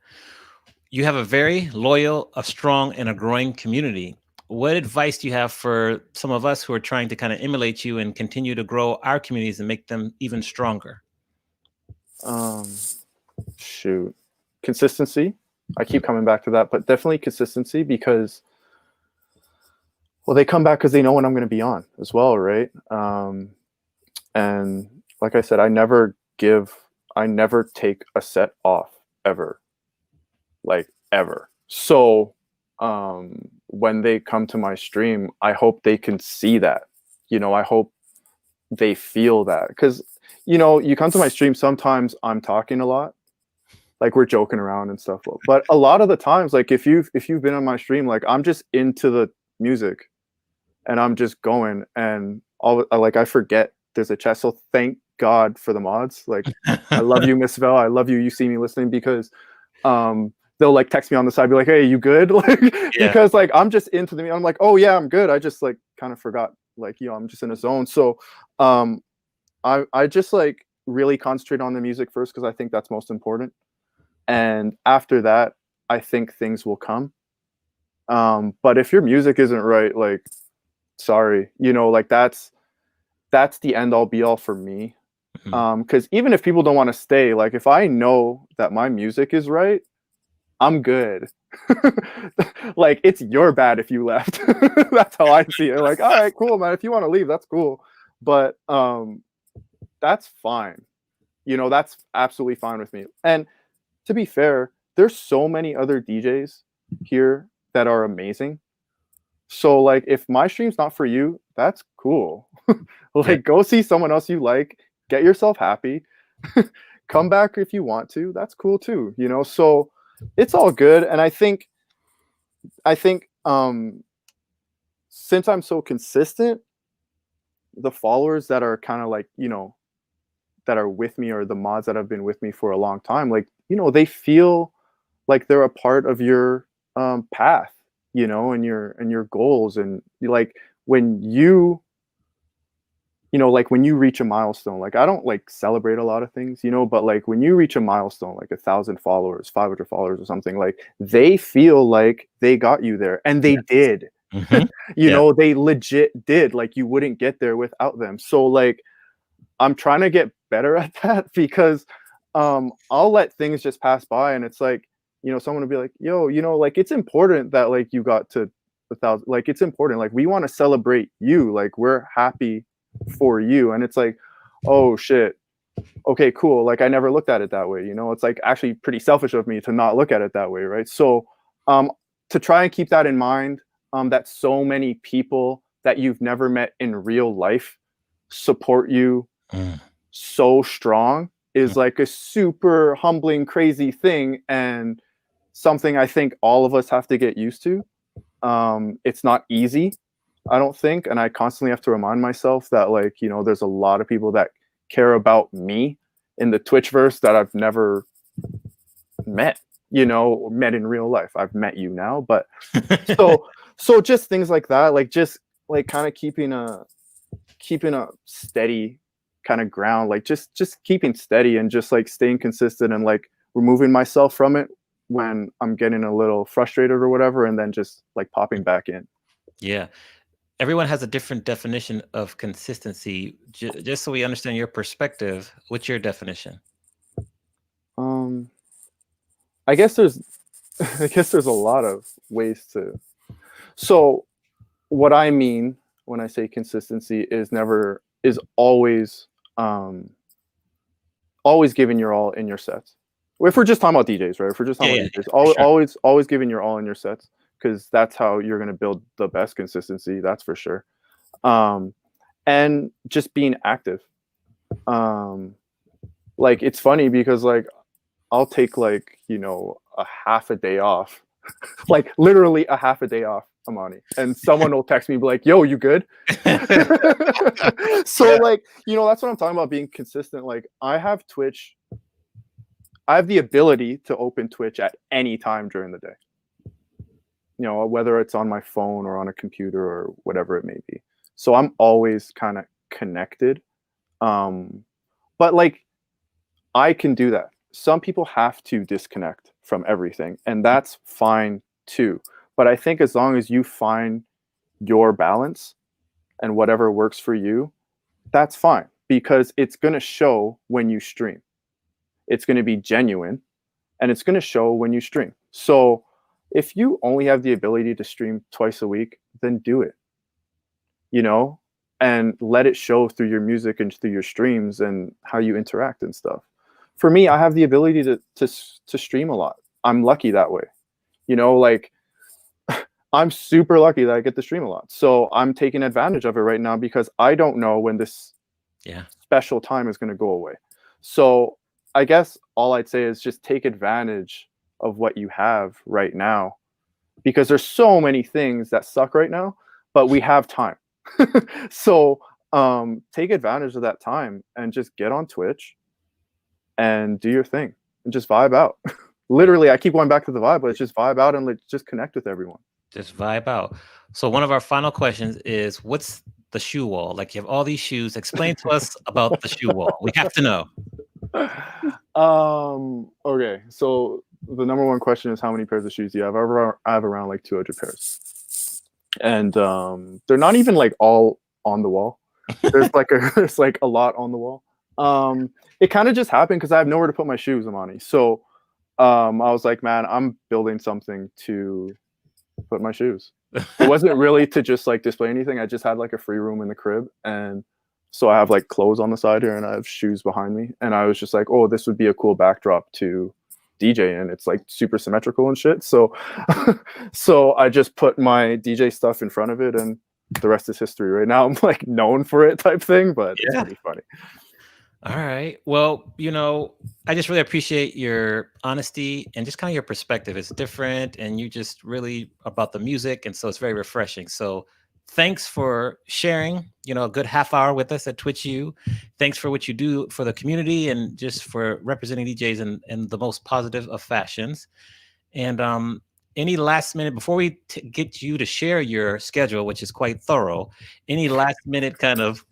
You have a very loyal, a strong, and a growing community. What advice do you have for some of us who are trying to kind of emulate you and continue to grow our communities and make them even stronger? Shoot, consistency. I keep coming back to that, but definitely consistency because, well, they come back because they know when I'm going to be on as well, right? And like I said, I never take a set off ever, like ever. So when they come to my stream, I hope they can see that, you know, I hope they feel that, because, you know, you come to my stream, sometimes I'm talking a lot, like we're joking around and stuff, but a lot of the times, like if you've been on my stream, like I'm just into the music and I'm just going, and I forget there's a chat. So thank God for the mods. Like I love you, Miss Vel, I love you see me listening, because they'll like text me on the side, be like, hey, you good? Like because like I'm just into the, I'm like, oh yeah, I'm good, I just like kind of forgot, like, you know, I'm just in a zone. So I just like really concentrate on the music first, because I think that's most important, and after that I think things will come. But if your music isn't right, like sorry, you know, like that's the end all be all for me. Because even if people don't want to stay, like if I know that my music is right, I'm good. Like it's your bad if you left. That's how I see it. Like, all right, cool, man, if you want to leave, that's cool, but that's fine, you know, that's absolutely fine with me. And to be fair, there's so many other DJs here that are amazing. So like if my stream's not for you, that's cool. Like go see someone else you like, get yourself happy. Come back if you want to, that's cool too, you know. So it's all good. And I think since I'm so consistent, the followers that are kind of like, you know, that are with me, or the mods that have been with me for a long time, like, you know, they feel like they're a part of your path, you know, and your goals. And like when you know, like when you reach a milestone, like I don't like celebrate a lot of things, you know, but like when you reach a milestone, like 1,000 followers, 500 followers or something, like they feel like they got you there, and they did. You know, they legit did. Like you wouldn't get there without them. So like I'm trying to get better at that, because I'll let things just pass by, and it's like, you know, someone will be like, yo, you know, like it's important that like you got to 1,000, like it's important, like we want to celebrate you, like we're happy for you. And it's like, oh shit, okay, cool, like I never looked at it that way, you know. It's like actually pretty selfish of me to not look at it that way, right? So to try and keep that in mind, that so many people that you've never met in real life support you so strong is like a super humbling, crazy thing, and something I think all of us have to get used to. It's not easy, I don't think, and I constantly have to remind myself that, like, you know, there's a lot of people that care about me in the Twitchverse that I've never met, you know, or met in real life. I've met you now, but so just things like that, like just like kind of keeping a steady kind of ground, like just keeping steady and just like staying consistent and like removing myself from it when I'm getting a little frustrated or whatever, and then just like popping back in. Yeah. Everyone has a different definition of consistency. Just so we understand your perspective, what's your definition? I guess there's a lot of ways to. So what I mean when I say consistency is always giving your all in your sets. If we're just talking about DJs, right? If we're just talking about DJs, always giving your all in your sets, because that's how you're going to build the best consistency. That's for sure. And just being active. Like, it's funny because like I'll take like, you know, a half a day off, like literally a half a day off, Amani, and someone will text me, be like, yo, you good? So like, you know, that's what I'm talking about, being consistent. Like, I have the ability to open Twitch at any time during the day, you know, whether it's on my phone or on a computer or whatever it may be. So I'm always kind of connected. But like, I can do that. Some people have to disconnect from everything, and that's fine too. But I think as long as you find your balance and whatever works for you, that's fine, because it's going to show when you stream. It's going to be genuine, and it's going to show when you stream. So if you only have the ability to stream twice a week, then do it, you know, and let it show through your music and through your streams and how you interact and stuff. For me, I have the ability to stream a lot. I'm lucky that way, you know, like I'm super lucky that I get to stream a lot. So I'm taking advantage of it right now, because I don't know when this special time is going to go away. So I guess all I'd say is just take advantage of what you have right now, because there's so many things that suck right now, but we have time. So take advantage of that time and just get on Twitch and do your thing and just vibe out. Literally, I keep going back to the vibe, but it's just vibe out and just connect with everyone. Just vibe out. So one of our final questions is, what's the shoe wall? Like, you have all these shoes. Explain to us about the shoe wall. We have to know. Okay, so the number one question is, how many pairs of shoes do you have? I have around like 200 pairs, and they're not even like all on the wall. There's like a lot on the wall. It kind of just happened because I have nowhere to put my shoes, Amani. So I was like, man, I'm building something to put my shoes. It wasn't really to just like display anything. I just had like a free room in the crib, and so I have like clothes on the side here and I have shoes behind me, and I was just like, oh, this would be a cool backdrop to DJ, and it's like super symmetrical and shit. So so I just put my DJ stuff in front of it, and the rest is history. Right now I'm like known for it type thing, but it's pretty funny. All right. Well, you know, I just really appreciate your honesty and just kind of your perspective. It's different, and you just really about the music, and so it's very refreshing. So thanks for sharing, you know, a good half hour with us at Twitch U. Thanks for what you do for the community and just for representing DJs in the most positive of fashions. And any last minute, before we get you to share your schedule, which is quite thorough, any last minute kind of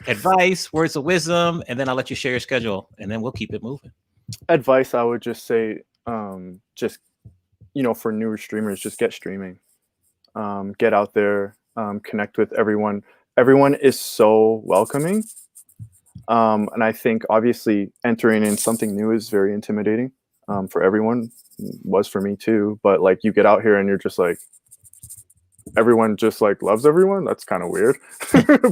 advice, words of wisdom, and then I'll let you share your schedule, and then we'll keep it moving. Advice, I would just say, just, you know, for newer streamers, just get streaming, get out there, connect with everyone. Everyone is so welcoming, and I think obviously entering in something new is very intimidating for everyone. Was for me too, but like, you get out here and you're just like, everyone just like loves everyone. That's kind of weird.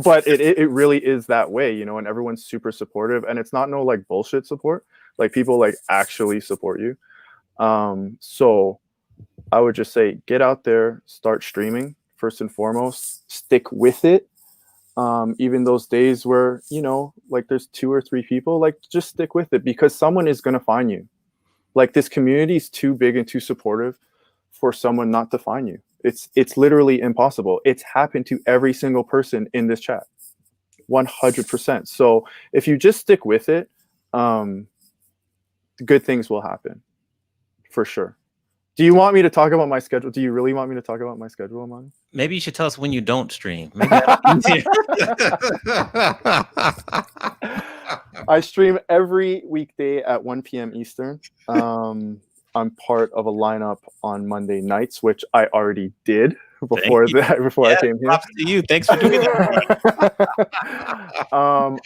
But it really is that way, you know, and everyone's super supportive, and it's not no like bullshit support. Like, people like actually support you. So I would just say get out there, start streaming first and foremost, stick with it. Even those days where, you know, like there's 2 or 3 people, like just stick with it because someone is going to find you. Like this community is too big and too supportive for someone not to find you. It's literally impossible. It's happened to every single person in this chat. 100%. So if you just stick with it, good things will happen for sure. Do you want me to talk about my schedule? Do you really want me to talk about my schedule, Amani? Maybe you should tell us when you don't stream. Maybe I stream every weekday at 1 p.m. Eastern. I'm part of a lineup on Monday nights, which I already did before I came here. Props to you. Thanks for doing that.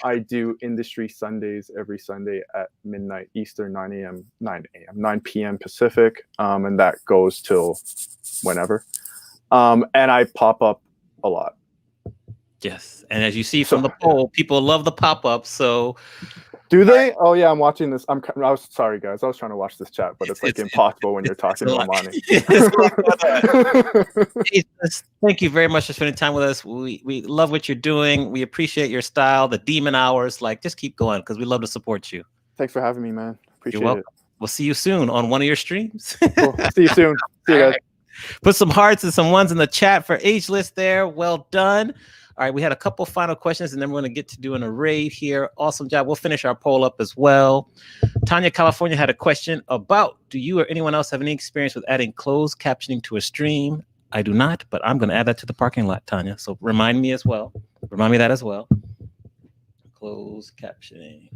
I do Industry Sundays every Sunday at midnight Eastern, 9 p.m. Pacific, and that goes till whenever. And I pop up a lot. Yes, and as you see from the poll, people love the pop-ups. So, do they? Oh yeah, I'm watching this. I was sorry, guys. I was trying to watch this chat, but it's impossible when you're talking to Amani. Thank you very much for spending time with us. We love what you're doing. We appreciate your style, the demon hours. Like, just keep going because we love to support you. Thanks for having me, man. Appreciate You're welcome. it. We'll see you soon on one of your streams. Cool. See you soon. See you guys. Right. Put some hearts and some ones in the chat for Ageless there. Well done. All right, we had a couple final questions, and then we're going to get to doing a raid here. Awesome job. We'll finish our poll up as well. Tanya, California, had a question about, do you or anyone else have any experience with adding closed captioning to a stream? I do not, but I'm going to add that to the parking lot, Tanya. So remind me as well. Remind me that as well. Closed captioning.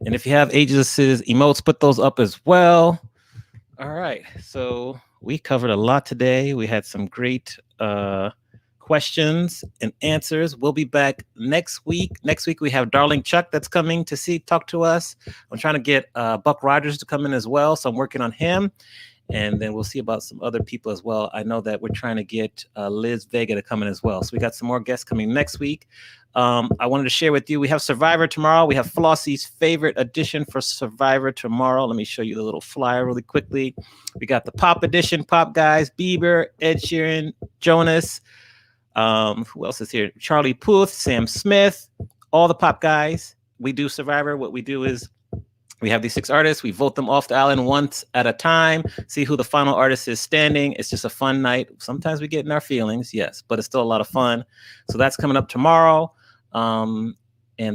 And if you have Ageless's emotes, put those up as well. All right, so we covered a lot today. We had some great questions and answers. We'll be back next week. Next week we have Darling Chuck that's coming to talk to us. I'm trying to get Buck Rogers to come in as well, so I'm working on him. And then we'll see about some other people as well. I know that we're trying to get Liz Vega to come in as well. So we got some more guests coming next week. I wanted to share with you, we have Survivor tomorrow. We have Flossie's favorite edition for Survivor tomorrow. Let me show you the little flyer really quickly. We got the Pop edition, Pop guys, Bieber, Ed Sheeran, Jonas. Who else is here? Charlie Puth, Sam Smith, all the Pop guys. We do Survivor. What we do is we have these 6 artists. We vote them off the island once at a time, see who the final artist is standing. It's just a fun night. Sometimes we get in our feelings, yes, but it's still a lot of fun. So that's coming up tomorrow. And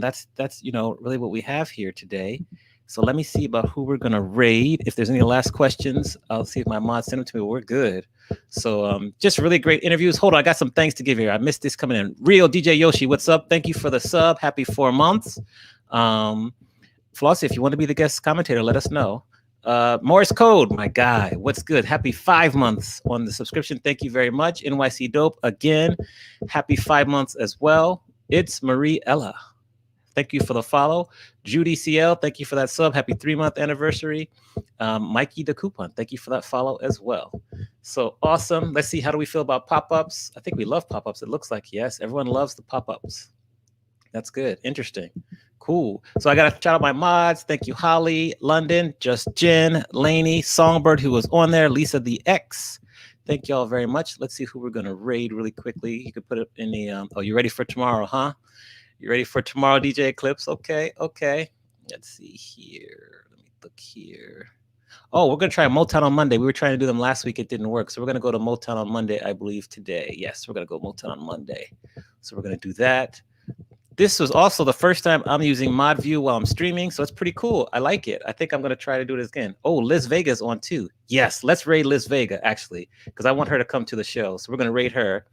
that's really what we have here today. So let me see about who we're going to raid. If there's any last questions, I'll see if my mod sent them to me. We're good. So just really great interviews. Hold on, I got some thanks to give here. I missed this coming in. Real DJ Yoshi, what's up? Thank you for the sub. Happy 4 months. Flossie, if you want to be the guest commentator, let us know. Morris Code, my guy, what's good? Happy 5 months on the subscription. Thank you very much. NYC Dope, again, happy 5 months as well. It's Marie Ella. Thank you for the follow. Judy CL, thank you for that sub. Happy 3-month anniversary. Mikey the Coupon, thank you for that follow as well. So awesome. Let's see, how do we feel about pop-ups? I think we love pop-ups. It looks like, yes, everyone loves the pop-ups. That's good. Interesting. Cool. So I got to shout out my mods. Thank you, Holly, London, Just Jen, Laney, Songbird, who was on there, Lisa the X. Thank you all very much. Let's see who we're going to raid really quickly. You could put it in the, oh, you ready for tomorrow, huh? You ready for tomorrow, DJ Eclipse? Okay. Let's see here. Let me look here. Oh, we're going to try Motown on Monday. We were trying to do them last week. It didn't work. So we're going to go to Motown on Monday, I believe, today. Yes, we're going to go Motown on Monday. So we're going to do that. This was also the first time I'm using ModView while I'm streaming, so it's pretty cool. I like it. I think I'm going to try to do this again. Oh, Liz Vega's on too. Yes, let's raid Liz Vega, actually, because I want her to come to the show. So we're going to raid her,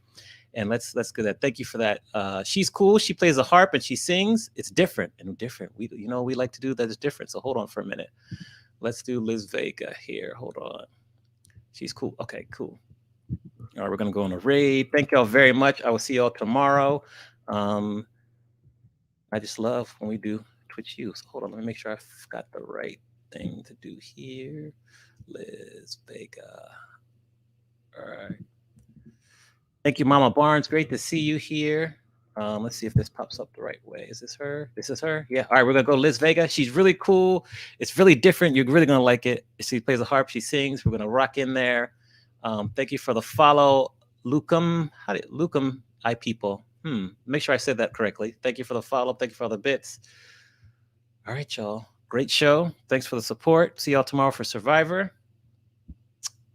and let's do that. Thank you for that. She's cool. She plays a harp and she sings. It's different. We like to do that. It's different. So hold on for a minute. Let's do Liz Vega here. Hold on. She's cool. Okay, cool. All right, we're going to go on a raid. Thank y'all very much. I will see y'all tomorrow. I just love when we do Twitch use. Hold on, let me make sure I've got the right thing to do here. Liz Vega. All right. Thank you, Mama Barnes. Great to see you here. Let's see if this pops up the right way. Is this her? This is her. Yeah. All right, we're gonna go Liz Vega. She's really cool. It's really different. You're really gonna like it. She plays the harp. She sings. We're gonna rock in there. Thank you for the follow, Lucum. Lucum I people? Make sure I said that correctly. Thank you for the follow. Thank you for all the bits. All right, y'all. Great show. Thanks for the support. See y'all tomorrow for Survivor.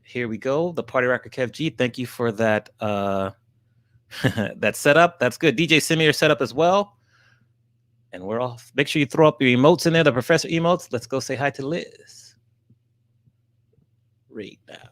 Here we go. The Party Rocker Kev G. Thank you for that. That setup. That's good. DJ, send me your setup as well. And we're off. Make sure you throw up your emotes in there, the professor emotes. Let's go say hi to Liz. Read now.